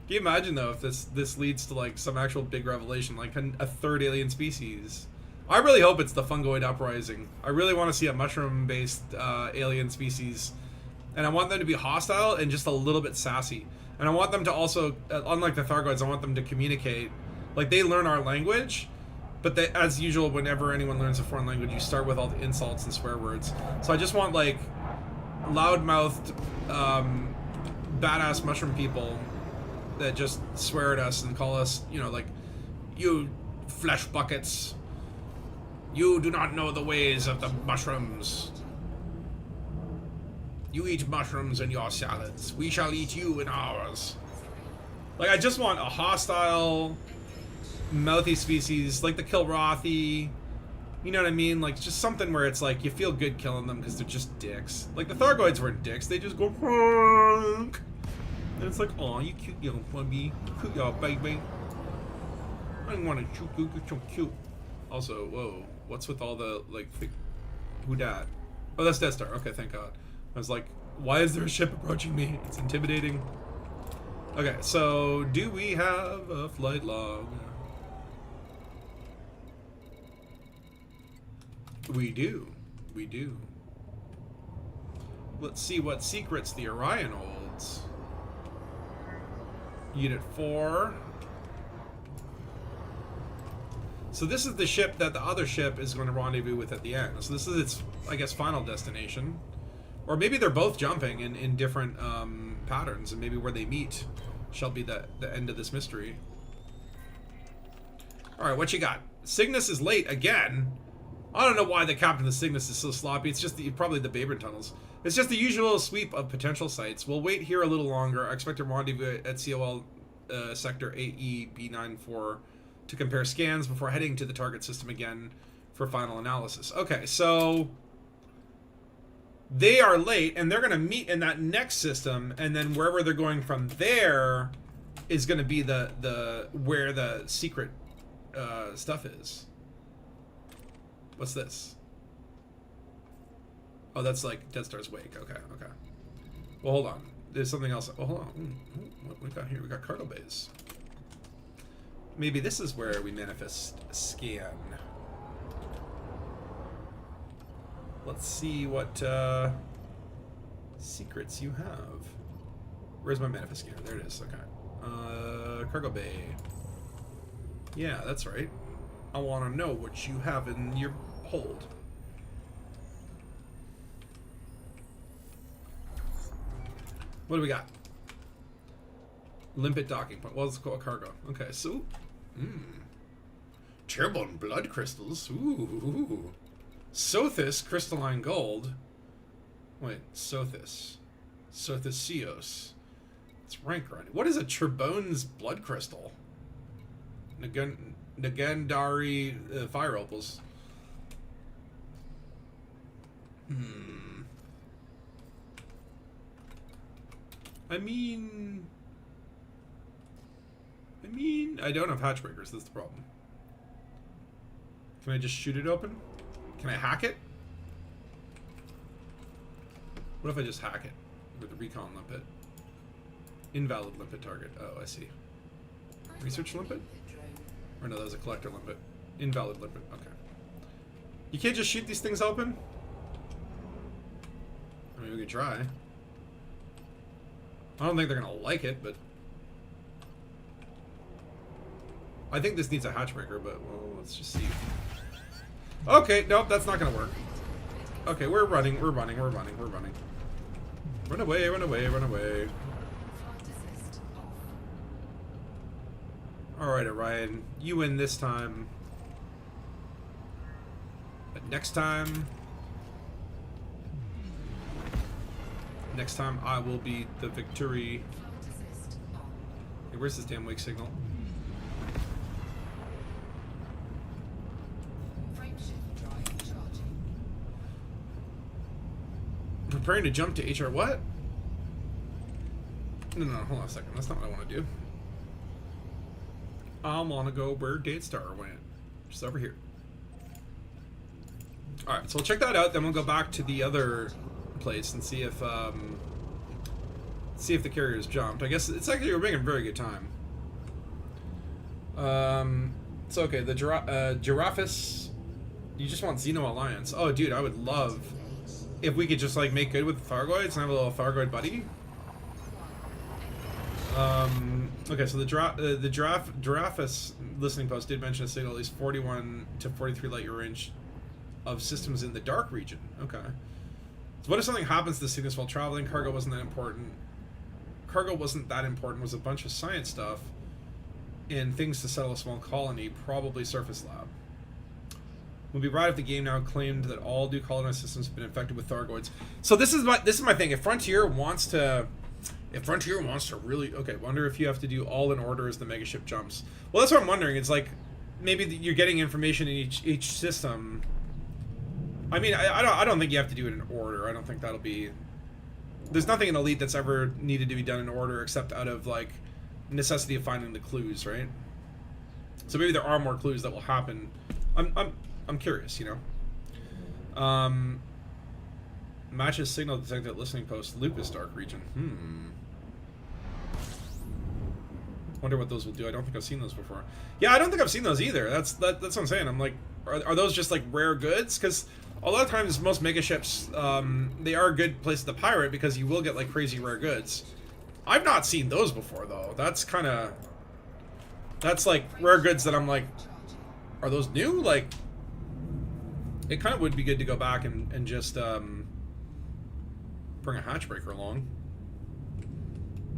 Can you imagine though if this leads to like some actual big revelation, like a third alien species? I really hope it's the fungoid uprising. I really want to see a mushroom-based alien species, and I want them to be hostile and just a little bit sassy. And I want them to also, unlike the Thargoids, I want them to communicate. Like, they learn our language, but they, as usual, whenever anyone learns a foreign language, you start with all the insults and swear words. So I just want like loud-mouthed, badass mushroom people that just swear at us and call us, you know, like, you flesh buckets. You do not know the ways of the mushrooms. You eat mushrooms in your salads. We shall eat you in ours. Like, I just want a hostile, mouthy species, like the Kilrathi. You know what I mean? Like, just something where it's like, you feel good killing them because they're just dicks. Like, the Thargoids weren't dicks. They just go, honk. And it's like, aw, you cute little puppy. Cute little baby. I want to shoot you, you're so cute. Also, whoa, what's with all the, like, who dat? Oh, that's Death Star. Okay, thank God. I was like, why is there a ship approaching me? It's intimidating. Okay, so do we have a flight log? We do. We do. Let's see what secrets the Orion holds. Unit 4. So this is the ship that the other ship is going to rendezvous with at the end. So this is its, I guess, final destination. Or maybe they're both jumping in different patterns, and maybe where they meet shall be the end of this mystery. Alright, what you got? Cygnus is late again. I don't know why the captain of Cygnus is so sloppy. It's just probably the Babern tunnels. It's just the usual sweep of potential sites. We'll wait here a little longer. I expect a rendezvous at COL sector AE B94 to compare scans before heading to the target system again for final analysis. Okay, so they are late, and they're going to meet in that next system, and then wherever they're going from there is going to be the where the secret stuff is. What's this? Oh, that's like Death Star's wake. Okay, okay. Well, hold on. There's something else. Oh, hold on. What we got here? We got cargo bays. Maybe this is where we manifest scan. Let's see what secrets you have. Where's my manifest scanner? There it is. Okay. Cargo bay. Yeah, that's right. I want to know what you have in your hold. What do we got? Limpet docking point. Well, let's call it cargo. Okay, so... Turbine blood crystals. Ooh. Sothis crystalline gold. Wait, Sothis. Sothisios. It's rank grinding. What is a Turbone's blood crystal? Nagandari fire opals. I mean, I don't have hatch breakers. That's the problem. Can I just shoot it open? Can I hack it? What if I just hack it with the recon limpet? Invalid limpet target. Oh, I see. Research limpet? Or no, that was a collector limpet. Invalid limpet. Okay. You can't just shoot these things open? I mean, we could try. I don't think they're gonna like it, but I think this needs a hatch breaker, but well, let's just see. Okay, nope, that's not gonna work. Okay, we're running. Run away, run away, run away. Alright, Orion, you win this time. But next time I will be the victory. Hey, where's this damn wake signal? Preparing to jump to HR. What? No, hold on a second. That's not what I want to do. I want to go where Datestar went. Just over here. Alright, so we'll check that out. Then we'll go back to the other place and see if the carrier's jumped. I guess it's actually we're making very good time. So okay, the Giraffus. You just want Xeno Alliance. Oh, dude, I would love if we could just like make good with the Thargoids and have a little Thargoid buddy. Okay, so the Giraffus listening post did mention a signal at least 41 to 43 light year range of systems in the dark region. Okay. So what if something happens to the Cygnus while traveling? Cargo wasn't that important. Cargo wasn't that important. Was a bunch of science stuff and things to settle a small colony, probably surface lab. Would be right if the game now claimed that all new colonized systems have been infected with Thargoids. So this is my thing. If Frontier wants to really, okay, wonder if you have to do all in order as the megaship jumps. Well, that's what I'm wondering. It's like maybe you're getting information in each system. I mean, I don't think you have to do it in order. I don't think that'll be. There's nothing in Elite that's ever needed to be done in order except out of like necessity of finding the clues, right? So maybe there are more clues that will happen. I'm curious, you know. Matches signal detected at listening post Lupus Dark region. Wonder what those will do. I don't think I've seen those before. Yeah, I don't think I've seen those either. That's what I'm saying. I'm like, are those just like rare goods? Because a lot of times most megaships, they are a good place to pirate because you will get like crazy rare goods. I've not seen those before, though. That's kind of... That's, like, rare goods that I'm like... Are those new? Like... It kind of would be good to go back and just, bring a hatchbreaker along.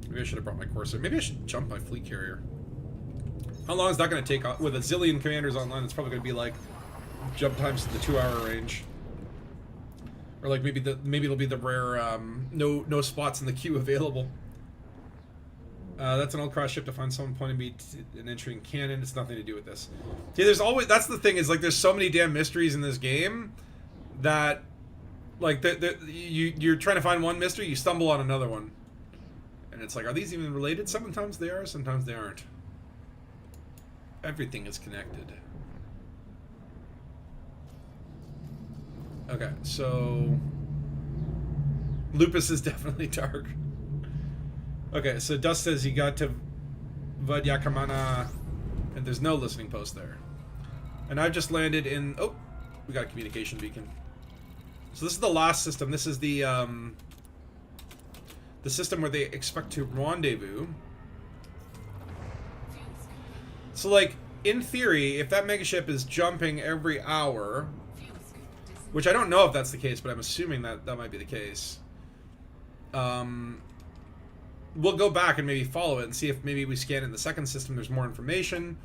Maybe I should have brought my Corsair. Maybe I should jump my fleet carrier. How long is that going to take? With a zillion commanders online, it's probably going to be, like, jump times to the 2-hour range. Or, like, maybe it'll be the rare, no spots in the queue available. That's an old cross ship to find someone pointing me to an entry in canon. It's nothing to do with this. See, there's always... That's the thing, is, like, there's so many damn mysteries in this game that, like, you're trying to find one mystery, you stumble on another one. And it's like, are these even related? Sometimes they are, sometimes they aren't. Everything is connected. Okay, so... Lupus is definitely dark. Okay, so Dust says he got to Vadyakamana, and there's no listening post there. And I've just landed in... Oh, we got a communication beacon. So this is the last system. This is the system where they expect to rendezvous. So, like, in theory, if that megaship is jumping every hour, which I don't know if that's the case, but I'm assuming that that might be the case, we'll go back and maybe follow it and see if maybe we scan in the second system there's more information.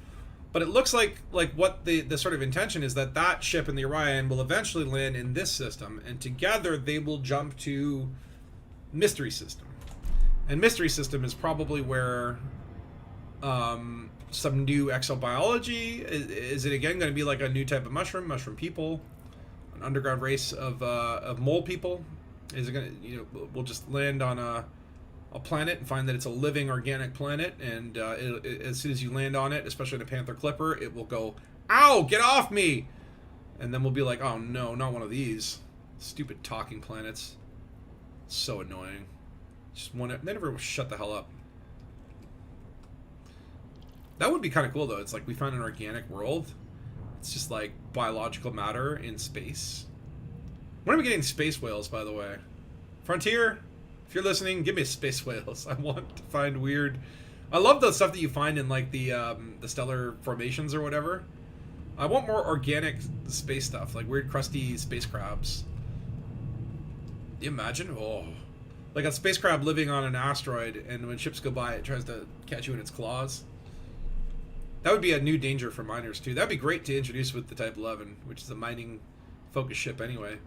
But it looks like what the sort of intention is that that ship and the Orion will eventually land in this system, and together they will jump to Mystery System. And Mystery System is probably where some new exobiology is it again going to be like a new type of mushroom people, an underground race of mole people? Is it going to, you know, we'll just land on a planet and find that it's a living organic planet, and as soon as you land on it, especially in a Panther Clipper, it will go, ow, get off me, and then we'll be like, oh no, not one of these stupid talking planets. So annoying. Just one, they never will shut the hell up. That would be kind of cool though. It's like we found an organic world. It's just like biological matter in space. When are we getting space whales, by the way? Frontier, if you're listening, give me space whales. I want to find weird... I love the stuff that you find in, like, the stellar formations or whatever. I want more organic space stuff, like weird crusty space crabs. Can you imagine? Oh. Like a space crab living on an asteroid, and when ships go by, it tries to catch you in its claws. That would be a new danger for miners, too. That'd be great to introduce with the Type 11, which is a mining-focused ship anyway.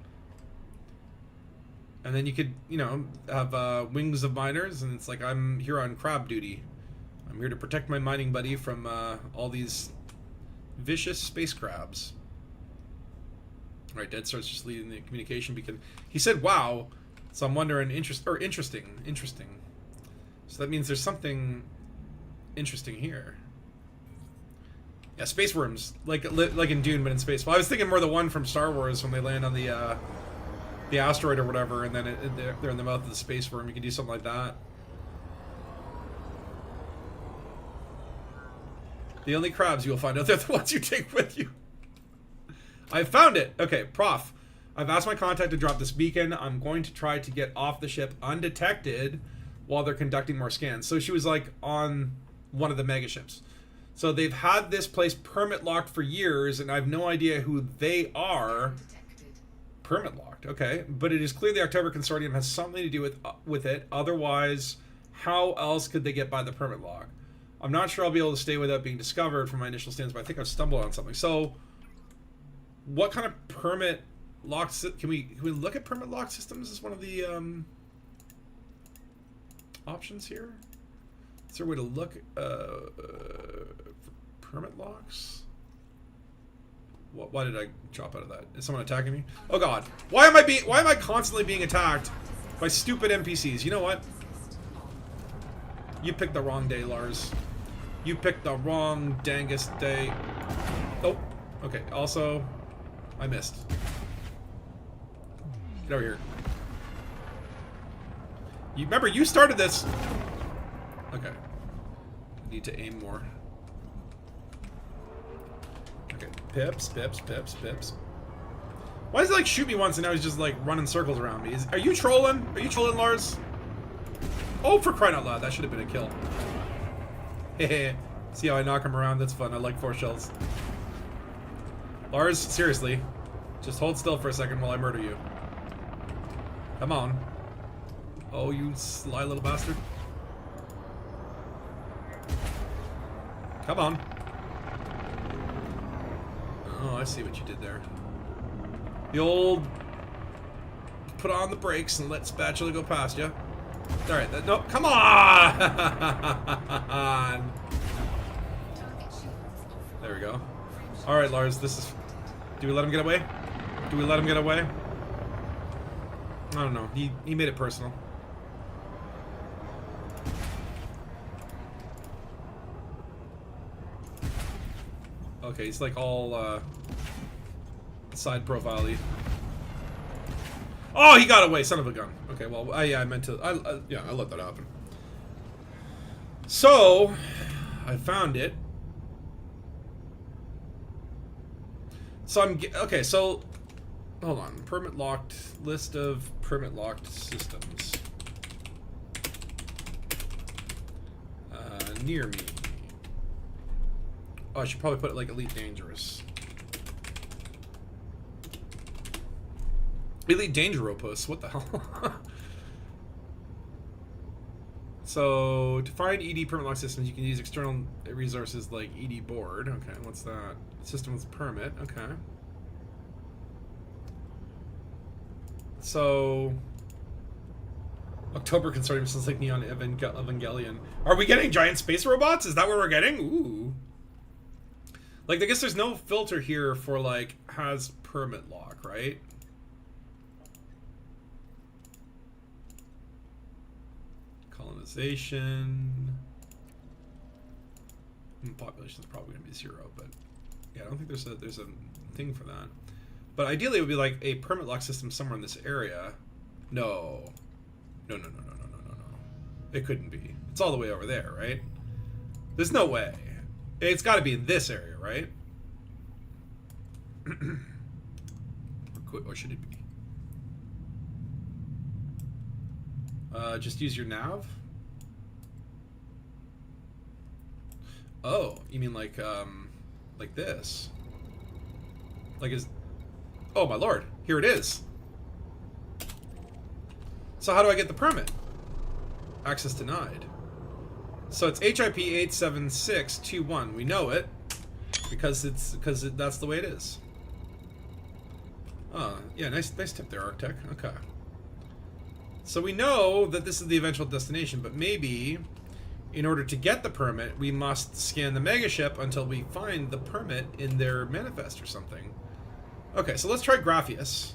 And then you could, you know, have wings of miners, and it's like, I'm here on crab duty. I'm here to protect my mining buddy from all these vicious space crabs. Alright, Dead starts just leading the communication beacon. He said, wow. So I'm wondering, interesting. So that means there's something interesting here. Yeah, space worms. Like in Dune, but in space. Well, I was thinking more the one from Star Wars when they land on the asteroid or whatever, and then they're in the mouth of the space worm. You can do something like that. The only crabs you will find out there are the ones you take with you. I found it! Okay, Prof. I've asked my contact to drop this beacon. I'm going to try to get off the ship undetected while they're conducting more scans. So she was like on one of the megaships. So they've had this place permit locked for years, and I have no idea who they are. Permit locked, okay. But it is clear the October Consortium has something to do with it. Otherwise, how else could they get by the permit lock? I'm not sure I'll be able to stay without being discovered from my initial stance, but I think I've stumbled on something. So, what kind of permit lock? Can we look at permit lock systems as one of the options here? Is there a way to look for permit locks? Why did I drop out of that? Is someone attacking me? Oh God! Why am I constantly being attacked by stupid NPCs? You know what? You picked the wrong day, Lars. You picked the wrong Dangus day. Oh, okay. Also, I missed. Get over here. You remember you started this. Okay. I need to aim more. Okay. Pips. Why does he like shoot me once and now he's just like running circles around me? Are you trolling? Are you trolling, Lars? Oh, for crying out loud, that should have been a kill. Hehe. See how I knock him around? That's fun. I like 4 shells. Lars, seriously. Just hold still for a second while I murder you. Come on. Oh, you sly little bastard. Come on. Oh, I see what you did there. The old... put on the brakes and let spatula go past you. Alright, no, come on! There we go. Alright, Lars, this is... Do we let him get away? Do we let him get away? I don't know. He made it personal. Okay, he's like all, side profile-y. Oh, he got away, son of a gun. Okay, well, yeah, I meant to... yeah, I let that happen. So, I found it. So okay, so... Hold on. Permit locked. List of permit locked systems. Near me. Oh, I should probably put it like Elite Dangerous. Elite Dangeropus, what the hell? So, to find ED permit lock systems, you can use external resources like ED board. Okay, what's that? System with permit, okay. So, October Consortium sounds like Neon Evangelion. Are we getting giant space robots? Is that what we're getting? Ooh. Like, I guess there's no filter here for, like, has permit lock, right? Colonization. Population is probably going to be 0, but yeah, I don't think there's a thing for that. But ideally, it would be like a permit lock system somewhere in this area. No. No. It couldn't be. It's all the way over there, right? There's no way. It's got to be in this area, right? Or should it be? Just use your nav? Oh, you mean like this? Like is... Oh my lord, here it is. So how do I get the permit? Access denied. So it's HIP 87621. We know it because that's the way it is. Oh, yeah, nice tip there, Arctech. Okay. So we know that this is the eventual destination, but maybe in order to get the permit, we must scan the megaship until we find the permit in their manifest or something. Okay, so let's try Graphius.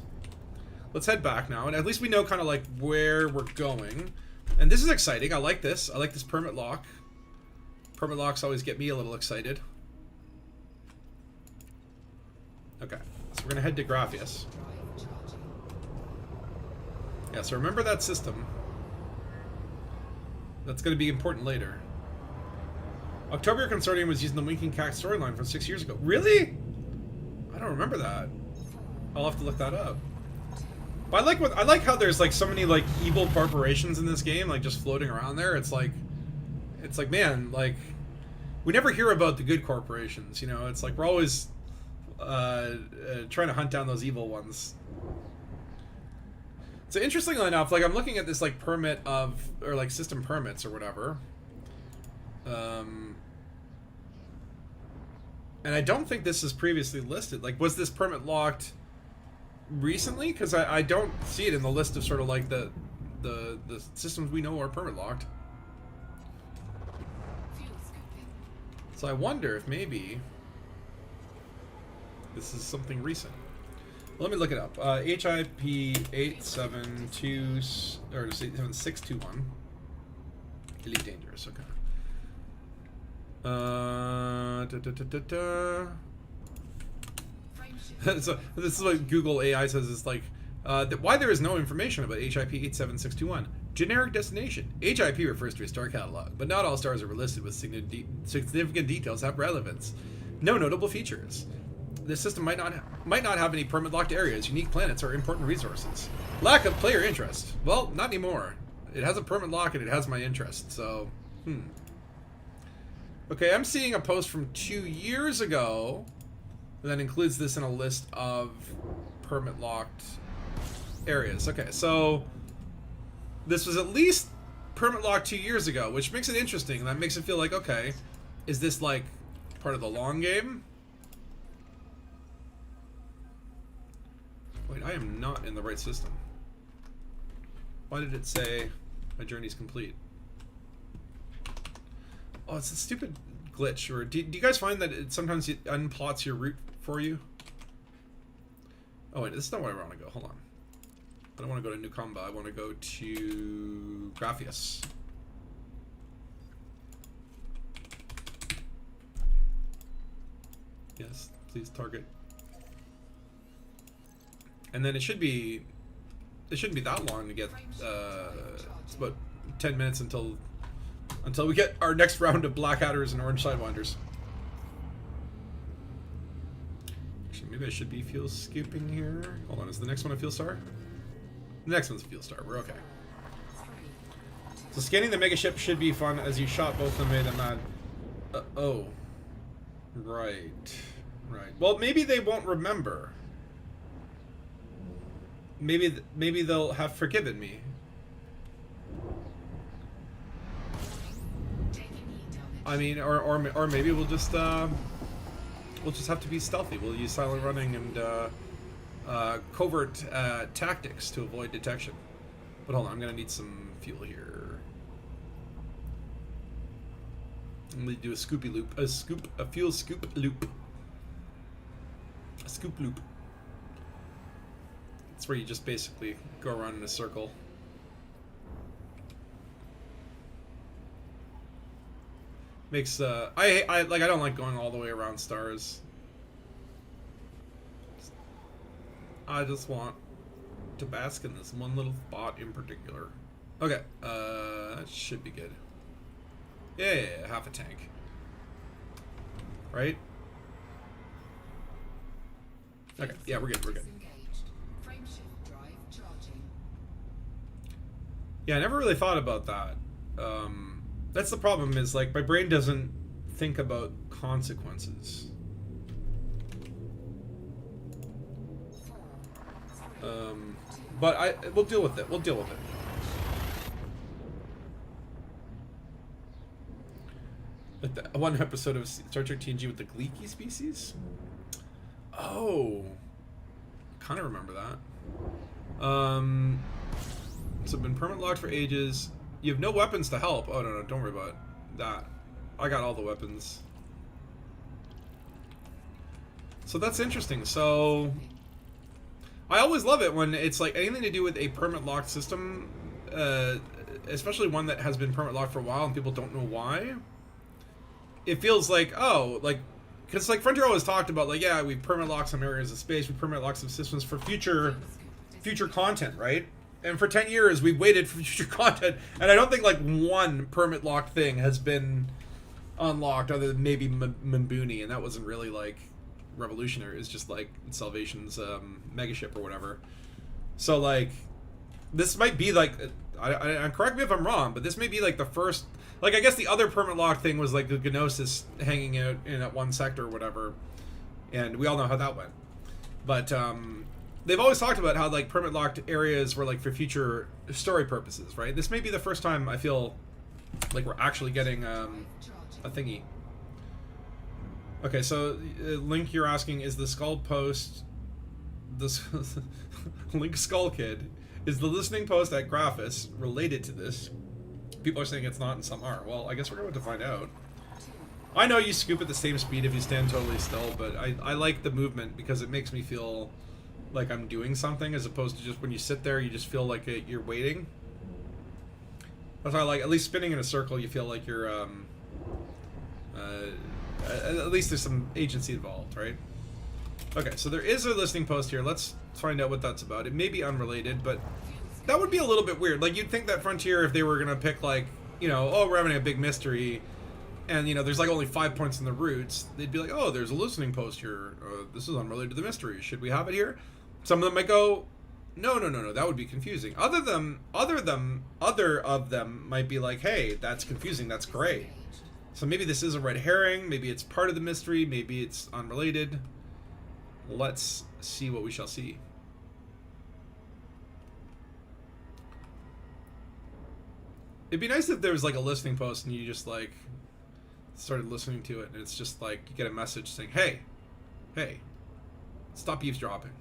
Let's head back now, and at least we know kind of like where we're going. And this is exciting. I like this. I like this permit lock. Permit locks always get me a little excited. Okay, so we're gonna head to Graphius. Yeah, so remember that system. That's gonna be important later. October Consortium was using the Winking Cat storyline from 6 years ago. Really? I don't remember that. I'll have to look that up. But I like how there's like so many like evil corporations in this game, like just floating around there. It's like man, like we never hear about the good corporations, you know. It's like we're always trying to hunt down those evil ones. So interestingly enough, like I'm looking at this like permit of or like system permits or whatever, and I don't think this is previously listed. Like, was this permit locked recently? Because I don't see it in the list of sort of like the systems we know are permit locked. So I wonder if maybe this is something recent. Well, let me look it up. HIP 872 or 7621. Elite Dangerous. Okay. So this is what Google AI says. It's like why there is no information about HIP 87621. Generic destination. HIP refers to a star catalog, but not all stars are listed with significant details have relevance. No notable features. This system might not have any permit locked areas, unique planets, or important resources. Lack of player interest. Well, not anymore. it has a permit lock and it has my interest. So, Okay, I'm seeing a post from 2 years ago that includes this in a list of permit locked areas. Okay, so this was at least permit locked 2 years ago, which makes it interesting. That makes it feel like, okay, is this like part of the long game? Wait, I am not in the right system. Why did it say my journey's complete? Oh, it's a stupid glitch. Or do you guys find that sometimes it unplots your route for you? Oh wait, this is not where I want to go. Hold on. I don't want to go to New Comba. I want to go to Graphius. Yes, please target. And then it shouldn't be that long to get. It's about 10 minutes until we get our next round of Blackadders and Orange Sidewinders. Actually, maybe I should be fuel scooping here. Hold on, is the next one a fuel star? The next one's a fuel star. We're okay. So scanning the mega ship should be fun as you shot both and made them mad. Oh. Right. Right. Well, maybe they won't remember. Maybe they'll have forgiven me. I mean, or maybe we'll just have to be stealthy. We'll use silent running and covert tactics to avoid detection. But hold on, I'm gonna need some fuel here. I'm gonna do a scoopy loop, a fuel scoop loop, a scoop loop. It's where you just basically go around in a circle. Makes I don't like going all the way around stars. I just want to bask in this one little spot in particular. Okay, that should be good. Yeah, half a tank. Right? Okay, yeah, we're good, we're good. Yeah, I never really thought about that. That's the problem, is like my brain doesn't think about consequences. But we'll deal with it. We'll deal with it. Like the one episode of Star Trek TNG with the Gleeky species. Oh, kind of remember that. So been permanent locked for ages. You have no weapons to help. Oh no, don't worry about that. I got all the weapons. So that's interesting. So I always love it when it's like anything to do with a permanent locked system, especially one that has been permanent locked for a while and people don't know why. It feels like, oh, like, because like Frontier always talked about, like, yeah, we permanent lock some areas of space, we permanent lock some systems for future content, right? And for 10 years, we've waited for future content, and I don't think, like, one permit locked thing has been unlocked other than maybe Mbuni, and that wasn't really, like, revolutionary. It's just, like, Salvation's megaship or whatever. So, like, this might be, like, I correct me if I'm wrong, but this may be, like, the first... Like, I guess the other permit lock thing was, like, the Gnosis hanging out in at one sector or whatever, and we all know how that went. But, they've always talked about how, like, permit locked areas were, like, for future story purposes, right? This may be the first time I feel like we're actually getting a thingy. Okay, so Link, you're asking, is the Skull Post, this Link Skull Kid, is the listening post at Graphis related to this? People are saying it's not, and some are. Well, I guess we're going to find out. I know you scoop at the same speed if you stand totally still, but I like the movement because it makes me feel like I'm doing something, as opposed to just when you sit there, you just feel like you're waiting. That's why I like, at least spinning in a circle, you feel like you're, at least there's some agency involved, right? Okay, so there is a listening post here. Let's find out what that's about. It may be unrelated, but that would be a little bit weird. Like, you'd think that Frontier, if they were going to pick, like, you know, oh, we're having a big mystery, and, you know, there's, like, only 5 points in the routes, they'd be like, oh, there's a listening post here. This is unrelated to the mystery. Should we have it here? Some of them might go, No, no, no, no. That would be confusing. Other of them might be like, hey, that's confusing. That's great. So maybe this is a red herring. Maybe it's part of the mystery. Maybe it's unrelated. Let's see what we shall see. It'd be nice if there was like a listening post and you just like started listening to it and it's just like you get a message saying, hey, hey, stop eavesdropping.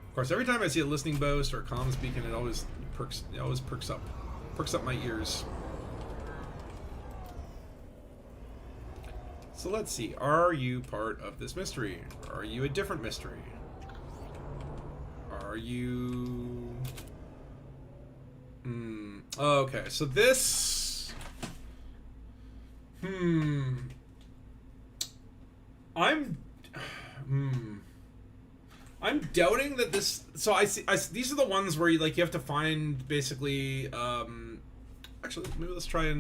Of course, every time I see a listening post or a comms beacon, it always perks up my ears. So let's see. Are you part of this mystery? Are you a different mystery? Are you... Okay, so this... I'm doubting that this... So I see these are the ones where you have to find basically... Actually, maybe let's try.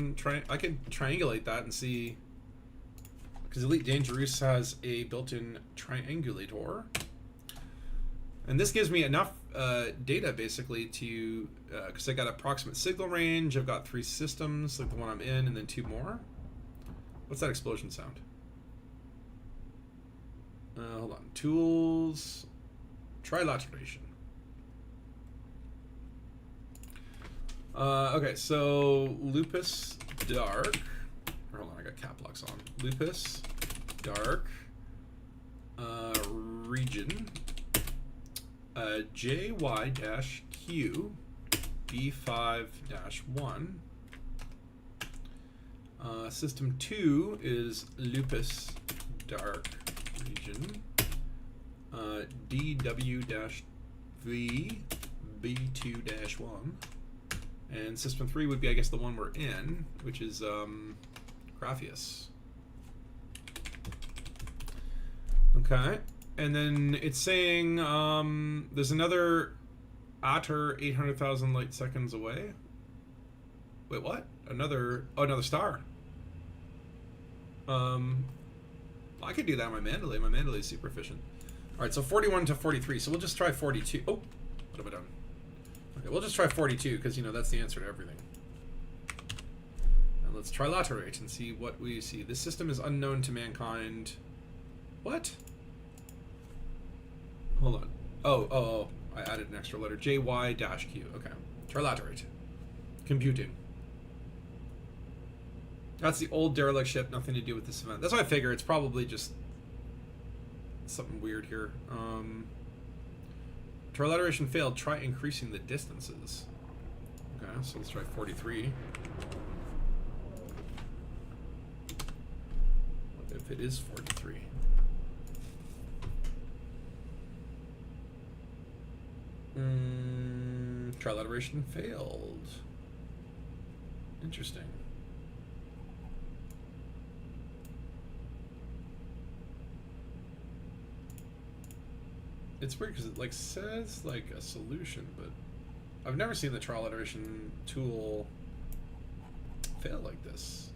I can triangulate that and see... Because Elite Dangerous has a built-in triangulator. And this gives me enough data, basically, to... Because I got approximate signal range, I've got 3 systems, like the one I'm in, and then 2 more. What's that explosion sound? Hold on. Tools... Trilateration. Okay, so Lupus Dark... Hold on, I got cap locks on. Lupus Dark region JY-Q B5-1. System 2 is Lupus Dark region DW-V B2-1. And system 3 would be, I guess, the one we're in, which is Grapheus. Okay. And then it's saying there's another Ater 800,000 light seconds away. Wait, what? Another star. I could do that on my Mandalay. My Mandalay is super efficient. Alright, so 41 to 43. So we'll just try 42. Oh, what have I done? Okay, we'll just try 42 because, that's the answer to everything. And let's trilaterate and see what we see. This system is unknown to mankind. What? Hold on. Oh. I added an extra letter. JY-Q. Okay. Trilaterate. Computing. That's the old derelict ship. Nothing to do with this event. That's why I figure it's probably just something weird here. Trilateration failed. Try increasing the distances. Okay, so let's try 43. What if it is 43? Trilateration failed. Interesting. It's weird because it says a solution, but I've never seen the trilateration tool fail like this.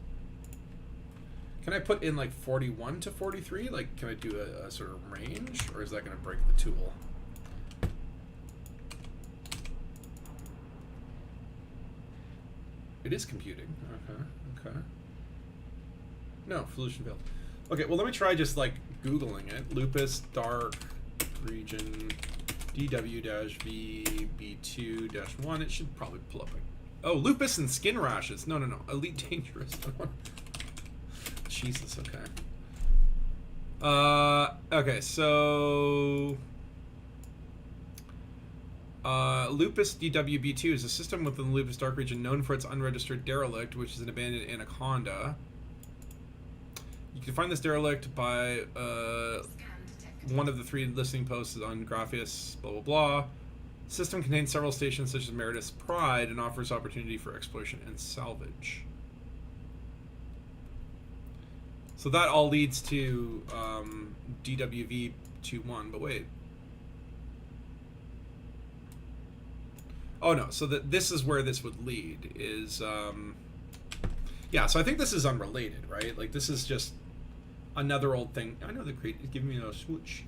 Can I put in 41 to 43? Can I do a sort of range, or is that going to break the tool? It is computing. Okay. No, solution failed. Okay, well let me try just Googling it. Lupus Dark region DW-V B2-1. It should probably pull up. Oh, lupus and skin rashes. No. Elite Dangerous. Jesus, okay. Okay, so... Lupus DWB2 is a system within the Lupus Dark region known for its unregistered derelict, which is an abandoned anaconda. You can find this derelict by one of the 3 listening posts on Grapheus, blah, blah, blah. System contains several stations such as Meredith's Pride and offers opportunity for exploration and salvage. So that all leads to DWV-21, but wait. Oh no, so this is where this would lead, is, yeah, so I think this is unrelated, right? This is just another old thing. I know the crate is giving me a swoosh.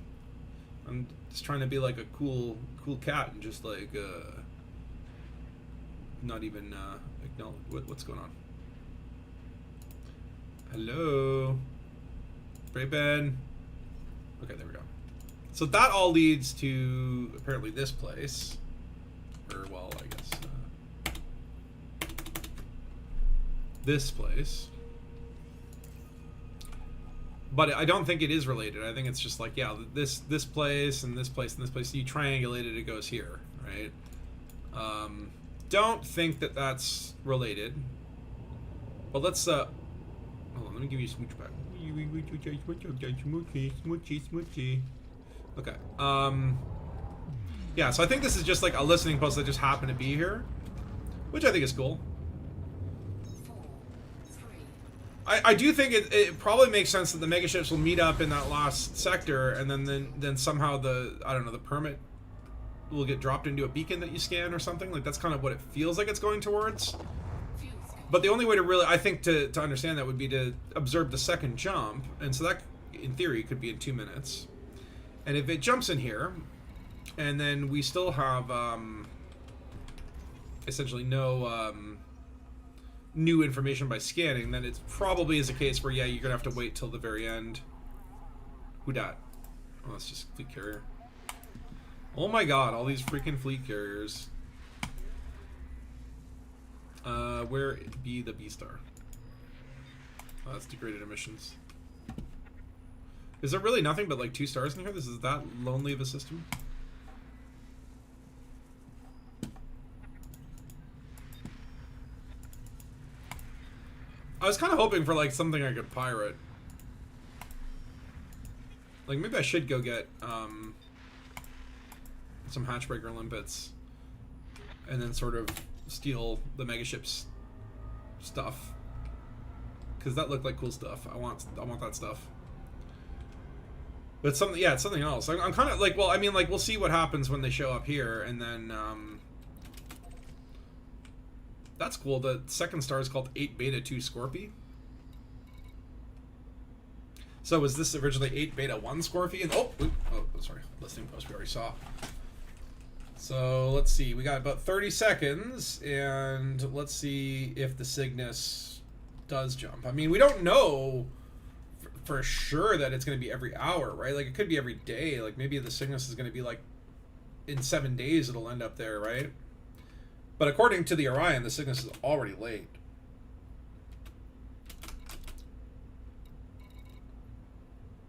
I'm just trying to be like a cool cat and just like not even acknowledge what's going on. Hello, Ben. Okay, there we go. So that all leads to apparently this place, or well, I guess this place. But I don't think it is related. I think it's just like, yeah, this place and this place and this place. You triangulate it, it goes here, right? Don't think that that's related. But let's hold on. Let me give you a smooch back. Smoochy. Okay. Yeah. So I think this is just like a listening post that just happened to be here, which I think is cool. I do think it probably makes sense that the megaships will meet up in that last sector, and then somehow the permit will get dropped into a beacon that you scan or something. Like that's kind of what it feels like it's going towards. But the only way to really, I think, to understand that would be to observe the second jump, and so that in theory could be in 2 minutes. And if it jumps in here, and then we still have essentially no new information by scanning, then it probably is a case where, yeah, you're gonna have to wait till the very end. Who dat? Oh, that's just fleet carrier. Oh my god, all these freaking fleet carriers. Where be the B-star? Oh, that's degraded emissions. Is there really nothing but like 2 stars in here? This is that lonely of a system? I was kind of hoping for like something I could pirate. Like maybe I should go get some hatchbreaker limpets and then sort of steal the megaship's stuff, because that looked like cool stuff. I want that stuff. But it's something, yeah, it's something else. I'm kind of like, well, I mean, like we'll see what happens when they show up here, and then that's cool. The second star is called 8 Beta 2 Scorpy. So was this originally 8 Beta 1 Scorpy? And oh, sorry, listening post we already saw. So let's see, we got about 30 seconds, and let's see if the Cygnus does jump. I mean, we don't know for sure that it's going to be every hour, right? Like it could be every day. Like maybe the Cygnus is going to be like in 7 days it'll end up there, right? But according to the Orion, the Cygnus is already late.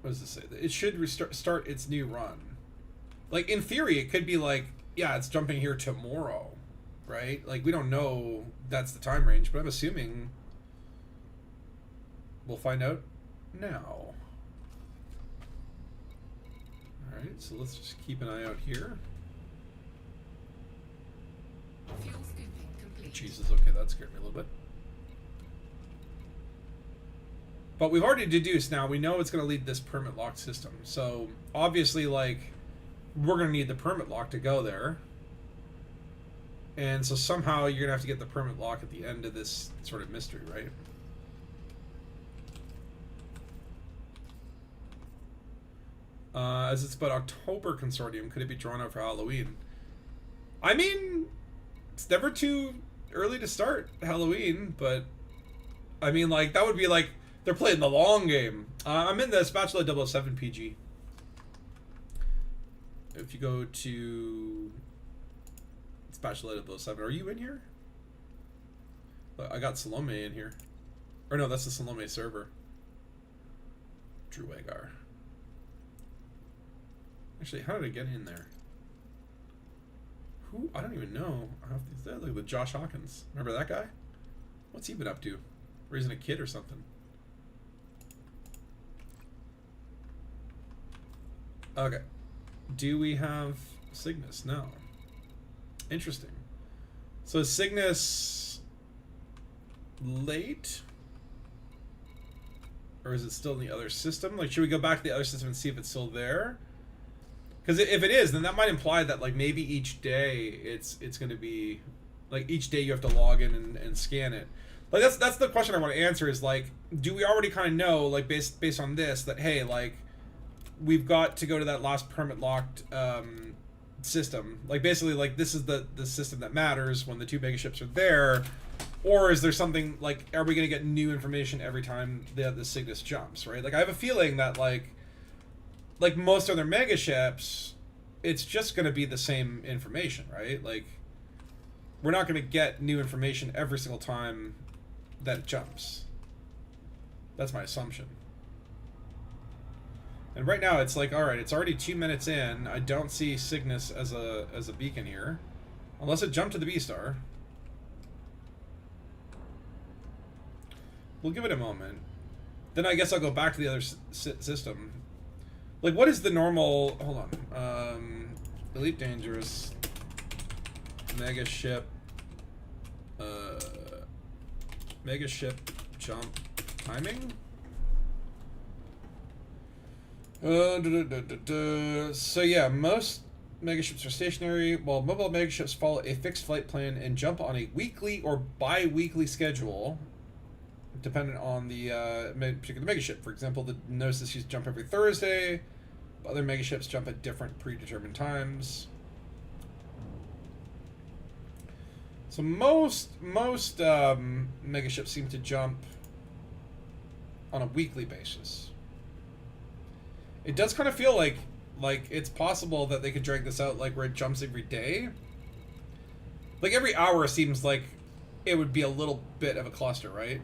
What does this say? It should start its new run. Like in theory, it could be like, yeah, it's jumping here tomorrow, right? Like we don't know that's the time range, but I'm assuming we'll find out now. All right, so let's just keep an eye out here. Fuel scooping complete. Jesus, okay, that scared me a little bit. But we've already deduced now, we know it's going to lead this permit lock system. So obviously, like, we're going to need the permit lock to go there. And so somehow you're going to have to get the permit lock at the end of this sort of mystery, right? As it's about October Consortium, could it be drawn out for Halloween? I mean, it's never too early to start Halloween, but I mean, like, that would be like, they're playing the long game. I'm in the Spatula 007 PG. If you go to Spatula 007, are you in here? I got Salome in here. Or no, that's the Salome server. Drew Wagar. Actually, how did I get in there? Who? I don't even know. I have to look with Josh Hawkins. Remember that guy? What's he been up to? Raising a kid or something? Okay. Do we have Cygnus? No. Interesting. So is Cygnus late? Or is it still in the other system? Like, should we go back to the other system and see if it's still there? Because if it is, then that might imply that, like, maybe each day it's going to be... Like, each day you have to log in and scan it. Like that's the question I want to answer is like, do we already kind of know, like based on this, that hey, like we've got to go to that last permit locked system, like basically like this is the system that matters when the two megaships are there, or is there something like, are we going to get new information every time the Cygnus jumps, right? Like I have a feeling that like most other megaships, it's just going to be the same information, right? Like we're not going to get new information every single time that it jumps. That's my assumption. And right now it's like, all right, it's already 2 minutes in. I don't see Cygnus as a beacon here, unless it jumped to the B star. We'll give it a moment. Then I guess I'll go back to the other system. Like, what is the normal? Hold on. Elite Dangerous Mega Ship. Mega Ship jump timing. So yeah, most megaships are stationary, while mobile megaships follow a fixed flight plan and jump on a weekly or bi-weekly schedule, dependent on the particular megaship. For example, the Gnosis jump every Thursday. Other megaships jump at different predetermined times. So most megaships seem to jump on a weekly basis. It does kind of feel like it's possible that they could drag this out, like where it jumps every day. Like every hour seems like it would be a little bit of a cluster, right?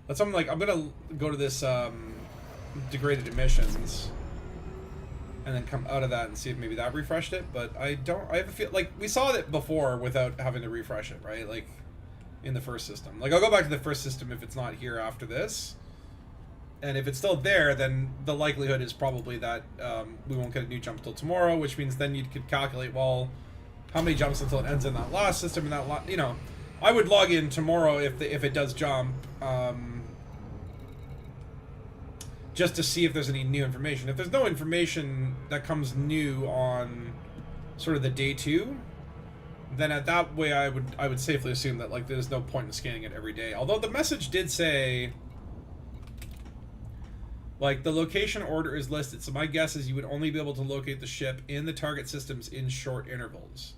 That's something like, I'm gonna go to this degraded emissions and then come out of that and see if maybe that refreshed it, but I have a feel like we saw it before without having to refresh it, right? Like in the first system. Like I'll go back to the first system if it's not here after this. And if it's still there, then the likelihood is probably that we won't get a new jump until tomorrow, which means then you could calculate, well, how many jumps until it ends in that last system and that you know, I would log in tomorrow if it does jump, just to see if there's any new information. If there's no information that comes new on sort of the day 2, then at that way I would safely assume that like there's no point in scanning it every day. Although the message did say, like, the location order is listed, so my guess is you would only be able to locate the ship in the target systems in short intervals.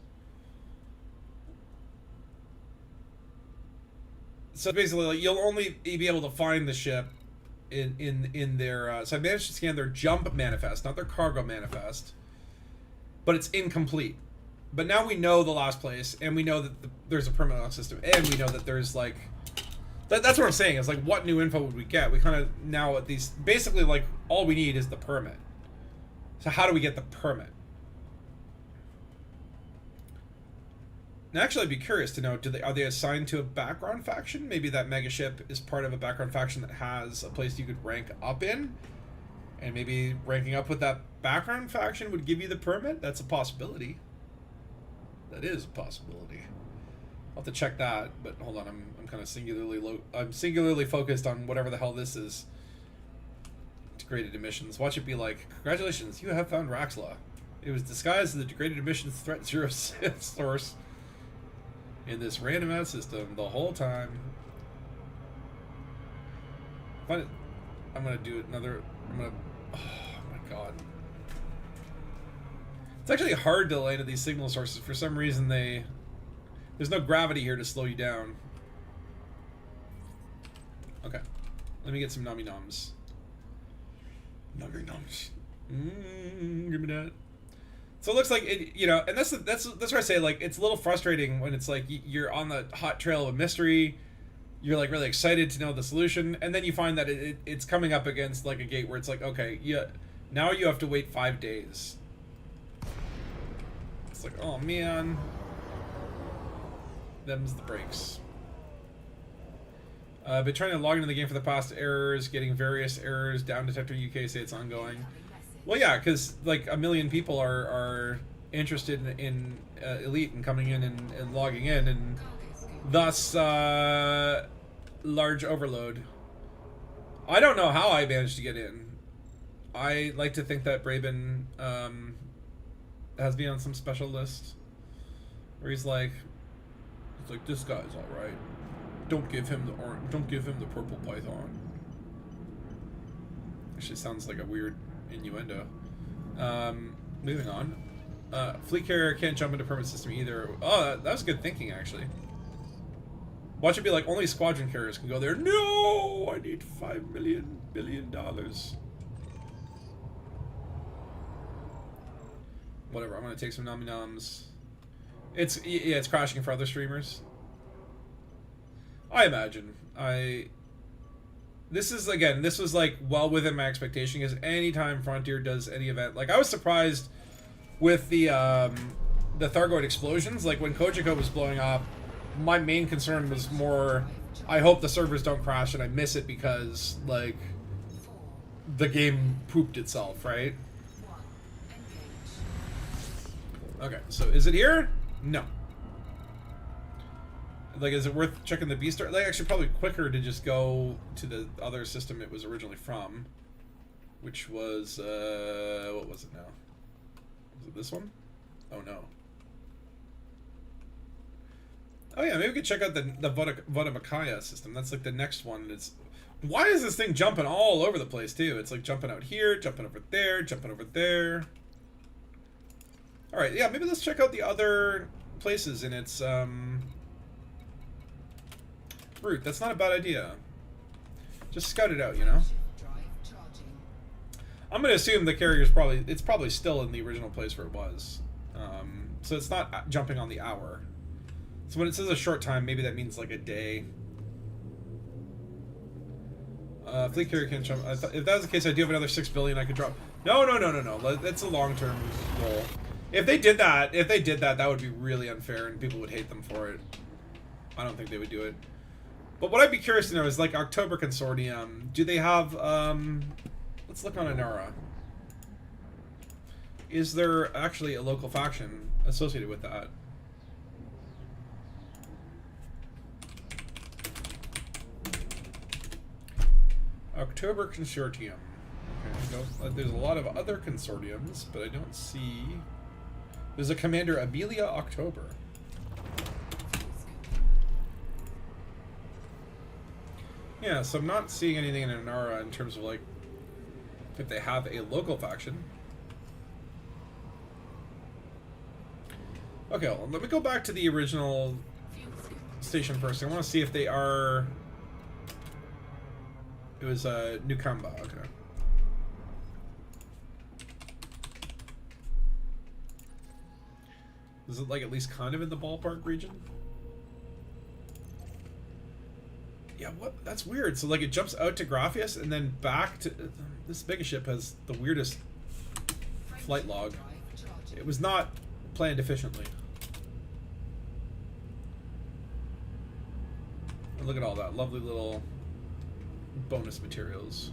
So basically, like, you'll only be able to find the ship in their... so I managed to scan their jump manifest, not their cargo manifest, but it's incomplete. But now we know the last place, and we know that there's a permanent lock system, and we know that there's, like... That's what I'm saying, is like, what new info would we get? We kind of now at these, basically like all we need is the permit. So how do we get the permit? Now actually I'd be curious to know, are they assigned to a background faction? Maybe that megaship is part of a background faction that has a place you could rank up in, and maybe ranking up with that background faction would give you the permit? That's a possibility. That is a possibility. I'll have to check that, but hold on, I'm kind of singularly focused on whatever the hell this is. Degraded emissions. Watch it be like, congratulations, you have found Raxla. It was disguised as the degraded emissions threat 0 source in this random ass system the whole time. But I'm gonna do another. Oh my god. It's actually hard to land at these signal sources. For some reason, there's no gravity here to slow you down. Okay, let me get some nummy nums. Nummy nums. Give me that. So it looks like it, you know, and that's where I say, like, it's a little frustrating when it's like you're on the hot trail of a mystery, you're like really excited to know the solution, and then you find that it's coming up against like a gate where it's like, okay, yeah, now you have to wait 5 days. It's like, oh man, them's the breaks. I've been trying to log into the game for the past errors, getting various errors. Down Detector UK say it's ongoing. Well, yeah, because like 1 million people are interested in Elite and coming in and logging in, and thus large overload. I don't know how I managed to get in. I like to think that Braben has been on some special list where he's like, It's like, this guy's all right. Don't give him the orange. Don't give him the purple python. Actually, sounds like a weird innuendo. Moving on. Fleet carrier can't jump into permit system either. Oh, that was good thinking, actually. Watch it be like, only squadron carriers can go there. No! I need $5 billion. Whatever, I'm gonna take some nom-noms. It's crashing for other streamers. I imagine. This was like well within my expectation, because anytime Frontier does any event, like I was surprised with the Thargoid explosions. Like when Kojiko was blowing up, my main concern was more, I hope the servers don't crash and I miss it because like the game pooped itself, right? Okay, so is it here? No. Like, is it worth checking the B star? Like, actually, probably quicker to just go to the other system it was originally from, which was what was it now? Was it this one? Oh no. Oh yeah, maybe we could check out the Vodamakaya system. That's like the next one. It's, why is this thing jumping all over the place too? It's like jumping out here, jumping over there, jumping over there. All right, yeah, maybe let's check out the other places in its route. That's not a bad idea. Just scout it out, you know. I'm gonna assume the carrier's probably still in the original place where it was. So it's not jumping on the hour. So when it says a short time, maybe that means like a day. Fleet carrier can jump. If that was the case, I do have another 6 billion I could drop. No. That's a long-term goal. If they did that, that would be really unfair, and people would hate them for it. I don't think they would do it. But what I'd be curious to know is, like, October Consortium, do they have, let's look on Inara. Is there actually a local faction associated with that? October Consortium. Okay, there's a lot of other consortiums, but I don't see... There's a Commander Abelia October. Yeah, so I'm not seeing anything in Inara in terms of, like, if they have a local faction. Okay, well, let me go back to the original station first. I want to see if they are... It was Nukamba, okay. Is it like at least kind of in the ballpark region? Yeah, what? That's weird. So like it jumps out to Graphius and then back to... This megaship has the weirdest flight log. It was not planned efficiently. And look at all that lovely little bonus materials.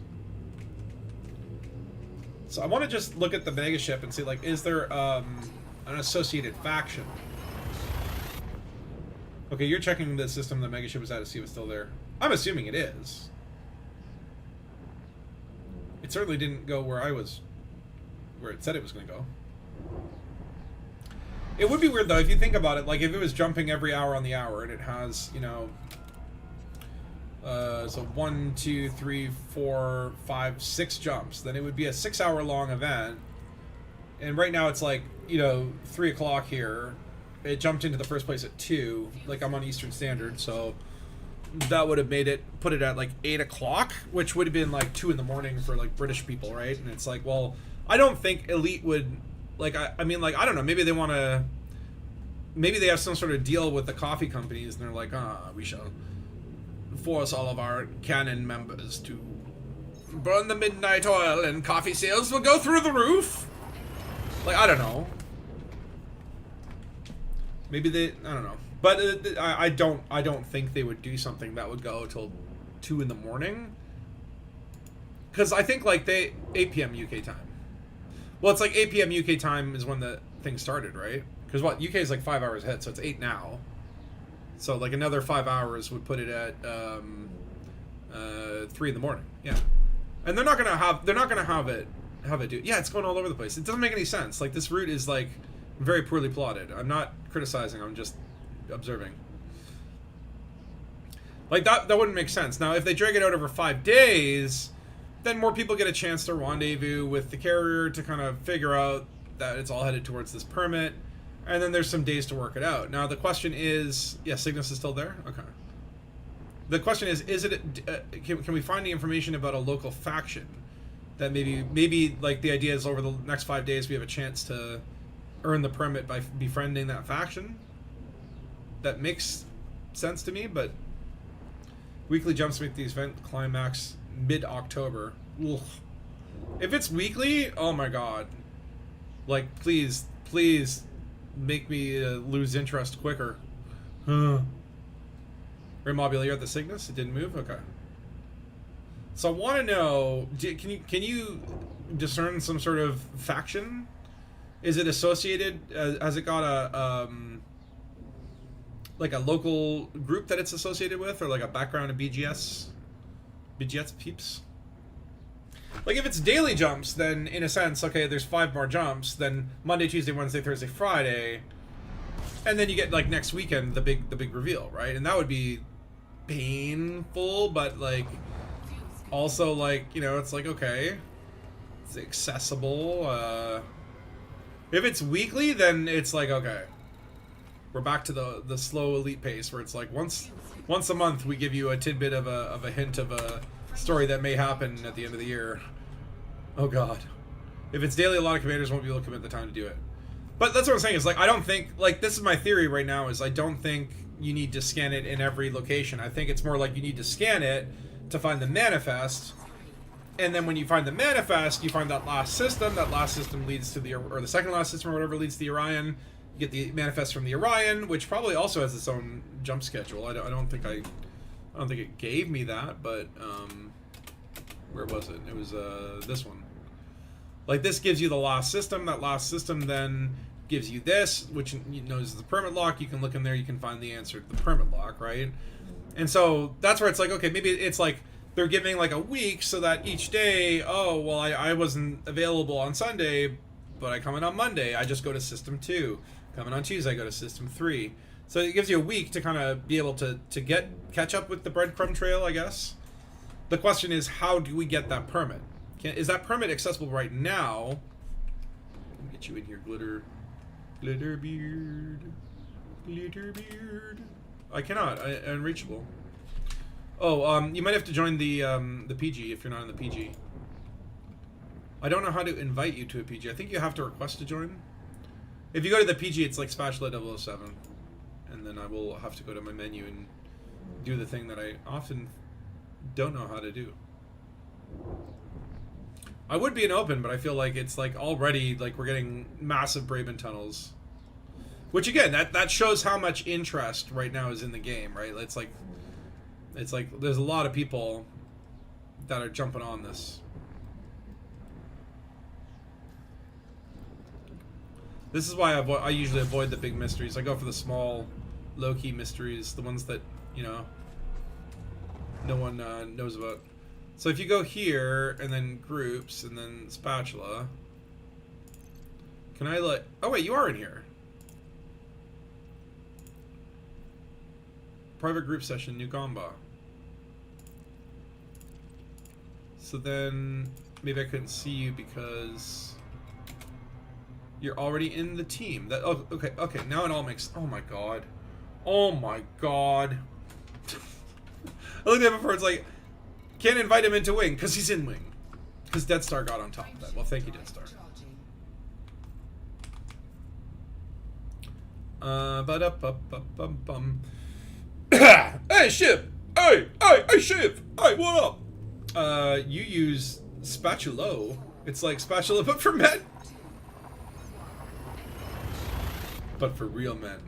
So I want to just look at the megaship and see, like, is there an associated faction? Okay, you're checking the system the megaship was at to see if it's still there. I'm assuming it is. It certainly didn't go where it said it was going to go. It would be weird, though, if you think about it. Like, if it was jumping every hour on the hour, and it has, you know... so 1, 2, 3, 4, 5, 6 jumps, then it would be a 6-hour-long event. And right now it's like, you know, 3 o'clock here. It jumped into the first place at 2. Like, I'm on Eastern Standard, so that would have put it at like 8 o'clock, which would have been like 2 in the morning for like British people, right? And it's like, well, I don't think Elite would, like, I mean, like, I don't know, maybe they want to, maybe they have some sort of deal with the coffee companies, and they're like, we shall force all of our canon members to burn the midnight oil, and coffee sales will go through the roof. Like, I don't know. Maybe they, I don't know. But I don't think they would do something that would go till 2 in the morning. Because I think, like, 8 p.m. UK time. Well, it's like 8 p.m. UK time is when the thing started, right? Because what, UK is like 5 hours ahead, so it's 8 now. So like another 5 hours would put it at 3 in the morning. Yeah, and they're not gonna have it do. Yeah, it's going all over the place. It doesn't make any sense. Like, this route is like very poorly plotted. I'm not criticizing. I'm just observing. Like, that wouldn't make sense. Now, if they drag it out over 5 days, then more people get a chance to rendezvous with the carrier to kind of figure out that it's all headed towards this permit, and then there's some days to work it out. Now, the question is... Yeah, Cygnus is still there? Okay. The question is it... can we find any information about a local faction? That maybe, like, the idea is over the next 5 days we have a chance to earn the permit by befriending that faction? That makes sense to me, but... Weekly jumps make the event climax mid-October. Ugh. If it's weekly, oh my god. Like, please make me lose interest quicker. Remobulator at the Cygnus? It didn't move? Okay. So I want to know, can you discern some sort of faction? Is it associated, has it got a, like a local group that it's associated with, or like a background of BGS peeps? Like, if it's daily jumps, then in a sense, okay, there's 5 more jumps, then Monday, Tuesday, Wednesday, Thursday, Friday, and then you get, like, next weekend the big reveal, right? And that would be painful, but, like, also, like, you know, it's like, okay, it's accessible. If it's weekly, then it's like, okay, we're back to the slow elite pace where it's like once a month we give you a tidbit of a hint of a story that may happen at the end of the year. Oh god. If it's daily, a lot of commanders won't be able to commit the time to do it. But that's what I'm saying, is like, I don't think, like, this is my theory right now, is I don't think you need to scan it in every location. I think it's more like you need to scan it to find the manifest, and then when you find the manifest, you find that last system leads to or the second last system or whatever leads to the Orion. You get the manifest from the Orion, which probably also has its own jump schedule. I don't think it gave me that, but where was it? It was this one. Like, this gives you the last system. That last system then gives you this, which you know is the permit lock. You can look in there. You can find the answer to the permit lock, right? And so that's where it's like, okay, maybe it's like they're giving like a week so that each day, oh, well, I wasn't available on Sunday, but I come in on Monday. I just go to system 2. Coming on Tuesday, I go to system 3. So it gives you a week to kind of be able to catch up with the breadcrumb trail, I guess. The question is, how do we get that permit? Is that permit accessible right now? Let me get you in here, Glitter Beard. I cannot. Unreachable. Oh, you might have to join the PG if you're not in the PG. I don't know how to invite you to a PG. I think you have to request to join. If you go to the PG, it's like Spatula 007. And then I will have to go to my menu and do the thing that I often don't know how to do. I would be an open, but I feel like it's like already, like, we're getting massive Braben tunnels. Which, again, that shows how much interest right now is in the game, right? It's like there's a lot of people that are jumping on this. This is why I usually avoid the big mysteries. I go for the small, low-key mysteries, the ones that, you know, no one knows about. So if you go here, and then groups, and then spatula, can I let... Oh wait, you are in here. Private group session, New Gamba. So then, maybe I couldn't see you because you're already in the team. That, oh, okay, now it all makes... Oh my god. Oh my god. I looked at it before, it's like, can't invite him into Wing, because he's in Wing. Because Dead Star got on top of that. Well, thank you, Dead Star. Ba-da-ba-ba-bum-bum. Hey, Ship! Hey, Ship! Hey, what up? You use Spatulo. It's like Spatula, but for men. But for real men.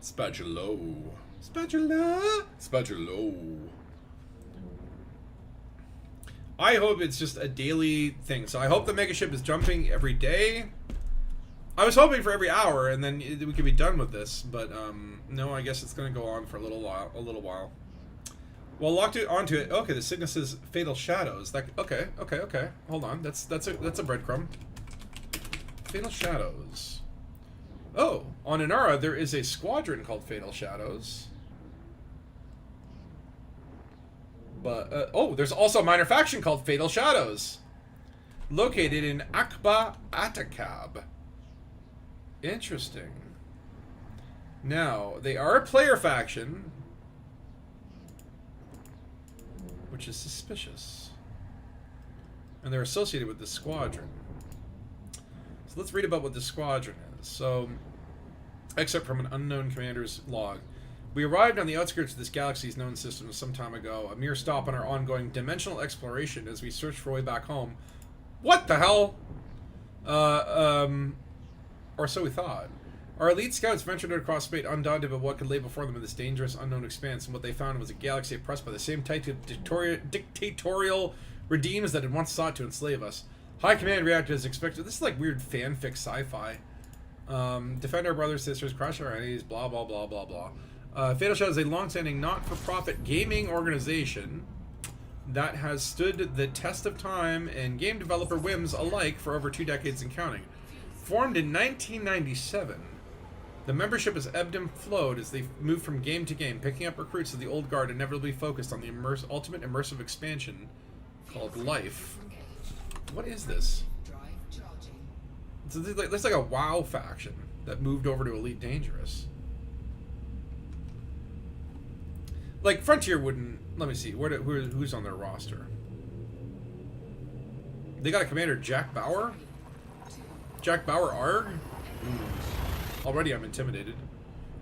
Spatulo. Spatulo. I hope it's just a daily thing. So I hope the mega ship is jumping every day. I was hoping for every hour, and then we could be done with this. But no, I guess it's going to go on for a little while. Well, locked it onto it. Okay, the Cygnus is Fatal Shadows. That okay. Hold on, that's a breadcrumb. Fatal Shadows. Oh, on Inara there is a squadron called Fatal Shadows. But, oh, there's also a minor faction called Fatal Shadows. Located in Akba Atakab. Interesting. Now, they are a player faction, which is suspicious. And they're associated with the squadron. So let's read about what the squadron is. So, excerpt from an unknown commander's log. We arrived on the outskirts of this galaxy's known system some time ago, a mere stop on our ongoing dimensional exploration as we searched for a way back home. What the hell? Or so we thought. Our elite scouts ventured across space undaunted by what could lay before them in this dangerous, unknown expanse, and what they found was a galaxy oppressed by the same type of dictatorial regimes that had once sought to enslave us. High Command reacted as expected. This is like weird fanfic sci-fi. Defend our brothers, sisters, crush our enemies, blah, blah, blah, blah, blah. Fatal Shadow is a long-standing not-for-profit gaming organization that has stood the test of time and game developer whims alike for over 2 decades and counting. Formed in 1997, the membership has ebbed and flowed as they moved from game to game, picking up recruits of the old guard, inevitably focused on the ultimate immersive expansion called Life. What is this? So there's like a WoW faction that moved over to Elite Dangerous. Like, Frontier wouldn't... Let me see. Who's on their roster? They got a commander, Jack Bauer? Jack Bauer Arg? Ooh. Already I'm intimidated.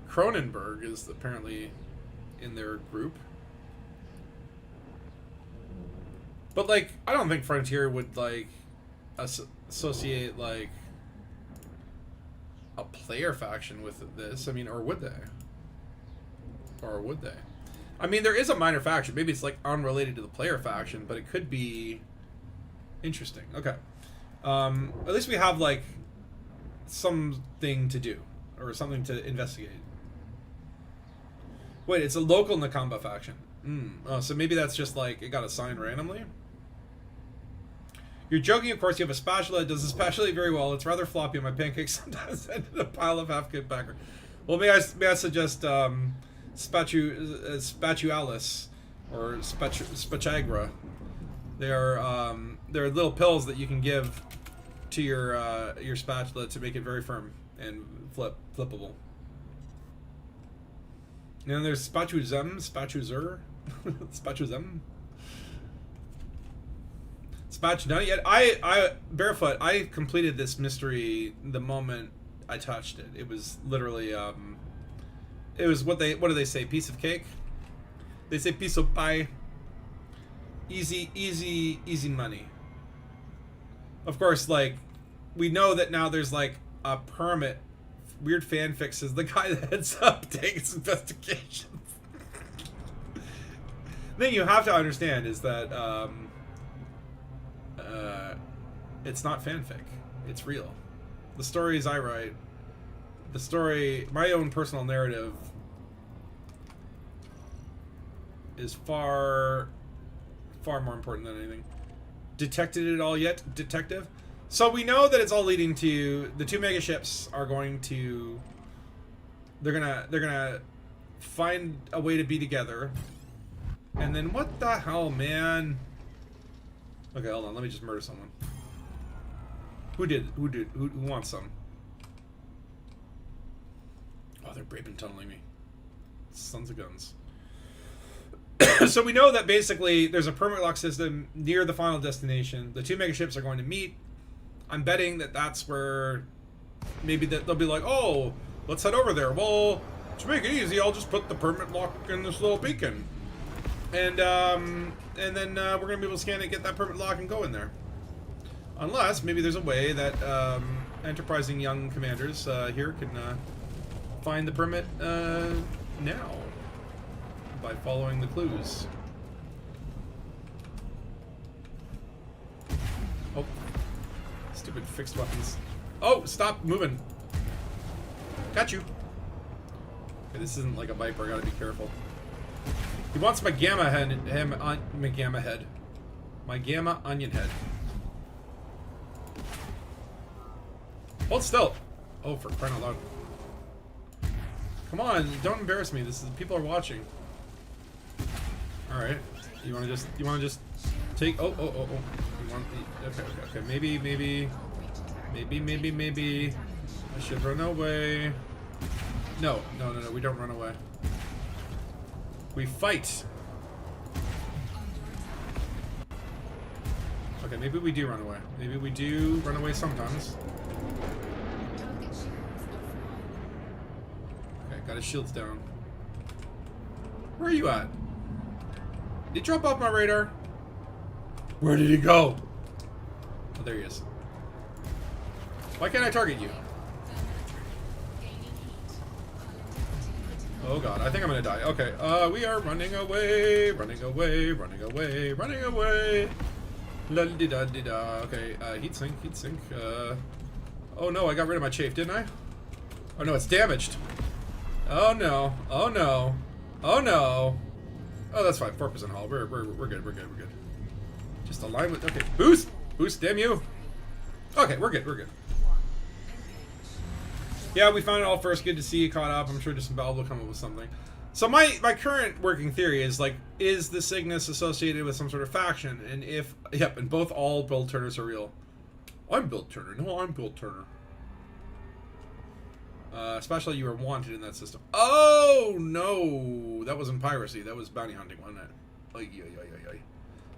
Cronenberg is apparently in their group. But, like, I don't think Frontier would, like, associate, like, a player faction with this. I mean, or would they? Or would they? I mean, there is a minor faction. Maybe it's, like, unrelated to the player faction, but it could be interesting. Okay. At least we have, like, something to do. Or something to investigate. Wait, it's a local Nakamba faction. Oh, so maybe that's just, like, it got assigned randomly? You're joking, of course. You have a spatula. It does the spatula very well. It's rather floppy, and my pancakes sometimes end in a pile of half-cooked backer. Well, may I suggest spatualis or spachagra. They're little pills that you can give to your spatula to make it very firm and flippable. And then there's spatuzem, spatuzem. Spatch not yet. I barefoot. I completed this mystery the moment I touched it. It was literally it was what do they say? Piece of cake. They say piece of pie. Easy money. Of course, like we know that now there's like a permit. Weird fanfic says the guy that heads up Dangus Investigations. The thing you have to understand is that it's not fanfic. It's real. The stories I write, my own personal narrative is far more important than anything. Detected it all yet, detective? So we know that it's all leading to the 2 megaships are going to they're gonna find a way to be together. And then what the hell, man? Okay, hold on, let me just murder someone. Who wants some? Oh, they're brave and tunneling me. Sons of guns. So we know that basically there's a permanent lock system near the final destination. The 2 megaships are going to meet. I'm betting that that's where maybe that they'll be like, oh, let's head over there. Well, to make it easy, I'll just put the permanent lock in this little beacon. And then we're going to be able to scan it, get that permanent lock, and go in there. Unless maybe there's a way that enterprising young commanders here can find the permit now by following the clues. Oh, stupid fixed weapons. Oh, stop moving. Got you. Okay, this isn't like a Viper. I gotta be careful. He wants my gamma head. My gamma head. My gamma onion head. Hold still. Oh, for crying out loud. Come on, don't embarrass me. People are watching. All right. You want to just take? Oh. You want the? Okay. Maybe. I should run away. No. We don't run away. We fight. Okay, maybe we do run away. Maybe we do run away sometimes. Okay, got his shields down. Where are you at? Did he drop off my radar? Where did he go? Oh, there he is. Why can't I target you? Oh god, I think I'm gonna die. Okay, we are running away. La di da di da. Okay, heat sink. Oh no, I got rid of my chafe, didn't I? Oh no, it's damaged. Oh no. Oh, that's fine. 4% hull. We're good. Just align with. Okay, boost, damn you. Okay, we're good. Yeah, we found it all first. Good to see you caught up. I'm sure just Valve will come up with something. So my current working theory is like, is the Cygnus associated with some sort of faction? And if, yep, and all Bill Turners are real. I'm Bill Turner. No, I'm Bill Turner. Especially you were wanted in that system. Oh no, that wasn't piracy. That was bounty hunting, wasn't it? Ay.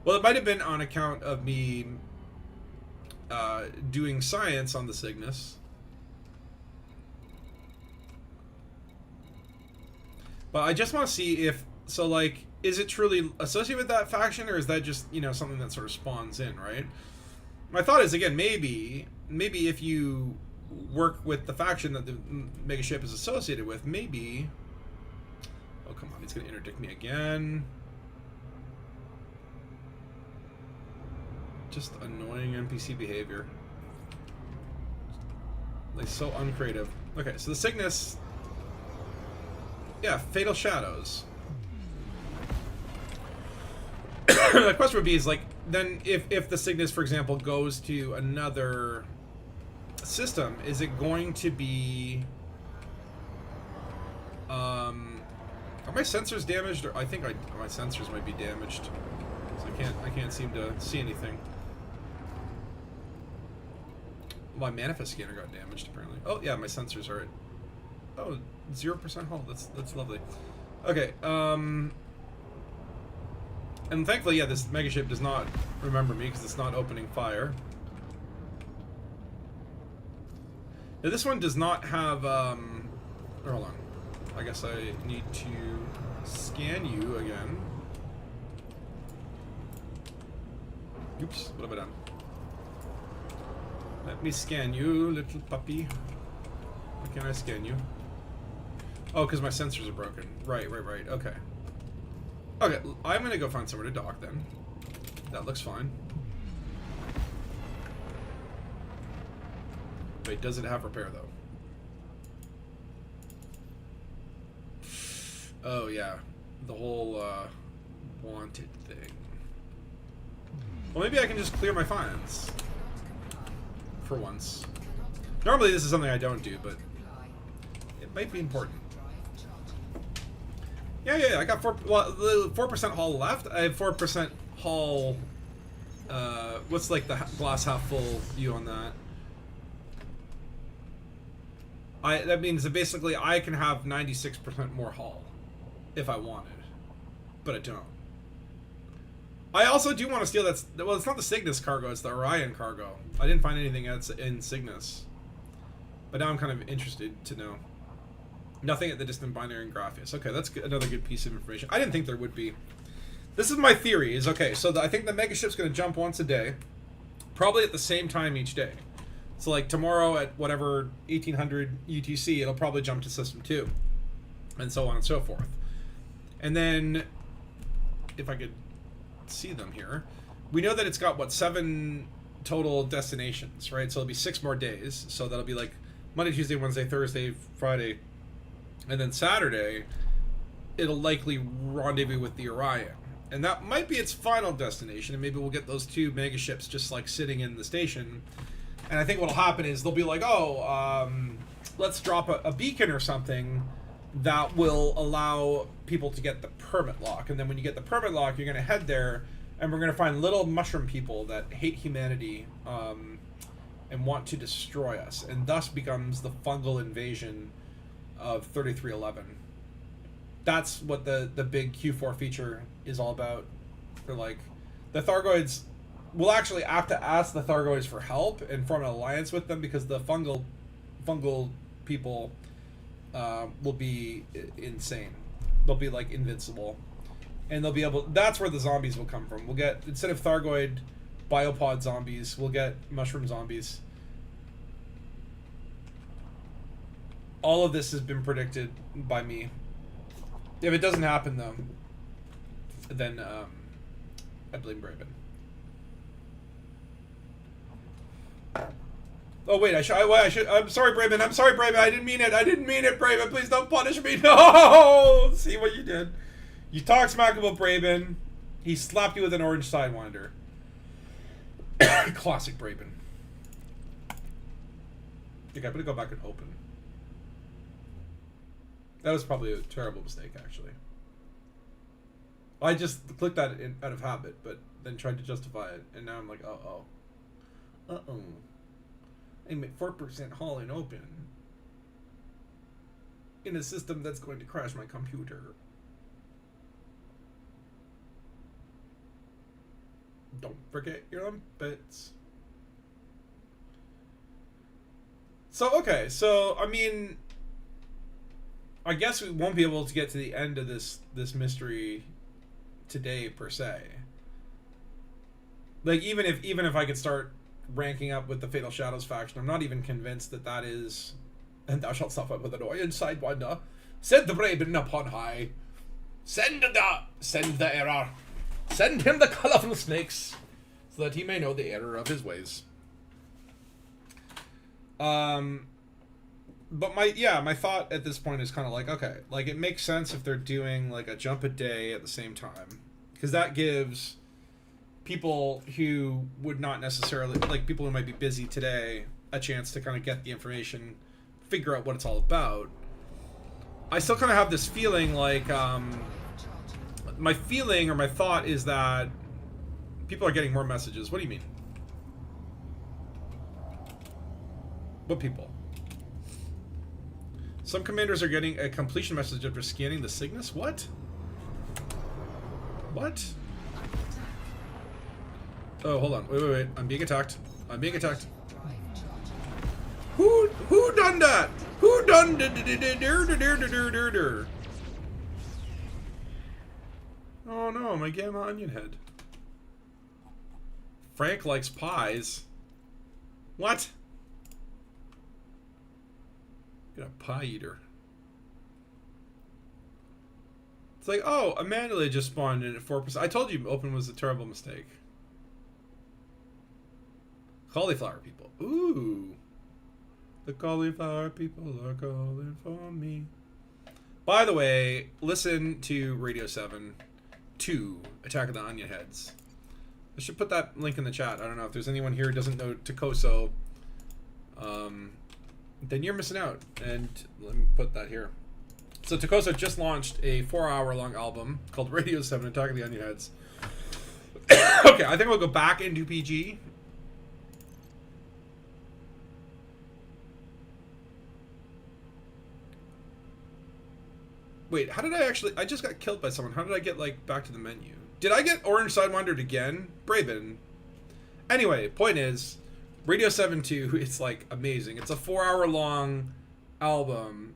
Well, it might have been on account of me doing science on the Cygnus. But I just want to see if, so like, is it truly associated with that faction, or is that just, you know, something that sort of spawns in, right? My thought is, again, maybe if you work with the faction that the megaship is associated with, maybe... Oh, come on, he's going to interdict me again. Just annoying NPC behavior. Like, so uncreative. Okay, so the Cygnus... Yeah, Fatal Shadows. The question would be is like, then if the Cygnus, for example, goes to another system, is it going to be are my sensors damaged? Or I think my sensors might be damaged. So I can't seem to see anything. My manifest scanner got damaged apparently. Oh yeah, my sensors are at 0% hull. That's lovely. Okay, and thankfully, yeah, this megaship does not remember me because it's not opening fire. Now, this one does not have, hold on. I guess I need to scan you again. Oops, what have I done? Let me scan you, little puppy. Why can't I scan you? Oh, because my sensors are broken. Right. Okay. Okay, I'm gonna go find somewhere to dock then. That looks fine. Wait, does it have repair though? Oh yeah, the whole wanted thing. Well, maybe I can just clear my fines for once. Normally this is something I don't do, but it might be important. Yeah, I got 4% hull left. I have 4% hull. What's like the glass half full view on that? That means that basically I can have 96% more hull if I wanted, but I don't. I also do want to steal that. Well, it's not the Cygnus cargo; it's the Orion cargo. I didn't find anything else in Cygnus, but now I'm kind of interested to know. Nothing at the distant binary in Graphius. Okay, that's another good piece of information. I didn't think there would be. This is my theory, is okay, so I think the megaship's going to jump once a day, probably at the same time each day. So like tomorrow at whatever 1800 UTC, it'll probably jump to System 2, and so on and so forth. And then, if I could see them here, we know that it's got, what, 7 total destinations, right? So it'll be 6 more days, so that'll be like Monday, Tuesday, Wednesday, Thursday, Friday, and then Saturday, it'll likely rendezvous with the Orion. And that might be its final destination, and maybe we'll get those 2 megaships just like sitting in the station. And I think what'll happen is they'll be like, oh, let's drop a beacon or something that will allow people to get the permit lock. And then when you get the permit lock, you're going to head there, and we're going to find little mushroom people that hate humanity and want to destroy us. And thus becomes the fungal invasion of 3311. That's what the big Q4 feature is all about. For like, the Thargoids, we'll actually have to ask the Thargoids for help and form an alliance with them, because the fungal people will be insane. They'll be like invincible, and they'll be able. That's where the zombies will come from. We'll get, instead of Thargoid biopod zombies, we'll get mushroom zombies. All of this has been predicted by me. If it doesn't happen though, then I blame Braben. Oh wait, I should. I'm sorry, Braben. I'm sorry, Braben. I didn't mean it. I didn't mean it, Braben. Please don't punish me. No. See what you did. You talk smack about Braben. He slapped you with an orange sidewinder. Classic Braben. Okay, I'm gonna go back and open. That was probably a terrible mistake, actually. I just clicked that out of habit, but then tried to justify it, and now I'm like, uh-oh. I'm at 4% haul and open. In a system that's going to crash my computer. Don't forget your limpets. So, okay, so, I mean, I guess we won't be able to get to the end of this mystery today, per se. Like, even if I could start ranking up with the Fatal Shadows faction, I'm not even convinced that is... And thou shalt suffer with an orange sidewinder. Send the Braben upon high. Send the error. Send him the colourful snakes, so that he may know the error of his ways. But my thought at this point is kind of like, okay, like, it makes sense if they're doing like a jump a day at the same time, because that gives people who would not necessarily, like, people who might be busy today, a chance to kind of get the information, figure out what it's all about. I still kind of have this feeling like, my feeling or my thought is that people are getting more messages. What do you mean? What people? Some commanders are getting a completion message after scanning the Cygnus? What? What? Oh, hold on. Wait. I'm being attacked. Who done that? Who done Oh no, my gamma onion head. Frank likes pies. What? You're a pie eater. It's like, oh, a mandalay just spawned in at 4%. I told you open was a terrible mistake. Cauliflower people. Ooh. The cauliflower people are calling for me. By the way, listen to Radio 7 to Attack of the Onion Heads. I should put that link in the chat. I don't know if there's anyone here who doesn't know Tokoso. Then you're missing out. And let me put that here. So Tokoso just launched a 4-hour-long album called Radio 7 Attack of the Onion Heads. Okay, I think we'll go back into PG. Wait, how did I actually... I just got killed by someone. How did I get, like, back to the menu? Did I get Orange Sidewinder again? Braben. Anyway, point is, Radio 7 2, it's, like, amazing. It's a 4-hour-long album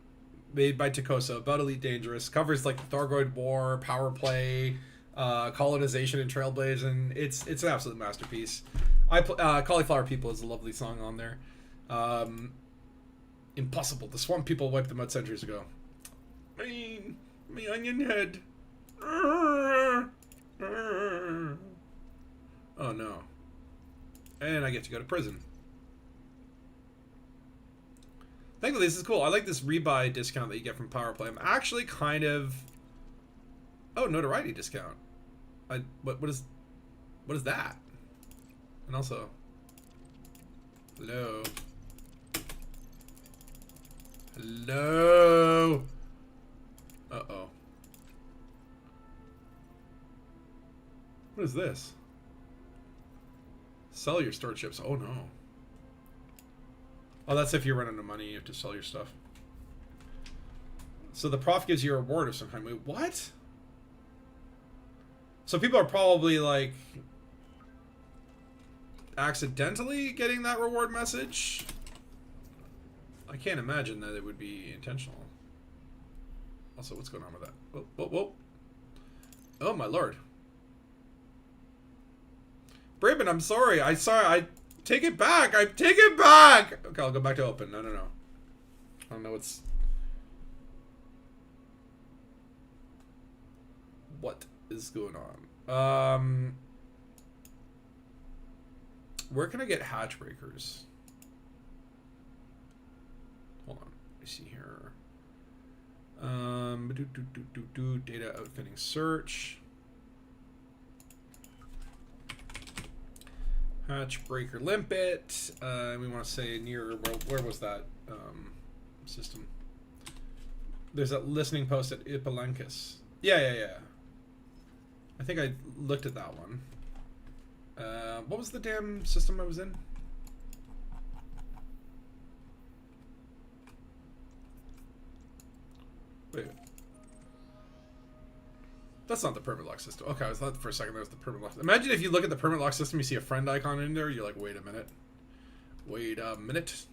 made by Tokoso about Elite Dangerous. Covers, like, the Thargoid War, Power Play, colonization and Trailblazing. It's an absolute masterpiece. Cauliflower People is a lovely song on there. Impossible. The Swamp People wiped them out centuries ago. My onion head. Oh no. And I get to go to prison. Thankfully, this is cool. I like this rebuy discount that you get from Power Play. I'm actually kind of... Oh, notoriety discount. What is that? And also... Hello. Uh-oh. What is this? Sell your stored ships. Oh, no. Oh, that's if you run out of money, you have to sell your stuff. So the prof gives you a reward of some kind. Wait, what? So people are probably, like, accidentally getting that reward message? I can't imagine that it would be intentional. Also, what's going on with that? Whoa, whoa, whoa. Oh, my lord. Braben, I'm sorry. I take it back. I take it back. Okay, I'll go back to open. No, no, no. I don't know what's... What is going on? Where can I get hatch breakers? Hold on. Let me see here. Data outfitting search. Hatch breaker limpet. We want to say near, where was that system? There's that listening post at Ipalenkus. Yeah. I think I looked at that one. What was the damn system I was in? Wait. That's not the permit lock system. Okay, I thought for a second there was the permit lock. Imagine if you look at the permit lock system, you see a friend icon in there, you're like, wait a minute. Wait a minute.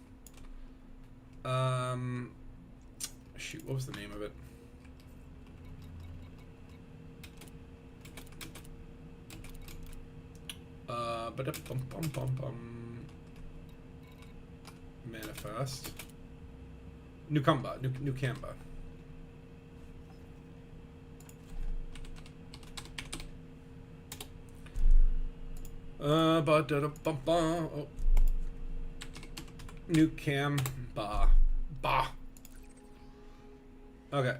Shoot, what was the name of it? Manifest. Nukamba. Nukamba. Oh. Nukamba. Bah. Okay.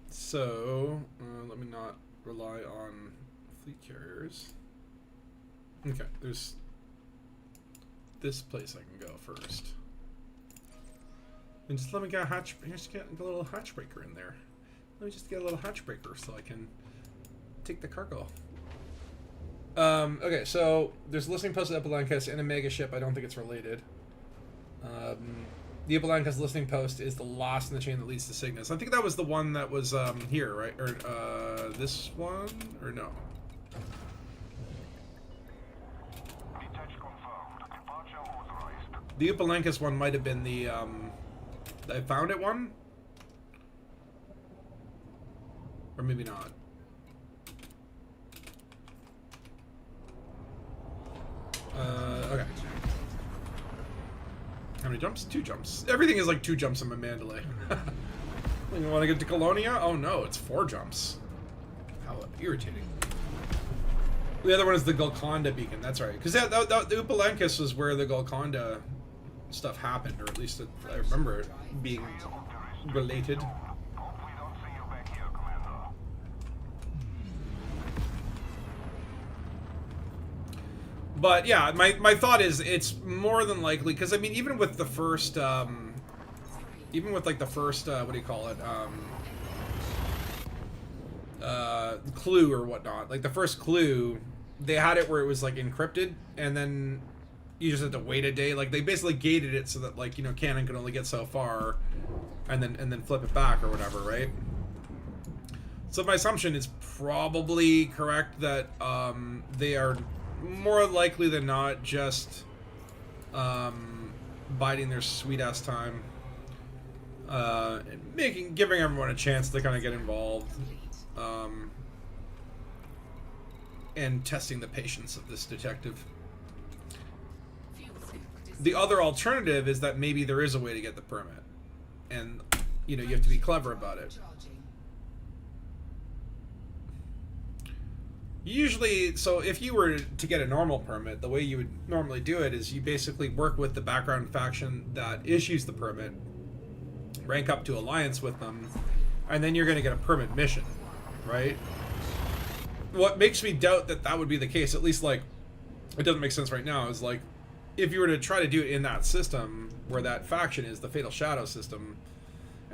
So, let me not rely on fleet carriers. Okay, there's this place I can go first. And just let me get a hatch. Just get a little hatch breaker in there. Let me just get a little hatch breaker so I can take the cargo. Okay, so there's a listening post at Epilankas and a mega ship. I don't think it's related. The Epilankas listening post is the last in the chain that leads to Cygnus. I think that was the one that was here, right? Or this one? Or no? The Upalankas one might have been the I found it one? Or maybe not. Okay. How many jumps? 2 jumps. Everything is like 2 jumps in my Mandalay. You want to get to Colonia? Oh no, it's 4 jumps. How irritating. The other one is the Golconda beacon. That's right. Because the Upalankas was where the Golconda stuff happened, or at least I remember it being related. But yeah, my thought is it's more than likely, because I mean, even with the first, even with like the first, what do you call it, clue or whatnot, like the first clue, they had it where it was like encrypted, and then you just had to wait a day. Like they basically gated it so that, like, you know, Canon could only get so far, and then flip it back or whatever, right? So my assumption is probably correct that they are more likely than not just biding their sweet ass time, and giving everyone a chance to kind of get involved, and testing the patience of this detective. The other alternative is that maybe there is a way to get the permit, and you know, you have to be clever about it. Usually, so if you were to get a normal permit, the way you would normally do it is you basically work with the background faction that issues the permit, rank up to alliance with them, and then you're going to get a permit mission, right? What makes me doubt that that would be the case, at least, like, it doesn't make sense right now, is like, if you were to try to do it in that system where that faction is, the Fatal Shadow system,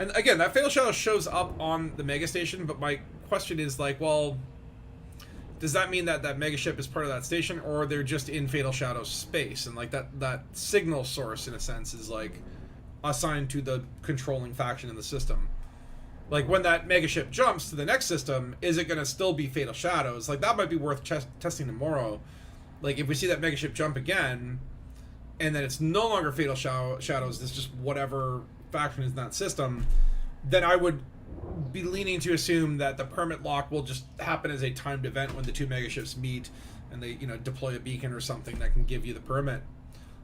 And again, that fatal shadow shows up on the mega station, but my question is like, well, does that mean that that mega ship is part of that station, or they're just in fatal shadow space, and like that signal source in a sense is like assigned to the controlling faction in the system? Like when that mega ship jumps to the next system, is it going to still be fatal shadows? Like that might be worth testing tomorrow. Like if we see that mega ship jump again, and then it's no longer fatal shadows, it's just whatever faction is in that system, then I would be leaning to assume that the permit lock will just happen as a timed event when the two megaships meet and they, you know, deploy a beacon or something that can give you the permit.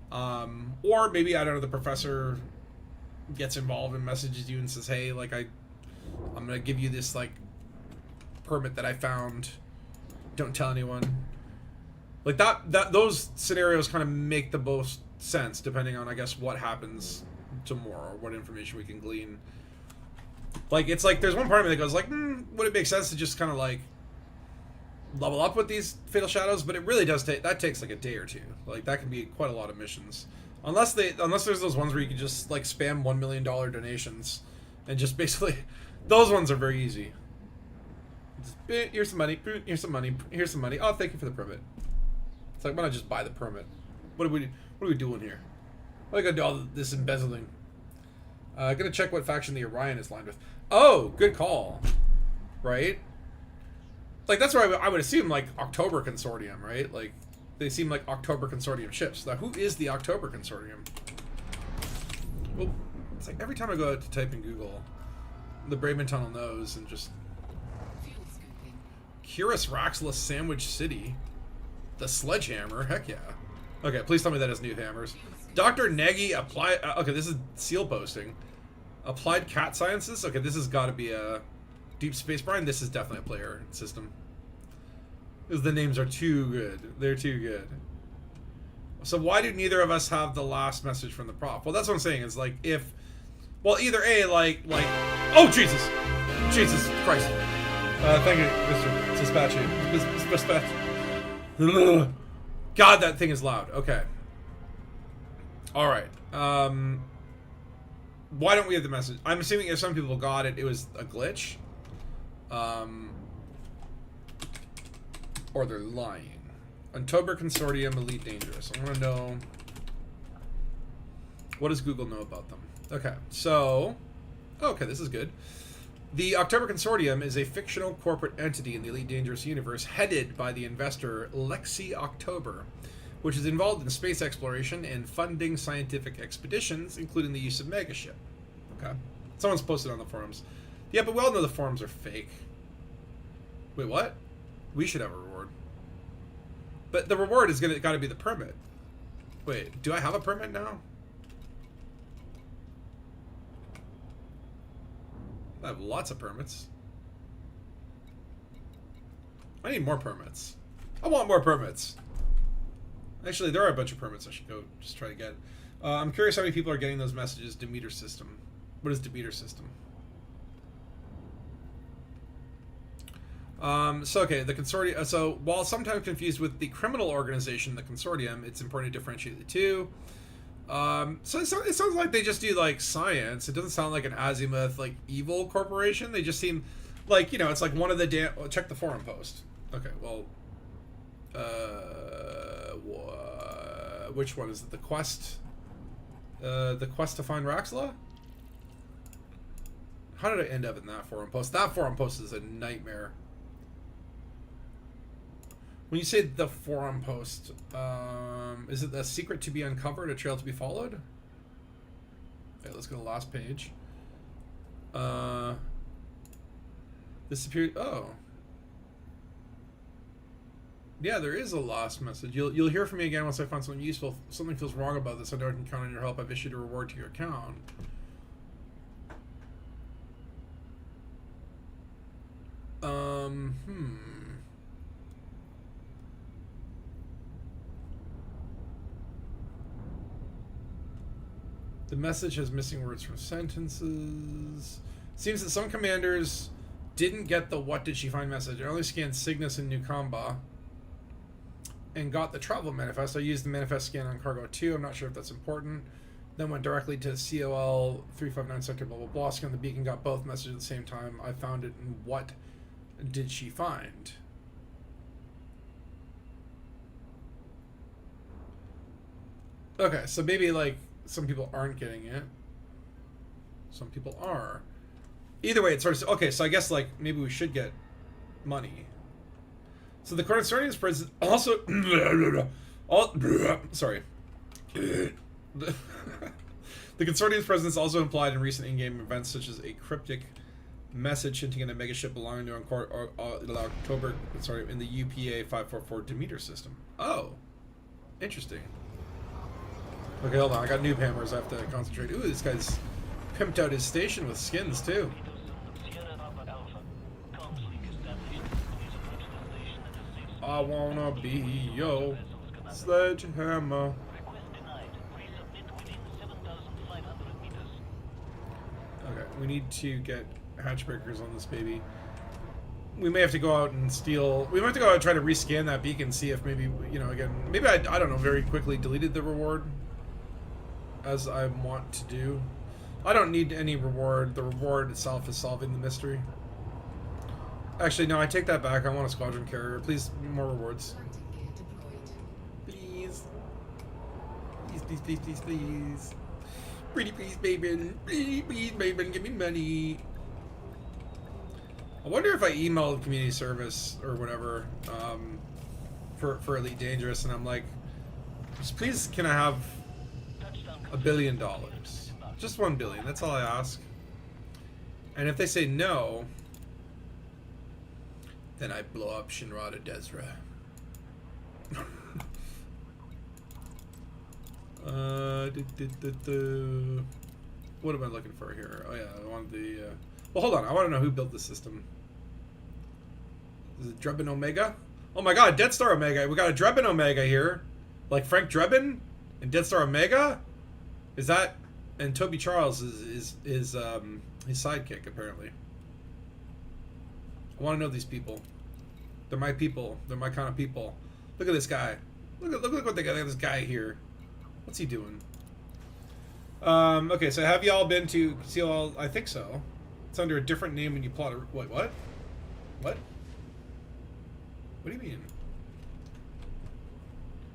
Or maybe, I don't know, the professor gets involved and messages you and says, hey, like I'm gonna give you this like permit that I found, don't tell anyone. Like that those scenarios kind of make the most sense depending on, I guess, what happens tomorrow, what information we can glean. Like it's like there's one part of me that goes like, would it make sense to just kind of like level up with these fatal shadows? But it really does take, that takes like a day or two. Like that can be quite a lot of missions, unless there's those ones where you can just like spam $1 million donations and just basically, those ones are very easy. Just, here's some money, here's some money, here's some money. Oh, thank you for the permit. It's like, why not just buy the permit? What are we doing here? Why are we gonna do all this embezzling? Gonna check what faction the Orion is lined with. Oh, good call. Right? Like, that's where I would assume, like, October Consortium, right? Like, they seem like October Consortium ships. Now, who is the October Consortium? Well, it's like every time I go out to type in Google, the Braeman Tunnel knows, and just... Fuel scooping. Curus Raxla Sandwich City. The Sledgehammer? Heck yeah. Okay, please tell me that has new hammers. Dr. Nagy Applied... okay, this is seal posting. Applied Cat Sciences? Okay, this has got to be a... Deep Space Brine? This is definitely a player system. Because the names are too good. They're too good. So why do neither of us have the last message from the prof? Well, that's what I'm saying. Is like, if... Well, either A, like... Oh, Jesus! Jesus Christ. Thank you, Mr. Dispatch. God, that thing is loud. Okay. Alright. Why don't we have the message? I'm assuming if some people got it, it was a glitch. Or they're lying. October Consortium, Elite Dangerous. I want to know... What does Google know about them? Okay, so... Okay, this is good. The October Consortium is a fictional corporate entity in the Elite Dangerous universe headed by the investor Lexi October, which is involved in space exploration and funding scientific expeditions, including the use of megaship. Okay. Someone's posted on the forums. Yeah, but we all know the forums are fake. Wait, what? We should have a reward. But the reward is got to be the permit. Wait, do I have a permit now? I have lots of permits. I need more permits. I want more permits. Actually, there are a bunch of permits I should go just try to get. I'm curious how many people are getting those messages. Demeter system. What is Demeter system? So, okay, the consortium. So, while sometimes confused with the criminal organization, the consortium, it's important to differentiate the two. So it sounds like they just do, like, science. It doesn't sound like an azimuth, like, evil corporation. They just seem like, you know, it's like one of the check the forum post. Okay, well, which one is it? The quest to find Raxla? How did I end up in that forum post? That forum post is a nightmare. When you say the forum post, is it a secret to be uncovered, a trail to be followed? Okay, let's go to the last page. This appears. Oh. Yeah, there is a last message. You'll hear from me again once I find something useful. If something feels wrong about this, I know I can count on your help. I've issued a reward to your account. The message has missing words from sentences. Seems that some commanders didn't get the "what did she find" message. I only scanned Cygnus and New Comba and got the travel manifest. I used the manifest scan on Cargo 2. I'm not sure if that's important. Then went directly to COL 359 sector blah blah blah. Scanned the beacon, got both messages at the same time. I found it, and what did she find? Okay, so maybe like some people aren't getting it. Some people are. Either way, it's sort of okay. So I guess like maybe we should get money. So the Confronting president also. Sorry. The consortium's presence also implied in recent in-game events, such as a cryptic message hinting at a megaship belonging to October. Sorry, in the UPA 544 Demeter system. Oh, interesting. Okay, hold on. I got noob hammers. I have to concentrate. Ooh, this guy's pimped out his station with skins too. I wanna be yo sledgehammer. Okay, we need to get hatch breakers on this baby. We may have to go out and steal. We might have to go out and try to rescan that beacon, see if maybe, you know, again, maybe I don't know, very quickly deleted the reward, as I want to do. I don't need any reward. The reward itself is solving the mystery. Actually, no, I take that back. I want a squadron carrier. Please, more rewards. Please. Please, please, please, please, please. Pretty please, baby. Pretty please, baby, give me money. I wonder if I emailed community service or whatever for Elite Dangerous, and I'm like, just please, can I have $1 billion? Just $1 billion. That's all I ask. And if they say no, then I blow up Shinrada Desra. What am I looking for here? Oh yeah, I wanted the. Well, hold on. I want to know who built the system. Is it Drebin Omega? Oh my God, Dead Star Omega. We got a Drebin Omega here, like Frank Drebin and Dead Star Omega. Is that? And Toby Charles is his sidekick apparently. I want to know these people. They're my people. They're my kind of people. Look at this guy. Look what they got. Look at this guy here. What's he doing? Okay, so have y'all been to COL? I think so. It's under a different name when you plot a... Wait, what? What? What do you mean?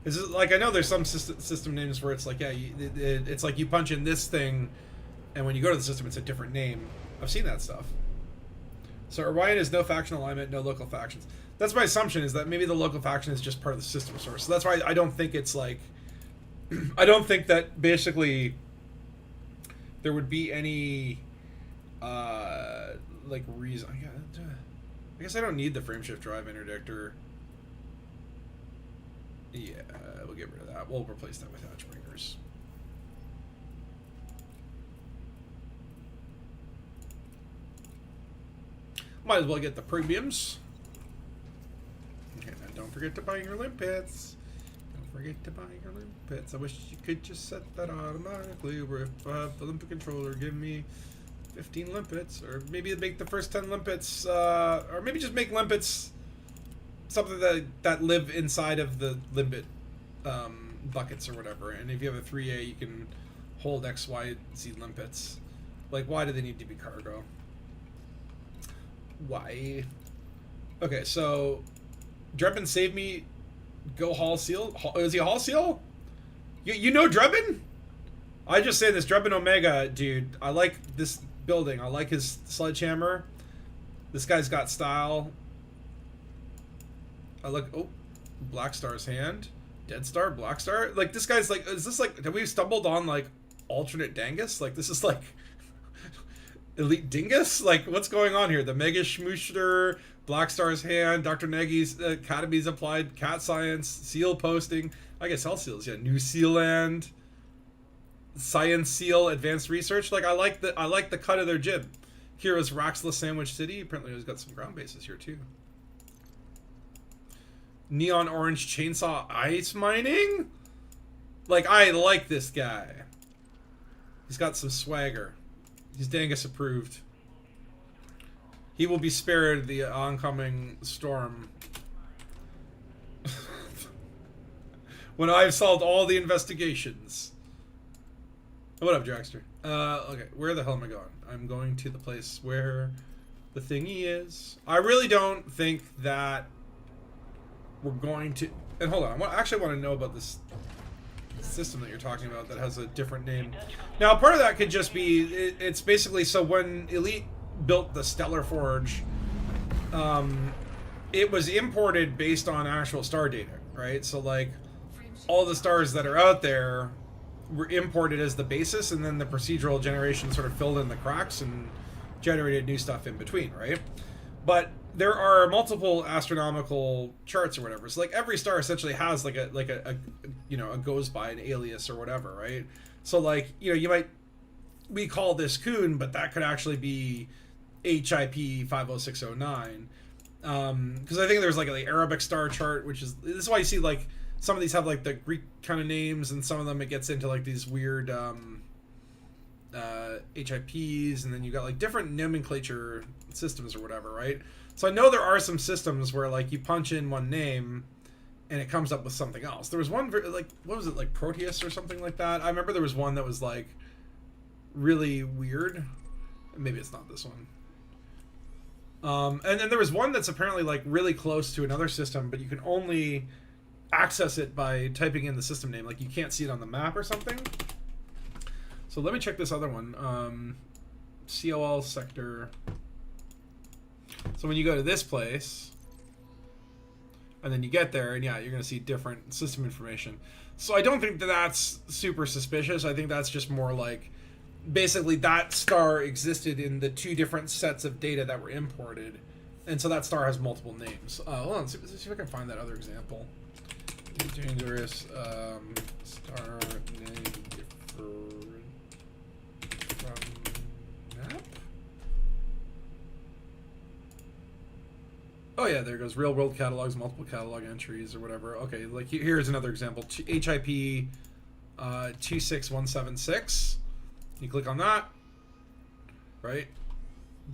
Is it like, I know there's some system names where it's like, yeah, it's like you punch in this thing, and when you go to the system, it's a different name. I've seen that stuff. So Orion is no faction alignment, no local factions. That's my assumption, is that maybe the local faction is just part of the system source. So that's why I don't think it's like... I don't think that basically there would be any like reason. I guess I don't need the frameshift drive interdictor. Yeah, we'll get rid of that. We'll replace that with hatch breakers. Might as well get the premiums. Okay, now don't forget to buy your limpets. Don't forget to buy your limpets. I wish you could just set that automatically. Or if I have the limpet controller, give me 15 limpets. Or maybe make the first 10 limpets, or maybe just make limpets something that live inside of the limpet buckets or whatever. And if you have a 3A, you can hold X, Y, Z limpets. Like, why do they need to be cargo? Why? Okay, so Drebin saved me. Go Hall Seal. Is he a Hall Seal? You know Drebin? I just say this Drebin Omega, dude. I like this building. I like his sledgehammer. This guy's got style. I look. Oh, Black Star's hand. Dead Star, Black Star. Like, this guy's like. Is this like? Have we stumbled on like alternate Dangus? Like, this is like Elite Dingus? Like, what's going on here? The Mega Schmooster, Black Star's hand, Dr. Nagy's Academy's applied cat science, seal posting. I guess all seals. Yeah, New Sealand, Science Seal, advanced research. Like, I like the cut of their jib. Heroes Raxla Sandwich City. Apparently, he's got some ground bases here too. Neon Orange Chainsaw Ice Mining? Like, I like this guy. He's got some swagger. He's Dangus approved. He will be spared the oncoming storm. When I've solved all the investigations. What up, Dragster? Okay, where the hell am I going? I'm going to the place where the thingy is. I really don't think that we're going to... And hold on, I actually want to know about this system that you're talking about that has a different name. Now, part of that could just be... It's basically... So when Elite built the Stellar Forge, it was imported based on actual star data, right? So, like, all the stars that are out there were imported as the basis, and then the procedural generation sort of filled in the cracks and generated new stuff in between, right? But there are multiple astronomical charts or whatever. So like every star essentially has like a you know, a goes by an alias or whatever, right? So like, you know, we call this Kun, but that could actually be HIP 50609. Because I think there's like the Arabic star chart, which is, this is why you see like some of these have like the Greek kind of names, and some of them it gets into like these weird HIPs, and then you got like different nomenclature systems or whatever, right? So I know there are some systems where like you punch in one name and it comes up with something else. There was one like, what was it, like Proteus or something like that? I remember there was one that was like really weird. Maybe it's not this one. And then there was one that's apparently like really close to another system, but you can only access it by typing in the system name. Like you can't see it on the map or something. So let me check this other one. COL sector. So when you go to this place, and then you get there, and yeah, you're going to see different system information. So I don't think that that's super suspicious. I think that's just more like, basically that star existed in the two different sets of data that were imported. And so that star has multiple names. Hold on, see if I can find that other example. Dangerous star name different from map. Oh yeah, there it goes. Real world catalogs, multiple catalog entries, or whatever. Okay, like here's another example. HIP 26176. You click on that, right?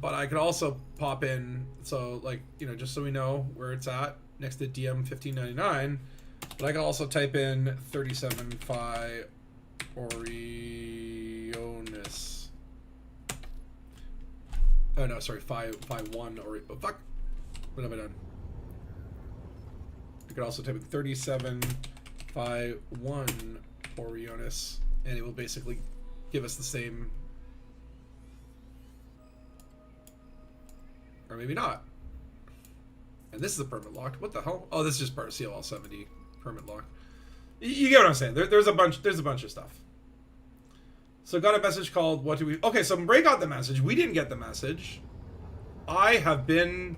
But I could also pop in, so like, you know, just so we know where it's at, next to DM 1599. But I can also type in 37 Phi Orionis. Oh no, sorry, Phi 1 or oh, fuck. What have I done? I could also type in 37 Phi 1 Orionis, and it will basically give us the same, or maybe not. And this is a permit locked. What the hell? Oh, this is just part of CLL 70 permit lock. You get what I'm saying? There's a bunch of stuff. So got a message called what do we? Okay, so Bray got the message. We didn't get the message. I have been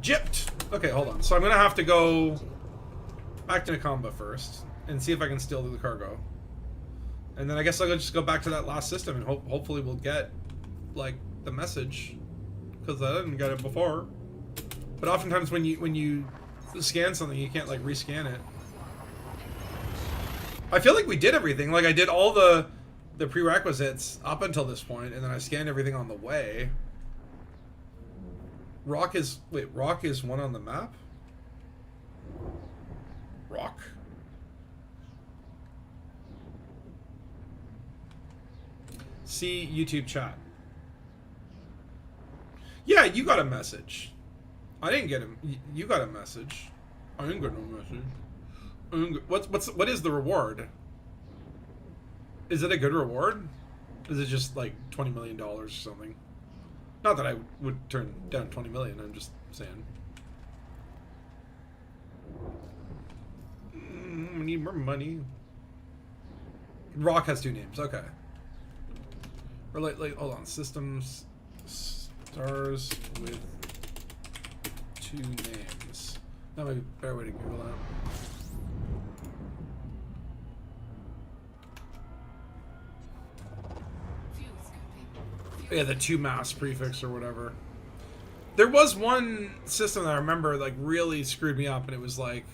gypped. Okay, hold on. So I'm gonna have to go back to Nakamba first and see if I can still do the cargo. And then I guess I'll just go back to that last system and hopefully we'll get like the message, because I didn't get it before. But oftentimes when you scan something, you can't like rescan it. I feel like we did everything. Like I did all the prerequisites up until this point, and then I scanned everything on the way. Rock is one on the map? Rock? See YouTube chat. Yeah, you got a message. I didn't get him. You got a message. I didn't get no message. What is the reward? Is it a good reward? Is it just like $20 million or something? Not that I would turn down 20 million. I'm just saying. We need more money. Rock has two names. Okay. Or like hold on. Systems stars with two names. That might be a better way to Google that. Yeah, the 2 mass prefix or whatever. There was one system that I remember like really screwed me up, and it was like,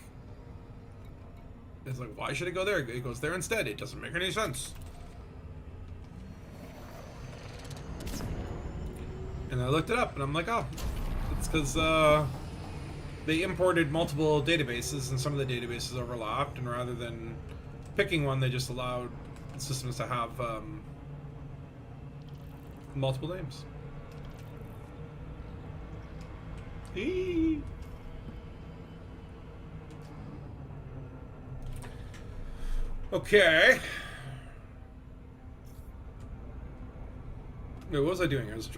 why should it go there? It goes there instead. It doesn't make any sense. And I looked it up, and I'm like, oh, it's because they imported multiple databases, and some of the databases overlapped, and rather than picking one, they just allowed systems to have multiple names. Eee. Okay. Wait, what was I doing? I was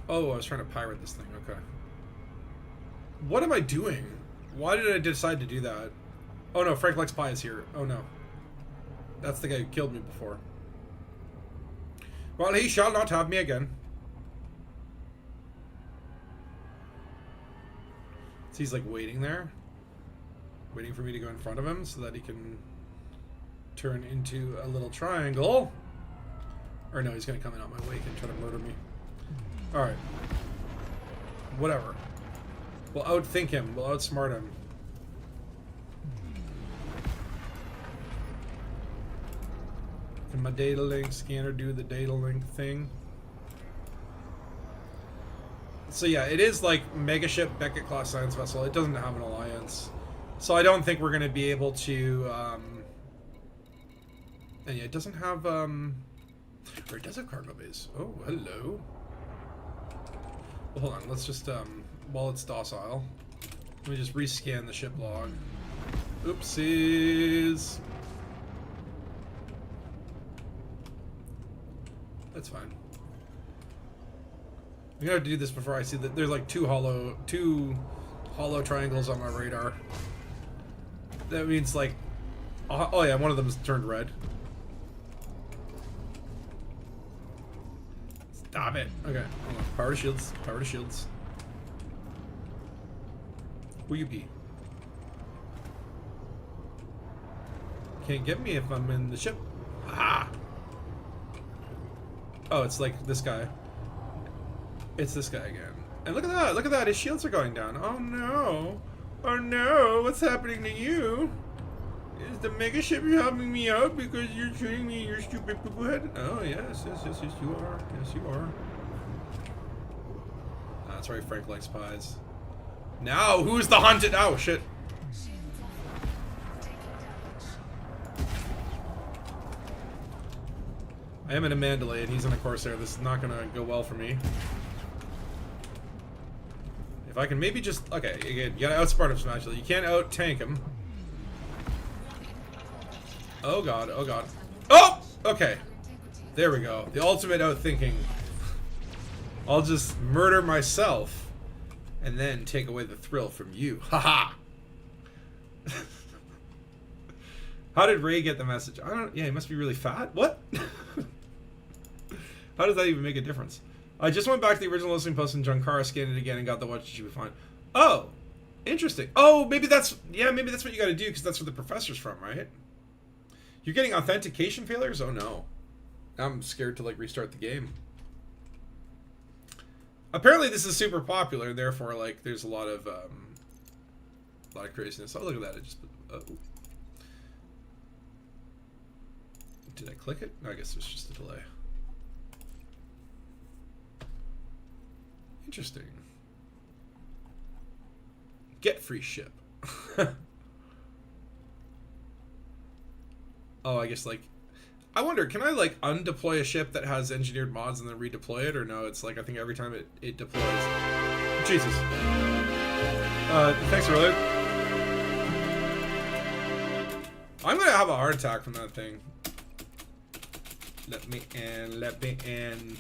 trying to pirate this thing. Okay. What am I doing? Why did I decide to do that? Oh no, Frank Likes Pie is here. Oh no. That's the guy who killed me before. Well, he shall not have me again. So he's like waiting there. Waiting for me to go in front of him so that he can turn into a little triangle. Or no, he's gonna come in on my wake and try to murder me. Alright. Whatever. We'll outthink him. We'll outsmart him. Can my data link scanner do the data link thing? So yeah, it is like Megaship Beckett class science vessel. It doesn't have an alliance. So I don't think we're gonna be able to and yeah, it doesn't have or it does have cargo bays. Oh, hello. Well, hold on, let's just while it's docile, let me just rescan the ship log. Oopsies. That's fine. I'm gonna have to do this before I see that there's like two hollow triangles on my radar. That means like, oh yeah, one of them's turned red. Stop it. Okay, hold on. Power to shields. Power to shields. Who you be? Can't get me if I'm in the ship. Ah! Oh, it's like this guy. It's this guy again. And look at that! Look at that! His shields are going down. Oh no! Oh no! What's happening to you? Is the mega ship helping me out because you're shooting me your stupid poo-poo head? Oh yes, yes, yes, yes, you are. Yes, you are. Ah, that's right. Frank likes pies. Now, who's the hunted? Oh shit! I am in a Mandalay and he's in a Corsair. This is not gonna go well for me. If I can maybe just... Okay, again, you gotta outsmart him smashly. You can't out-tank him. Oh god, oh god. Oh! Okay. There we go. The ultimate outthinking. I'll just murder myself and then take away the thrill from you. Haha! How did Ray get the message? I don't... Yeah, he must be really fat. What? How does that even make a difference? I just went back to the original listening post and Junkara scanned it again and got the watch. She would find. Oh, interesting. Oh, maybe that's... Yeah, maybe that's what you got to do because that's where the professor's from, right? You're getting authentication failures? Oh no. I'm scared to like restart the game. Apparently this is super popular, therefore like there's a lot of craziness. Oh, look at that. It just... Oh. Did I click it? No, I guess there's just a delay. Interesting. Get free ship. Oh, I guess like... I wonder, can I like undeploy a ship that has engineered mods and then redeploy it? Or no, it's like I think every time it deploys... Jesus. Thanks, Rolly. I'm gonna have a heart attack from that thing. Let me in, let me in.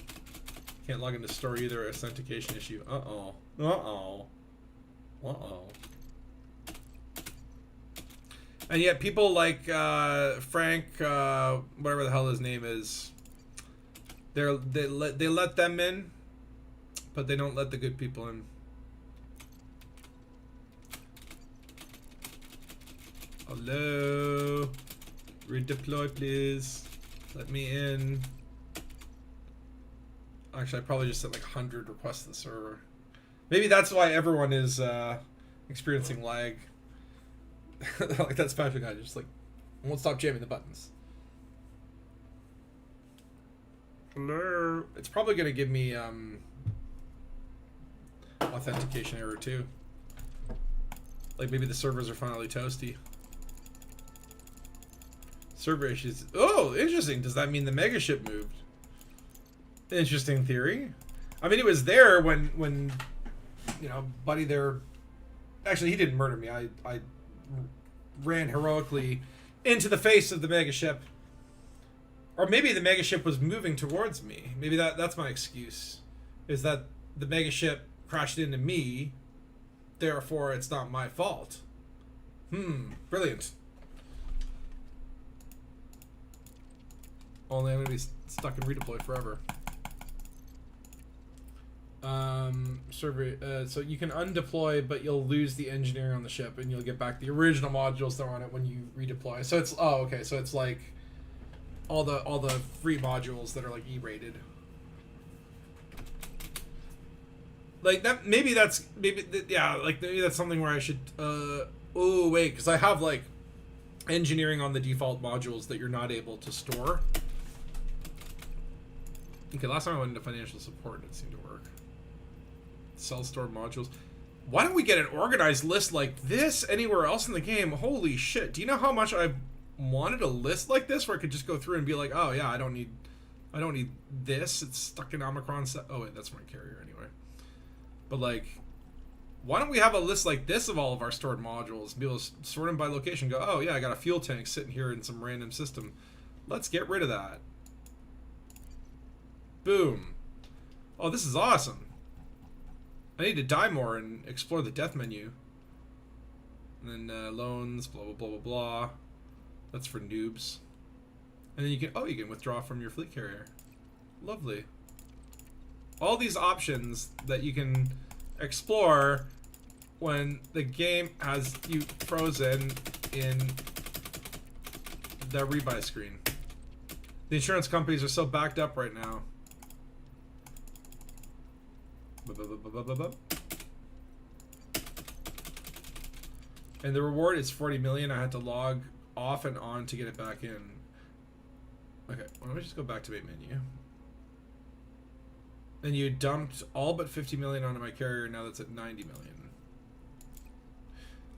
Can't log into store either. Authentication issue. Uh-oh. Uh-oh. Uh-oh. And yet people like Frank, whatever the hell his name is, they let them in, but they don't let the good people in. Hello. Redeploy, please. Let me in. Actually, I probably just sent like 100 requests to the server. Maybe that's why everyone is experiencing lag. Like that special guy just like won't stop jamming the buttons. Hello. It's probably gonna give me authentication error too. Like maybe the servers are finally toasty. Server issues. Oh, interesting. Does that mean the megaship moved? Interesting theory. I mean, it was there when Buddy there. Actually, he didn't murder me. I ran heroically into the face of the megaship. Or maybe the megaship was moving towards me. Maybe that's my excuse. Is that the megaship crashed into me, therefore it's not my fault. Brilliant. Only I'm gonna be stuck in redeploy forever. Server. So you can undeploy, but you'll lose the engineering on the ship, and you'll get back the original modules that are on it when you redeploy. So it's okay. So it's like all the free modules that are like E-rated. Like that. Maybe that's something where I should. Oh wait, because I have like engineering on the default modules that you're not able to store. Okay, last time I went into financial support, it seemed to work. Sell store modules. Why don't we get an organized list like this anywhere else in the game? Holy shit! Do you know how much I've wanted a list like this where I could just go through and be like, oh yeah, I don't need this. It's stuck in Omicron. Oh wait, that's my carrier anyway. But like, why don't we have a list like this of all of our stored modules? Be able to sort them by location. Go, oh yeah, I got a fuel tank sitting here in some random system. Let's get rid of that. Boom. Oh, this is awesome. I need to die more and explore the death menu. And then loans, blah, blah, blah, blah, blah. That's for noobs. And then you can withdraw from your fleet carrier. Lovely. All these options that you can explore when the game has you frozen in the rebuy screen. The insurance companies are so backed up right now. And the reward is 40 million. I had to log off and on to get it back in. Okay, why don't we just go back to main menu. And you dumped all but 50 million onto my carrier. Now that's at 90 million.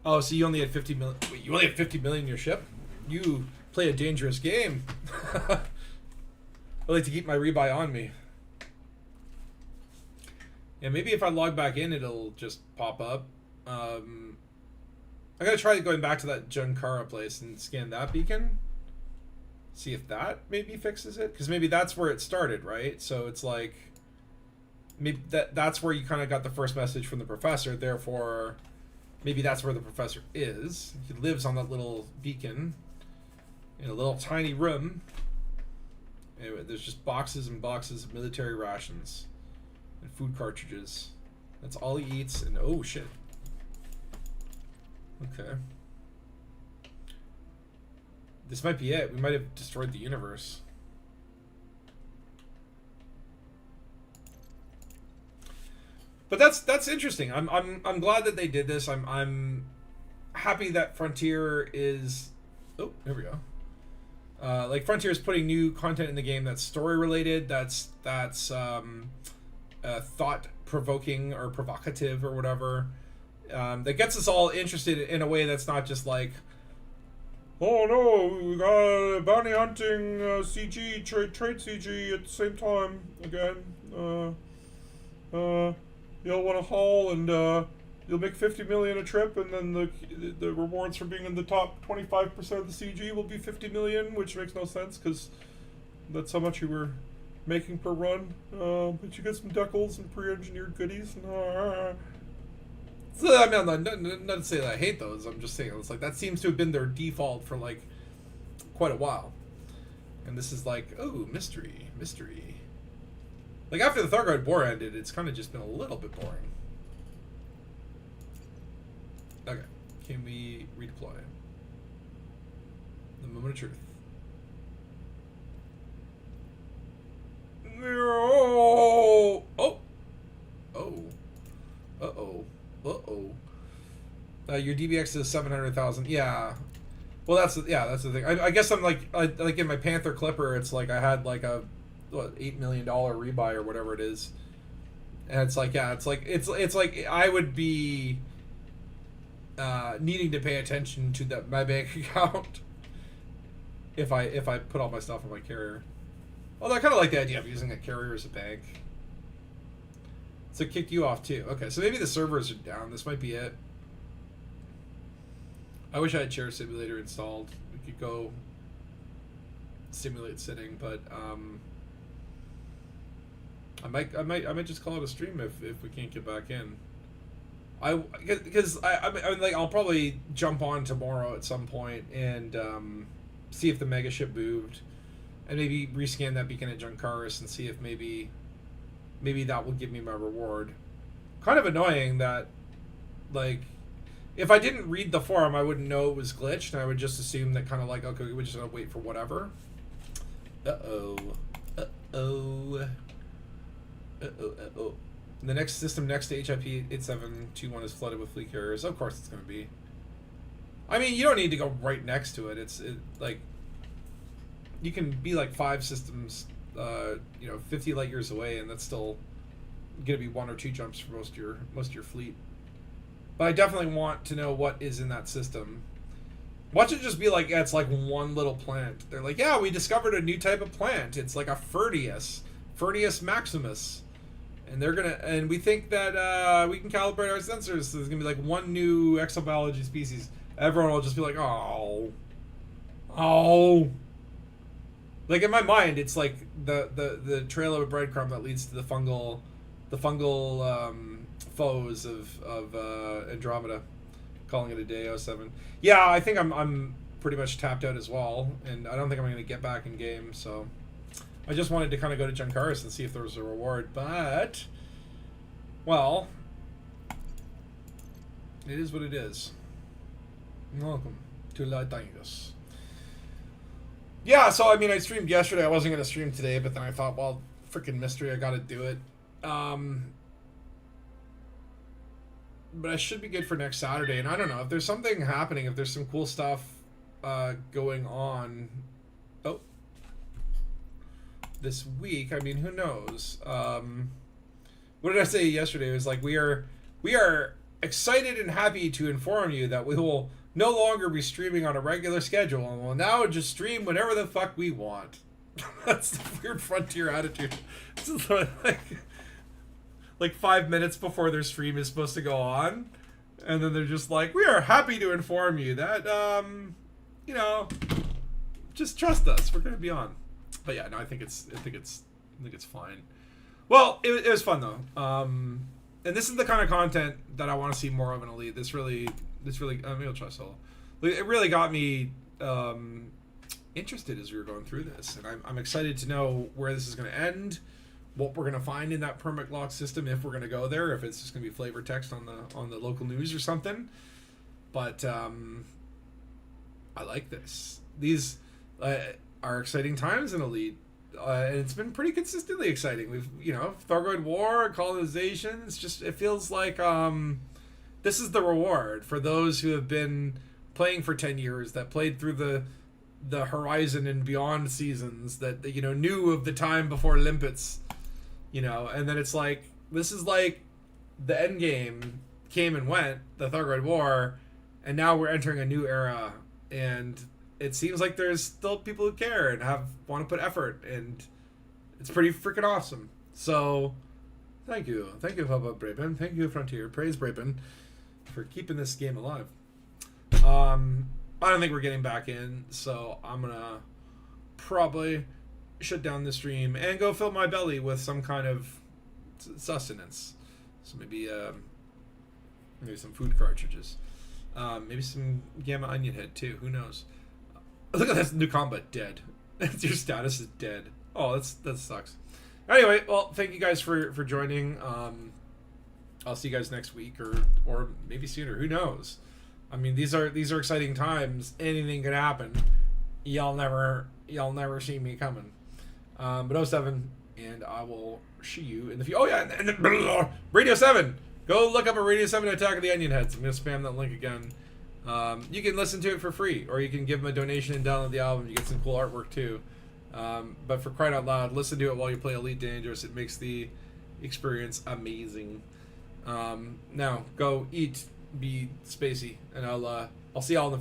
Oh, so you only had 50 million. Wait, you only had 50 million in your ship? You play a dangerous game. I like to keep my rebuy on me. Yeah, maybe if I log back in, it'll just pop up. I'm gonna try going back to that Junkara place and scan that beacon. See if that maybe fixes it, because maybe that's where it started, right? So it's like maybe that's where you kind of got the first message from the professor. Therefore, maybe that's where the professor is. He lives on that little beacon in a little tiny room. Anyway, there's just boxes and boxes of military rations and food cartridges. That's all he eats. And oh shit. Okay. This might be it. We might have destroyed the universe. But that's interesting. I'm glad that they did this. I'm happy that Frontier is. Oh, there we go. Like Frontier is putting new content in the game that's story related. That's thought provoking or provocative or whatever. That gets us all interested in a way that's not just like, oh no, we got bounty hunting CG trade CG at the same time again. You'll want to haul and you'll make 50 million a trip, and then the rewards for being in the top 25% of the CG will be 50 million, which makes no sense because that's how much you were making per run. But you get some decals and pre-engineered goodies. And, so I mean, not to say that I hate those. I'm just saying it's like that seems to have been their default for like quite a while, and this is like, oh, mystery. Like after the Thargoid War ended, it's kind of just been a little bit boring. Okay, can we redeploy? The moment of truth. Oh! Oh! Oh! Uh-oh. Uh-oh. Your DBX is 700,000. Yeah. Well, that's the thing. I guess I'm like in my Panther Clipper, it's like I had like a $8 million rebuy or whatever it is, and it's like it's like I would be needing to pay attention to my bank account if I put all my stuff on my carrier. Although I kind of like the idea of using a carrier as a bank. So it kicked you off too. Okay, so maybe the servers are down. This might be it. I wish I had Chair Simulator installed. We could go simulate sitting, but I might just call it a stream if we can't get back in. Because I mean, like, I'll probably jump on tomorrow at some point and see if the mega ship moved, and maybe rescan that beacon at Junkaris and see if maybe that will give me my reward. Kind of annoying that, like, if I didn't read the forum, I wouldn't know it was glitched, and I would just assume that kind of like, okay, we're just gonna wait for whatever. Uh-oh. The next system next to HIP 8721 is flooded with fleet carriers. Of course it's going to be. I mean, you don't need to go right next to it. Like, you can be like 5 systems, 50 light years away, and that's still going to be 1 or 2 jumps for most of your fleet. But I definitely want to know what is in that system. Watch it just be like, yeah, it's like one little plant. They're like, yeah, we discovered a new type of plant. It's like a Ferdius maximus. And we think that we can calibrate our sensors. So there's gonna be like one new exobiology species. Everyone will just be like, oh. Like, in my mind, it's like the trail of a breadcrumb that leads to the fungal foes of Andromeda. Calling it a day, 07. Yeah, I think I'm pretty much tapped out as well, and I don't think I'm gonna get back in game. So I just wanted to kind of go to Junkaris and see if there was a reward, but, well, it is what it is. Welcome to La Dangus. Yeah, so, I mean, I streamed yesterday. I wasn't going to stream today, but then I thought, well, freaking mystery, I got to do it. But I should be good for next Saturday, and I don't know, if there's something happening, if there's some cool stuff going on this week, I mean, who knows? What did I say yesterday? It was like, we are excited and happy to inform you that we will no longer be streaming on a regular schedule, and we'll now just stream whenever the fuck we want. That's the weird Frontier attitude. Like 5 minutes before their stream is supposed to go on, and then they're just like, we are happy to inform you that just trust us, we're gonna be on. But yeah, no, I think it's fine. Well, it was fun though, and this is the kind of content that I want to see more of in Elite. This really, maybe I'll try solo. It really got me interested as we were going through this, and I'm excited to know where this is going to end, what we're going to find in that permit lock system, if we're going to go there, if it's just going to be flavor text on the local news or something. But I like this. These are exciting times in Elite, and it's been pretty consistently exciting. We've, Thargoid War, colonization. It feels like this is the reward for those who have been playing for 10 years, that played through the Horizon and Beyond seasons, that knew of the time before Limpets, and then it's like, this is like the end game came and went, the Thargoid War, and now we're entering a new era, and it seems like there's still people who care and want to put effort, and it's pretty freaking awesome. So, thank you, Papa Brabin. Thank you, Frontier. Praise Brabin for keeping this game alive. I don't think we're getting back in, so I'm gonna probably shut down the stream and go fill my belly with some kind of sustenance. So maybe some food cartridges. Maybe some Gamma Onion Head too. Who knows? Look at this new combat, dead. Your status is dead. Oh, that sucks. Anyway, well, thank you guys for joining. I'll see you guys next week or maybe sooner. Who knows? I mean, these are exciting times. Anything could happen. Y'all never see me coming. But 07, and I will see you in the future. Oh yeah, and then Radio 7. Go look up a Radio 7 Attack of the Onion Heads. I'm gonna spam that link again. You can listen to it for free, or you can give them a donation and download the album. You get some cool artwork too. But for crying out loud, listen to it while you play Elite Dangerous. It makes the experience amazing. Now go eat, be spacey, and I'll see y'all in the